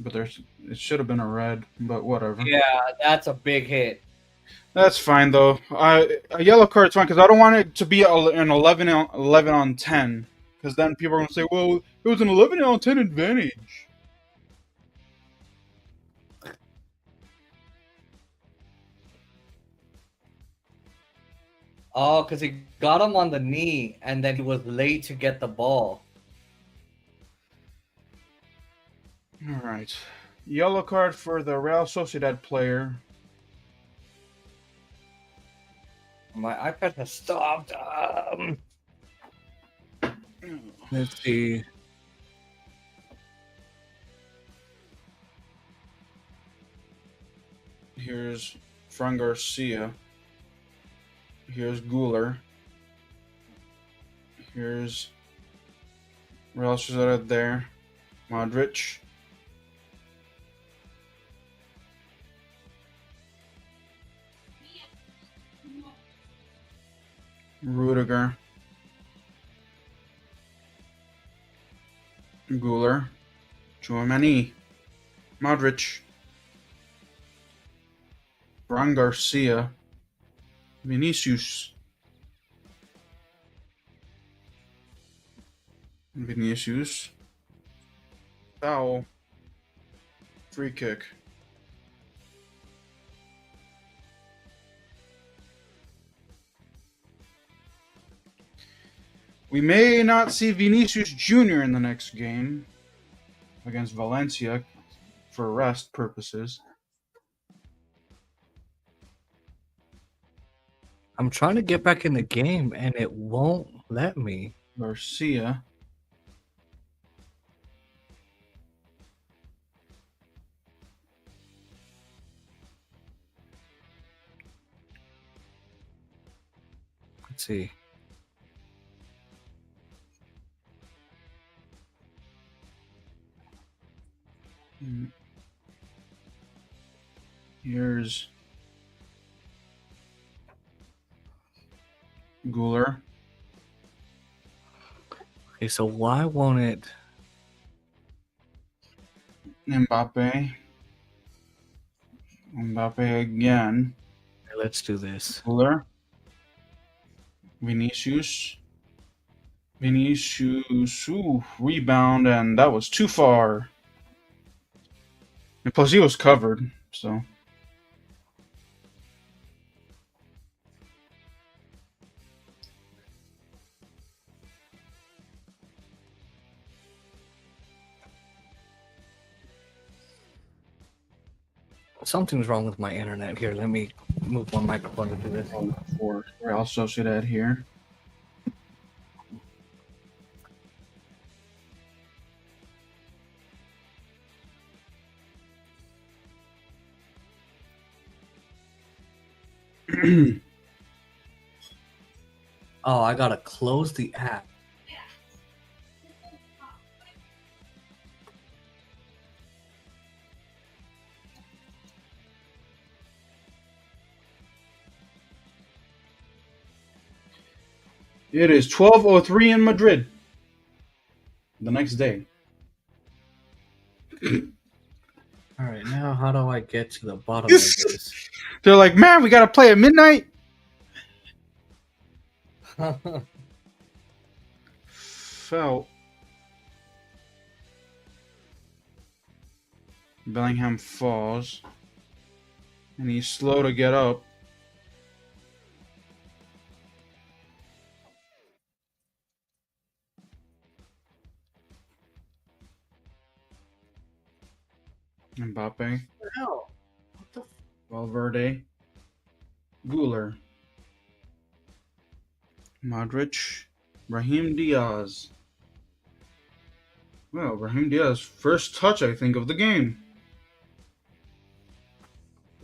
[SPEAKER 1] But it should have been a red, but whatever.
[SPEAKER 3] Yeah, that's a big hit.
[SPEAKER 1] That's fine though. A yellow card's fine because I don't want it to be an 11 on 10. Because then people are gonna say, "Well, it was an 11 on 10 advantage."
[SPEAKER 3] Oh, because he got him on the knee, and then he was late to get the ball.
[SPEAKER 1] All right, yellow card for the Real Sociedad player.
[SPEAKER 3] My iPad has stopped. Let's see.
[SPEAKER 1] Here's Fran Garcia. Here's Guler. Here's Real Sociedad there. Modric. Rudiger. Guler. Chouamani. Modric. Fran Garcia. Vinicius. Vinicius. Foul. Free kick. We may not see Vinicius Jr. in the next game against Valencia for rest purposes.
[SPEAKER 3] I'm trying to get back in the game, and it won't let me.
[SPEAKER 1] Garcia.
[SPEAKER 3] Let's see.
[SPEAKER 1] Here's Guler.
[SPEAKER 3] Okay, so why won't it?
[SPEAKER 1] Mbappe. Mbappe again.
[SPEAKER 3] Okay, let's do this.
[SPEAKER 1] Guler. Vinicius. Vinicius. Ooh, rebound, and that was too far. And plus, he was covered, so.
[SPEAKER 3] Something's wrong with my internet here. Let me move my microphone to do this.
[SPEAKER 1] For Real Sociedad here.
[SPEAKER 3] Oh, I gotta close the app.
[SPEAKER 1] It is 12:03 in Madrid. The next day.
[SPEAKER 3] All right, now how do I get to the bottom of this?
[SPEAKER 1] They're like, man, we gotta play at midnight. Felt. Bellingham falls. And he's slow to get up. Mbappe.
[SPEAKER 3] Hell, what the?
[SPEAKER 1] Valverde. Guler. Modric. Raheem Diaz. Well, Raheem Diaz, first touch, I think, of the game.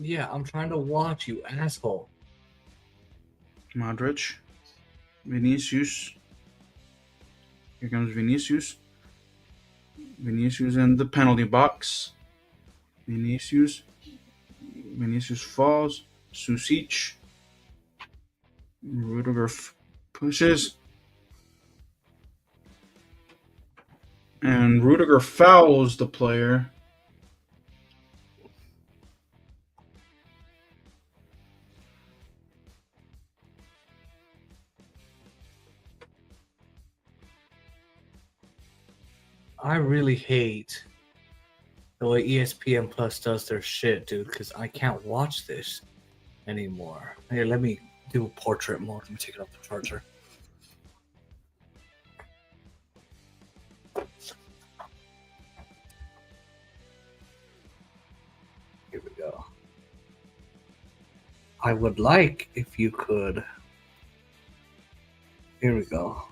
[SPEAKER 3] Yeah, I'm trying to watch you, asshole.
[SPEAKER 1] Modric. Vinicius. Here comes Vinicius. Vinicius in the penalty box. Vinicius. Vinicius falls. Susic. Rudiger pushes. And Rudiger fouls the player.
[SPEAKER 3] I really hate the way ESPN Plus does their shit, dude, because I can't watch this anymore. Here, let me do portrait mode. Let me take it off the charger. Here we go. I would like if you could. Here we go.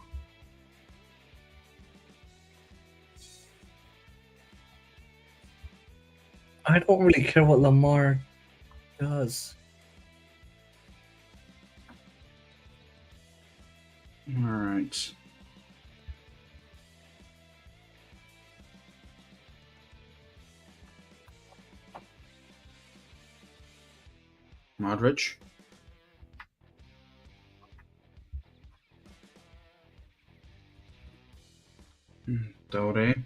[SPEAKER 3] I don't really care what Lamar does.
[SPEAKER 1] All right. Modric. Dode.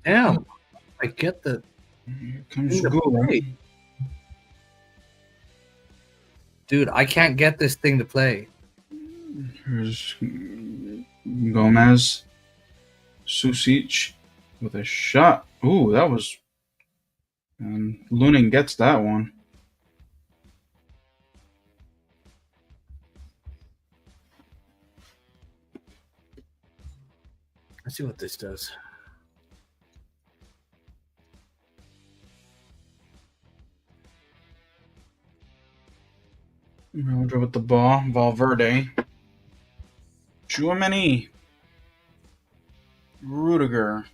[SPEAKER 3] Damn, I get the.
[SPEAKER 1] Here comes
[SPEAKER 3] Thing to
[SPEAKER 1] Gula.
[SPEAKER 3] play. Dude, I can't get this thing to play.
[SPEAKER 1] Here's Gomez. Susic with a shot. Ooh, that was. And Lunin gets that one.
[SPEAKER 3] Let's see what this does.
[SPEAKER 1] Rodri with the ball. Valverde. Chouameni. Rudiger.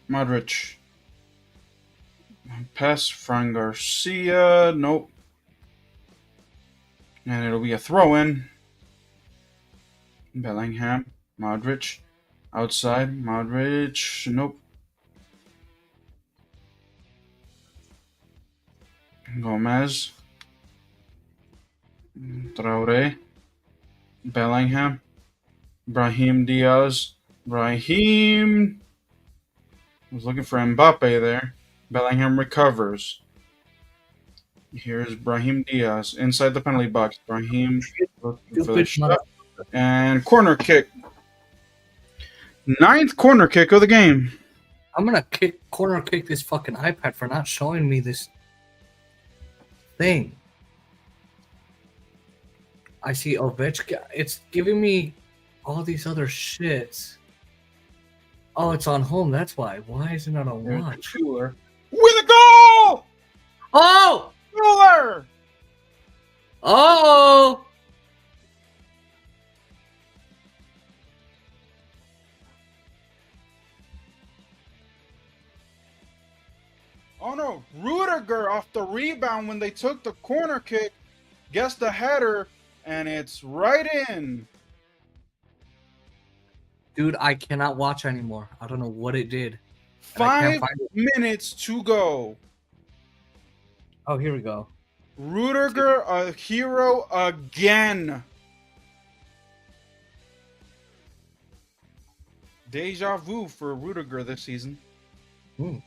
[SPEAKER 1] Modric. Pass. Fran Garcia. Nope. And it'll be a throw-in. Bellingham. Modric. Outside. Modric. Nope. Gomez. Traore. Bellingham. Brahim Diaz. Brahim. Was looking for Mbappe there. Bellingham recovers. Here's Brahim Diaz inside the penalty box. Brahim looking for the shot. And corner kick. 9th corner kick of the game.
[SPEAKER 3] I'm gonna corner kick this fucking iPad for not showing me this thing. I see Ovechkin. It's giving me all these other shits. Oh, it's on home. That's why. Why isn't it on
[SPEAKER 1] There's
[SPEAKER 3] watch?
[SPEAKER 1] Schuler. With a goal!
[SPEAKER 3] Oh!
[SPEAKER 1] Schuler!
[SPEAKER 3] Oh!
[SPEAKER 1] Oh no, Rudiger off the rebound when they took the corner kick, gets the header, and it's right in.
[SPEAKER 3] Dude, I cannot watch anymore. I don't know what it did. And I
[SPEAKER 1] 5
[SPEAKER 3] can't find it.
[SPEAKER 1] minutes to go.
[SPEAKER 3] Oh, here we go.
[SPEAKER 1] Rudiger, a hero again. Deja vu for Rudiger this season.
[SPEAKER 3] Hmm.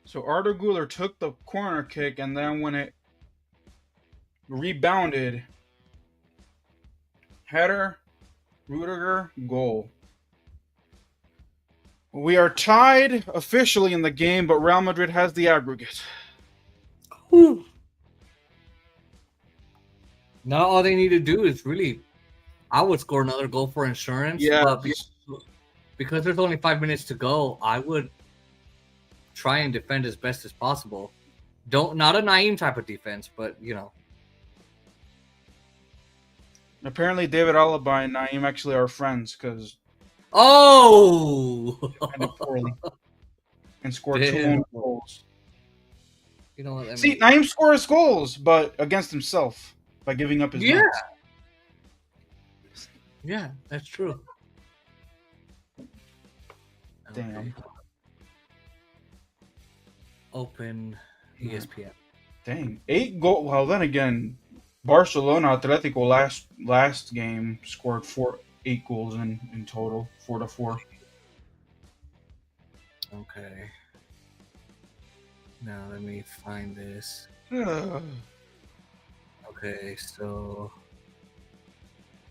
[SPEAKER 1] So Arda Güler took the corner kick, and then when it rebounded, header, Rudiger, goal. We are tied officially in the game, but Real Madrid has the aggregate.
[SPEAKER 3] Whew. Now all they need to do is really, I would score another goal for insurance.
[SPEAKER 1] Yeah.
[SPEAKER 3] But because there's only 5 minutes to go, I would try and defend as best as possible. Not a Naeem type of defense, but you know.
[SPEAKER 1] Apparently, David Alaba and Naeem actually are friends because
[SPEAKER 3] Oh!
[SPEAKER 1] defended poorly and scored
[SPEAKER 3] Damn.
[SPEAKER 1] 2 own goals.
[SPEAKER 3] You know what?
[SPEAKER 1] See, Naeem scores goals, but against himself by giving up his
[SPEAKER 3] Yeah.
[SPEAKER 1] nuts.
[SPEAKER 3] Yeah, that's true.
[SPEAKER 1] Damn.
[SPEAKER 3] Open ESPN.
[SPEAKER 1] Dang. 8 goal. Well, then again, Barcelona Atletico last game scored 8 goals in total, 4-4.
[SPEAKER 3] Okay. Now let me find this.
[SPEAKER 1] All
[SPEAKER 3] Okay, so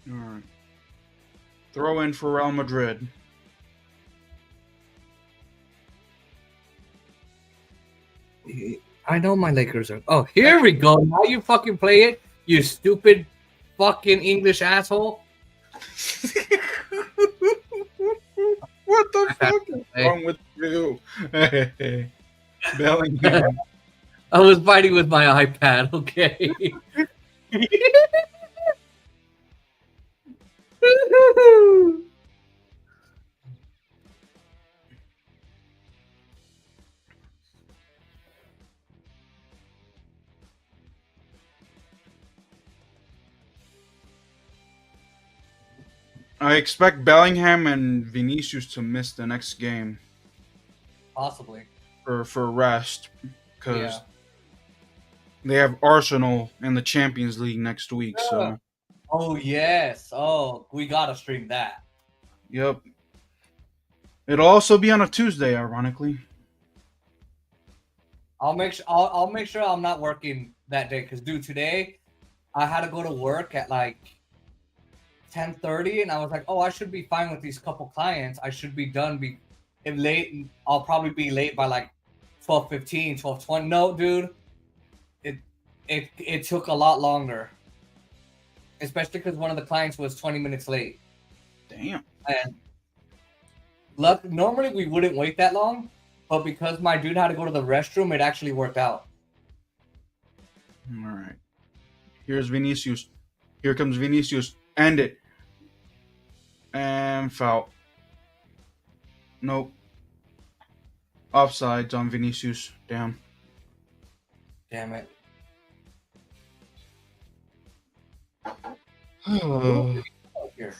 [SPEAKER 1] right. Throw in for Real Madrid.
[SPEAKER 3] I know my Lakers are. Oh, here we go. Now you fucking play it, you stupid fucking English asshole.
[SPEAKER 1] What the
[SPEAKER 3] I
[SPEAKER 1] fuck is wrong with you? Bellingham.
[SPEAKER 3] I was fighting with my iPad. Okay.
[SPEAKER 1] I expect Bellingham and Vinicius to miss the next game
[SPEAKER 3] Possibly.
[SPEAKER 1] for rest because
[SPEAKER 3] Yeah.
[SPEAKER 1] they have Arsenal in the Champions League next week. So,
[SPEAKER 3] Oh yes. Oh, we gotta stream that.
[SPEAKER 1] yep. It'll also be on a Tuesday, ironically.
[SPEAKER 3] I'll make sure. I'll make sure I'm not working that day. Cause dude, today I had to go to work at like 10:30, and I was like, oh, I should be fine with these couple clients. I should be done. If late, I'll probably be late by like 12:15, 12:20. No, dude, it took a lot longer, especially because one of the clients was 20 minutes late.
[SPEAKER 1] Damn.
[SPEAKER 3] And normally we wouldn't wait that long, but because my dude had to go to the restroom, it actually worked out.
[SPEAKER 1] All right. Here's Vinicius. Here comes Vinicius. End it. And foul. Nope. Offsides on Vinicius. Damn.
[SPEAKER 3] Damn it. Here.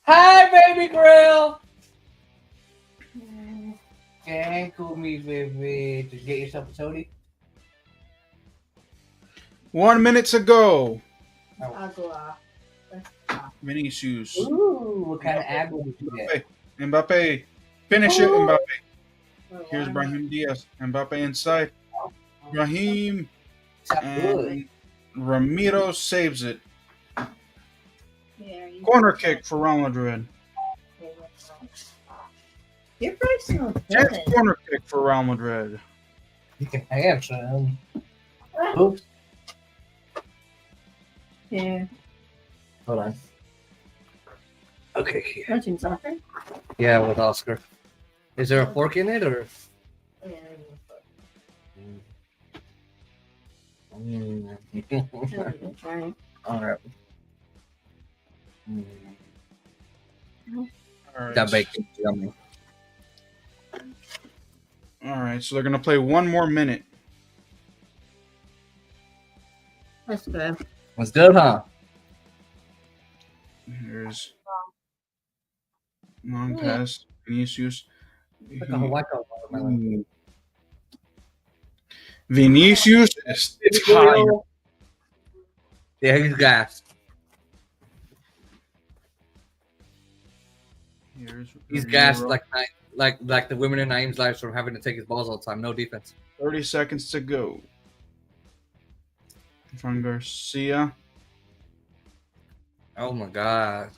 [SPEAKER 3] Hi, baby girl. Cankle me, baby. Did you get yourself a toady?
[SPEAKER 1] 1 minute to go.
[SPEAKER 2] Agua.
[SPEAKER 1] Vinicius.
[SPEAKER 3] Ooh, what kind of agua did you get?
[SPEAKER 1] Mbappe. Finish it, Mbappe.
[SPEAKER 2] Oh,
[SPEAKER 1] Here's
[SPEAKER 2] wow.
[SPEAKER 1] Brahim Diaz. Mbappe inside. Brahim. And Ramiro saves it.
[SPEAKER 2] Yeah, you-
[SPEAKER 1] Corner kick for Real Madrid.
[SPEAKER 2] You're probably so
[SPEAKER 1] Chance
[SPEAKER 2] good.
[SPEAKER 1] corner kick for Real Madrid.
[SPEAKER 3] You can have some. Oops.
[SPEAKER 2] Yeah.
[SPEAKER 3] Hold on. Okay. Here.
[SPEAKER 2] Watching soccer?
[SPEAKER 3] Yeah, with Oscar. Is there a fork in it or?
[SPEAKER 2] Yeah. Trying.
[SPEAKER 3] All right.
[SPEAKER 1] All right.
[SPEAKER 3] That bacon, yummy.
[SPEAKER 1] All right, so they're gonna play 1 more minute.
[SPEAKER 2] That's good.
[SPEAKER 3] Was good, huh?
[SPEAKER 1] Here's long pass. Vinicius.
[SPEAKER 3] Like a Hawaii watermelon.
[SPEAKER 1] Vinicius is tired.
[SPEAKER 3] Yeah, he's gassed. He's gassed like the women in Naeem's lives from having to take his balls all the time. No defense.
[SPEAKER 1] 30 seconds to go. From Garcia.
[SPEAKER 3] Oh my god.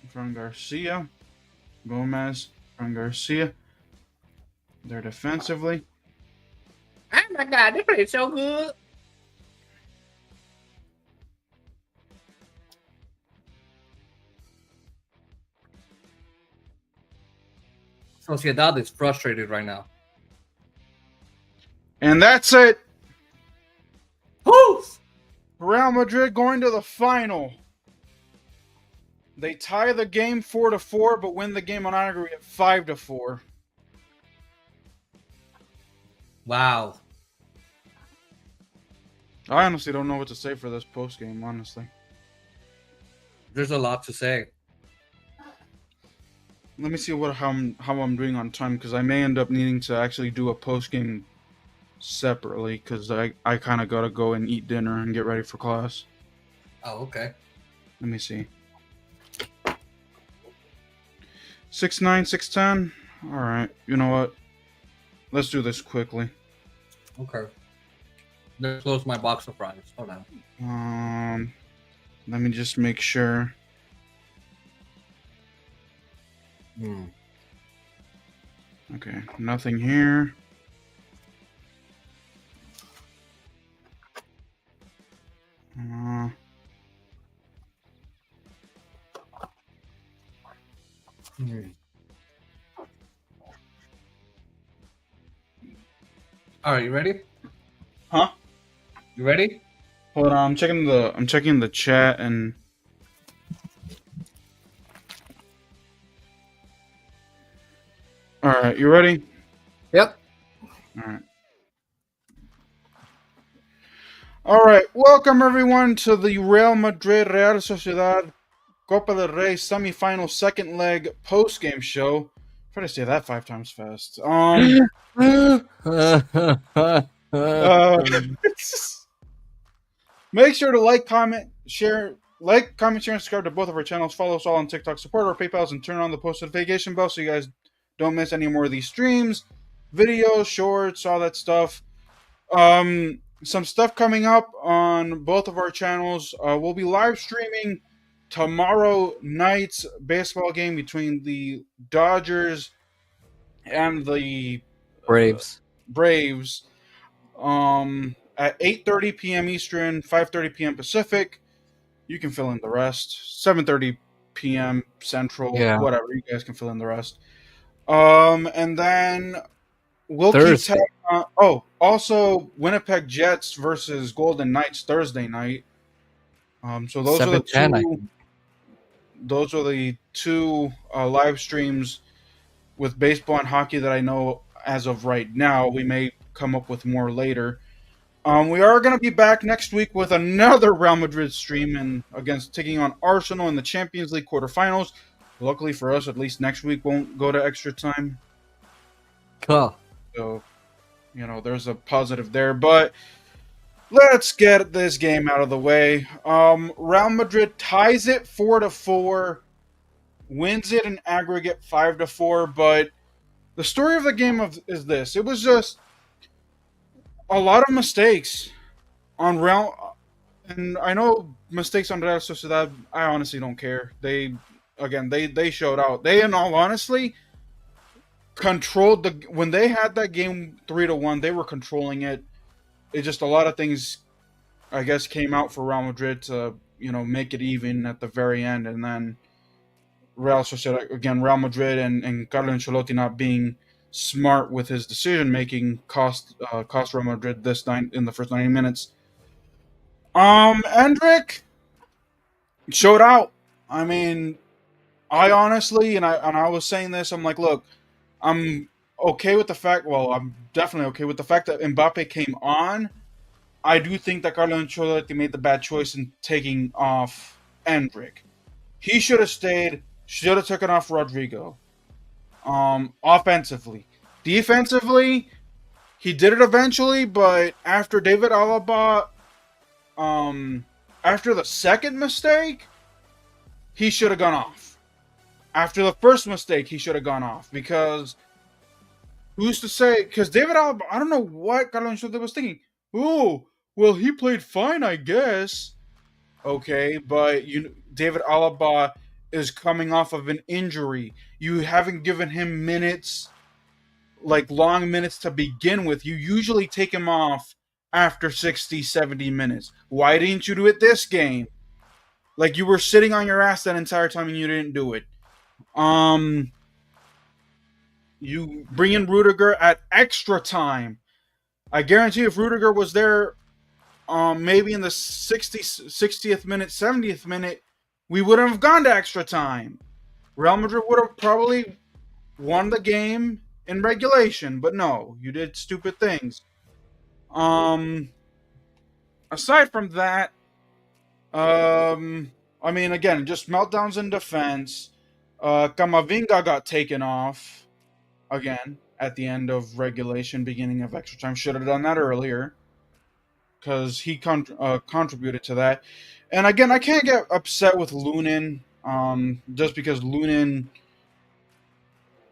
[SPEAKER 1] From Garcia. Gomez. From Garcia. They're defensively.
[SPEAKER 3] Oh my god, they play so good. Sociedad is frustrated right now.
[SPEAKER 1] And that's it.
[SPEAKER 3] Poof!
[SPEAKER 1] Real Madrid going to the final. They tie the game 4-4, but win the game on aggregate 5-4.
[SPEAKER 3] Wow.
[SPEAKER 1] I honestly don't know what to say for this post game, honestly.
[SPEAKER 3] There's a lot to say.
[SPEAKER 1] Let me see how I'm doing on time, because I may end up needing to actually do a post game separately, because I kind of gotta go and eat dinner and get ready for class.
[SPEAKER 3] Oh, okay.
[SPEAKER 1] Let me see. 6'9", 6'10". All right. You know what? Let's do this quickly.
[SPEAKER 3] Okay. Let's close my box of fries. Hold on.
[SPEAKER 1] Let me just make sure. Okay, nothing here.
[SPEAKER 3] All right, you ready?
[SPEAKER 1] Huh?
[SPEAKER 3] You ready?
[SPEAKER 1] Hold on, I'm checking the chat and. All right, you ready?
[SPEAKER 3] Yep.
[SPEAKER 1] All right. All right, welcome everyone to the Real Sociedad Copa del Rey semifinal second leg post game show. Try to say that 5 times fast. Make sure to like, comment, share, and subscribe to both of our channels. Follow us all on TikTok, support our PayPals, and turn on the post notification bell so you guys don't miss any more of these streams, videos, shorts, all that stuff. Some stuff coming up on both of our channels. We'll be live streaming tomorrow night's baseball game between the Dodgers and the
[SPEAKER 3] Braves.
[SPEAKER 1] Braves. At 8:30 p.m. Eastern, 5:30 p.m. Pacific. You can fill in the rest. 7:30 p.m. Central.
[SPEAKER 3] Yeah.
[SPEAKER 1] Whatever. You guys can fill in the rest. And then we'll
[SPEAKER 3] Thursday.
[SPEAKER 1] keep also Winnipeg Jets versus Golden Knights Thursday night. So those are the
[SPEAKER 3] 7:10,
[SPEAKER 1] two. Those are the two live streams with baseball and hockey that I know as of right now. We may come up with more later. We are going to be back next week with another Real Madrid stream and against taking on Arsenal in the Champions League quarterfinals. Luckily for us, at least next week won't go to extra time.
[SPEAKER 3] Cool.
[SPEAKER 1] So, there's a positive there. But let's get this game out of the way. Real Madrid ties it 4-4, wins it in aggregate 5-4. But the story of the game is this: it was just a lot of mistakes on Real, and I know mistakes on Real Sociedad. I honestly don't care. They showed out. They, in all honesty, controlled when they had that game 3-1. They were controlling it. It just a lot of things, I guess, came out for Real Madrid to make it even at the very end, and then Real Sociedad again. Real Madrid and Carlo Ancelotti not being smart with his decision making cost Real Madrid in the first 90 minutes. Endrick showed out. I mean, I honestly, and I was saying this, I'm like, look, I'm okay with the fact. Well, I'm definitely okay with the fact that Mbappe came on. I do think that Carlo Ancelotti made the bad choice in taking off Endrick. He should have stayed. Should have taken off Rodrigo. Offensively. Defensively, he did it eventually, but after David Alaba, after the second mistake, he should have gone off. After the first mistake, he should have gone off, because who's to say? Because David Alaba, I don't know what Carlo Ancelotti was thinking. Oh, well, he played fine, I guess. Okay, but David Alaba is coming off of an injury. You haven't given him minutes, like long minutes to begin with. You usually take him off after 60, 70 minutes. Why didn't you do it this game? Like, you were sitting on your ass that entire time and you didn't do it. You bring in Rudiger at extra time. I guarantee if Rudiger was there maybe in the 60th minute, 70th minute, we wouldn't have gone to extra time. Real Madrid would have probably won the game in regulation, but no, you did stupid things. Aside from that, I mean, again, just meltdowns in defense. Camavinga got taken off again at the end of regulation, beginning of extra time. Should have done that earlier because he contributed to that. And again, I can't get upset with Lunin just because Lunin.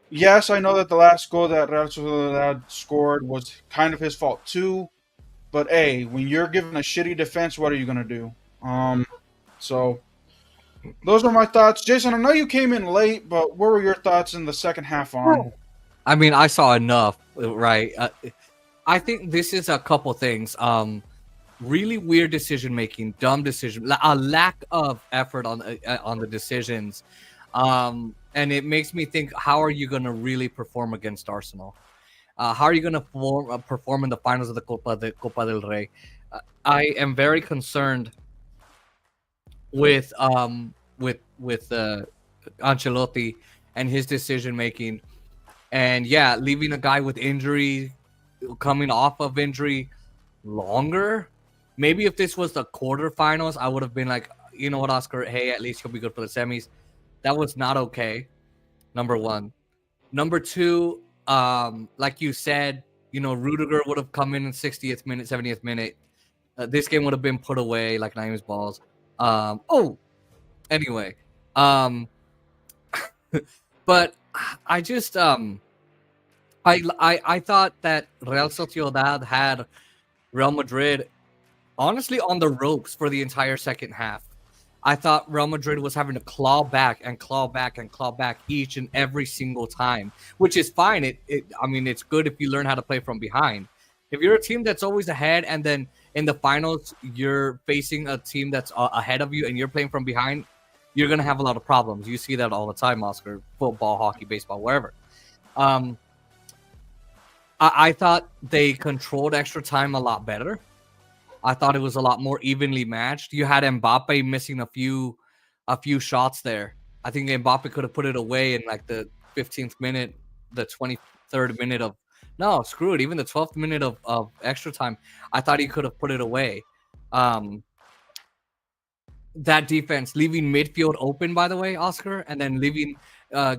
[SPEAKER 1] Yes, I know that the last goal that Real Sociedad scored was kind of his fault too. But hey, when you're given a shitty defense, what are you gonna do? So those are my thoughts. Jason, I know you came in late, but what were your thoughts in the second half on?
[SPEAKER 3] I mean, I saw enough, right? I think this is a couple things. Really weird decision making, dumb decision, a lack of effort on the decisions, and it makes me think: how are you going to really perform against Arsenal? How are you going to perform in the finals of the Copa del Rey? I am very concerned with Ancelotti and his decision making, and yeah, leaving a guy with injury, coming off of injury longer. Maybe if this was the quarterfinals, I would have been like, you know what, Oscar? Hey, at least he'll be good for the semis. That was not okay. Number one. Number two, like you said, Rudiger would have come in 60th minute, 70th minute. This game would have been put away like Naeem's balls. Anyway. But I just I thought that Real Sociedad had Real Madrid honestly on the ropes for the entire second half. I thought Real Madrid was having to claw back and claw back and claw back each and every single time, which is fine. I mean, it's good if you learn how to play from behind. If you're a team that's always ahead and then in the finals you're facing a team that's ahead of you and you're playing from behind, you're going to have a lot of problems. You see that all the time, Oscar. Football, hockey, baseball, wherever. I thought they controlled extra time a lot better. I thought it was a lot more evenly matched. You had Mbappe missing a few shots there. I think Mbappe could have put it away in like the 15th minute, the 23rd minute of no, screw it, even the 12th minute of extra time. I thought he could have put it away. That defense leaving midfield open, by the way, Oscar, and then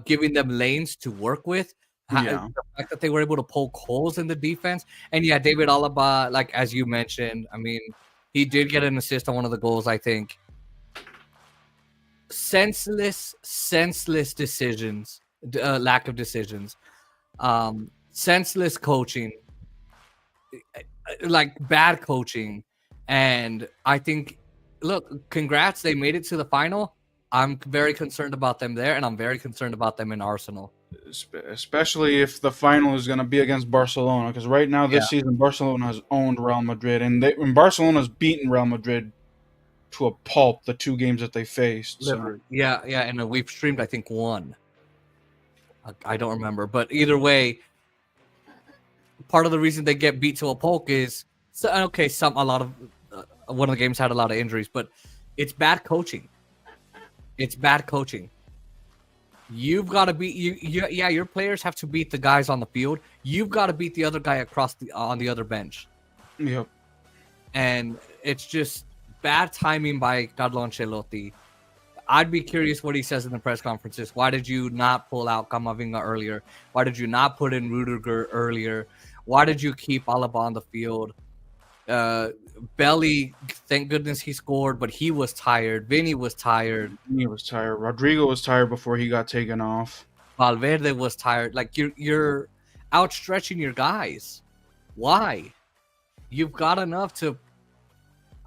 [SPEAKER 3] giving them lanes to work with.
[SPEAKER 1] Yeah.
[SPEAKER 3] The fact that they were able to poke holes in the defense. And yeah, David Alaba, like as you mentioned, I mean, he did get an assist on one of the goals, I think. Senseless decisions, lack of decisions, senseless coaching, like bad coaching. And I think, look, congrats, they made it to the final. I'm very concerned about them there, and I'm very concerned about them in Arsenal.
[SPEAKER 1] Especially if the final is going to be against Barcelona, because right now this season Barcelona has owned Real Madrid, and Barcelona's beaten Real Madrid to a pulp the two games that they faced. So.
[SPEAKER 3] Yeah, and we've streamed I think one. I don't remember, but either way, part of the reason they get beat to a pulp is one of the games had a lot of injuries, but it's bad coaching. It's bad coaching. You've got to beat your players have to beat the guys on the field. You've got to beat the other guy on the other bench.
[SPEAKER 1] Yep.
[SPEAKER 3] And it's just bad timing by Carlo Ancelotti. I'd be curious what he says in the press conferences. Why did you not pull out Camavinga earlier? Why did you not put in Rudiger earlier? Why did you keep Alaba on the field? Belly, thank goodness he scored, but he was tired. Vinny was tired.
[SPEAKER 1] Rodrigo was tired before he got taken off.
[SPEAKER 3] Valverde was tired. Like you're outstretching your guys. Why? You've got enough to.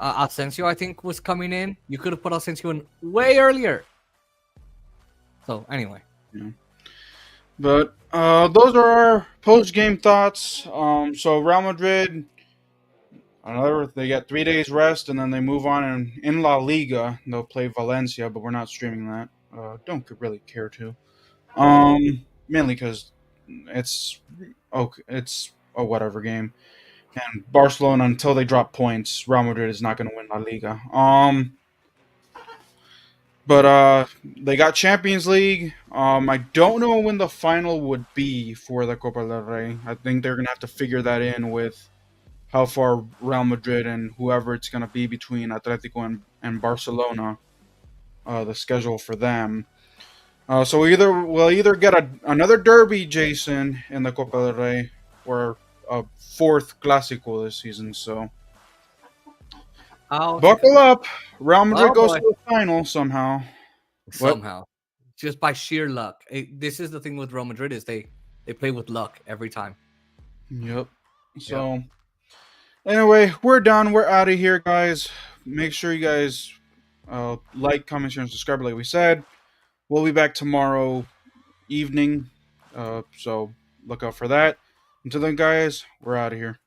[SPEAKER 3] Asensio, I think, was coming in. You could have put Asensio in way earlier. So anyway.
[SPEAKER 1] Yeah. But those are our post-game thoughts. So Real Madrid. They get 3 days rest, and then they move on. And in La Liga, they'll play Valencia, but we're not streaming that. Don't really care to. Mainly because it's a whatever game. And Barcelona, until they drop points, Real Madrid is not going to win La Liga. But they got Champions League. I don't know when the final would be for the Copa del Rey. I think they're going to have to figure that in with how far Real Madrid and whoever it's going to be between Atletico and Barcelona the schedule for them. So we'll either get another derby, Jason, in the Copa del Rey, or a fourth Clásico this season. So
[SPEAKER 3] I'll take
[SPEAKER 1] buckle
[SPEAKER 3] it.
[SPEAKER 1] up. Real Madrid
[SPEAKER 3] Oh
[SPEAKER 1] goes
[SPEAKER 3] boy.
[SPEAKER 1] to the final somehow. What?
[SPEAKER 3] Somehow, just by sheer luck. This is the thing with Real Madrid is they play with luck every time.
[SPEAKER 1] Yep. So anyway, we're done. We're out of here, guys. Make sure you guys like, comment, share, and subscribe. Like we said, we'll be back tomorrow evening. So look out for that. Until then, guys, we're out of here.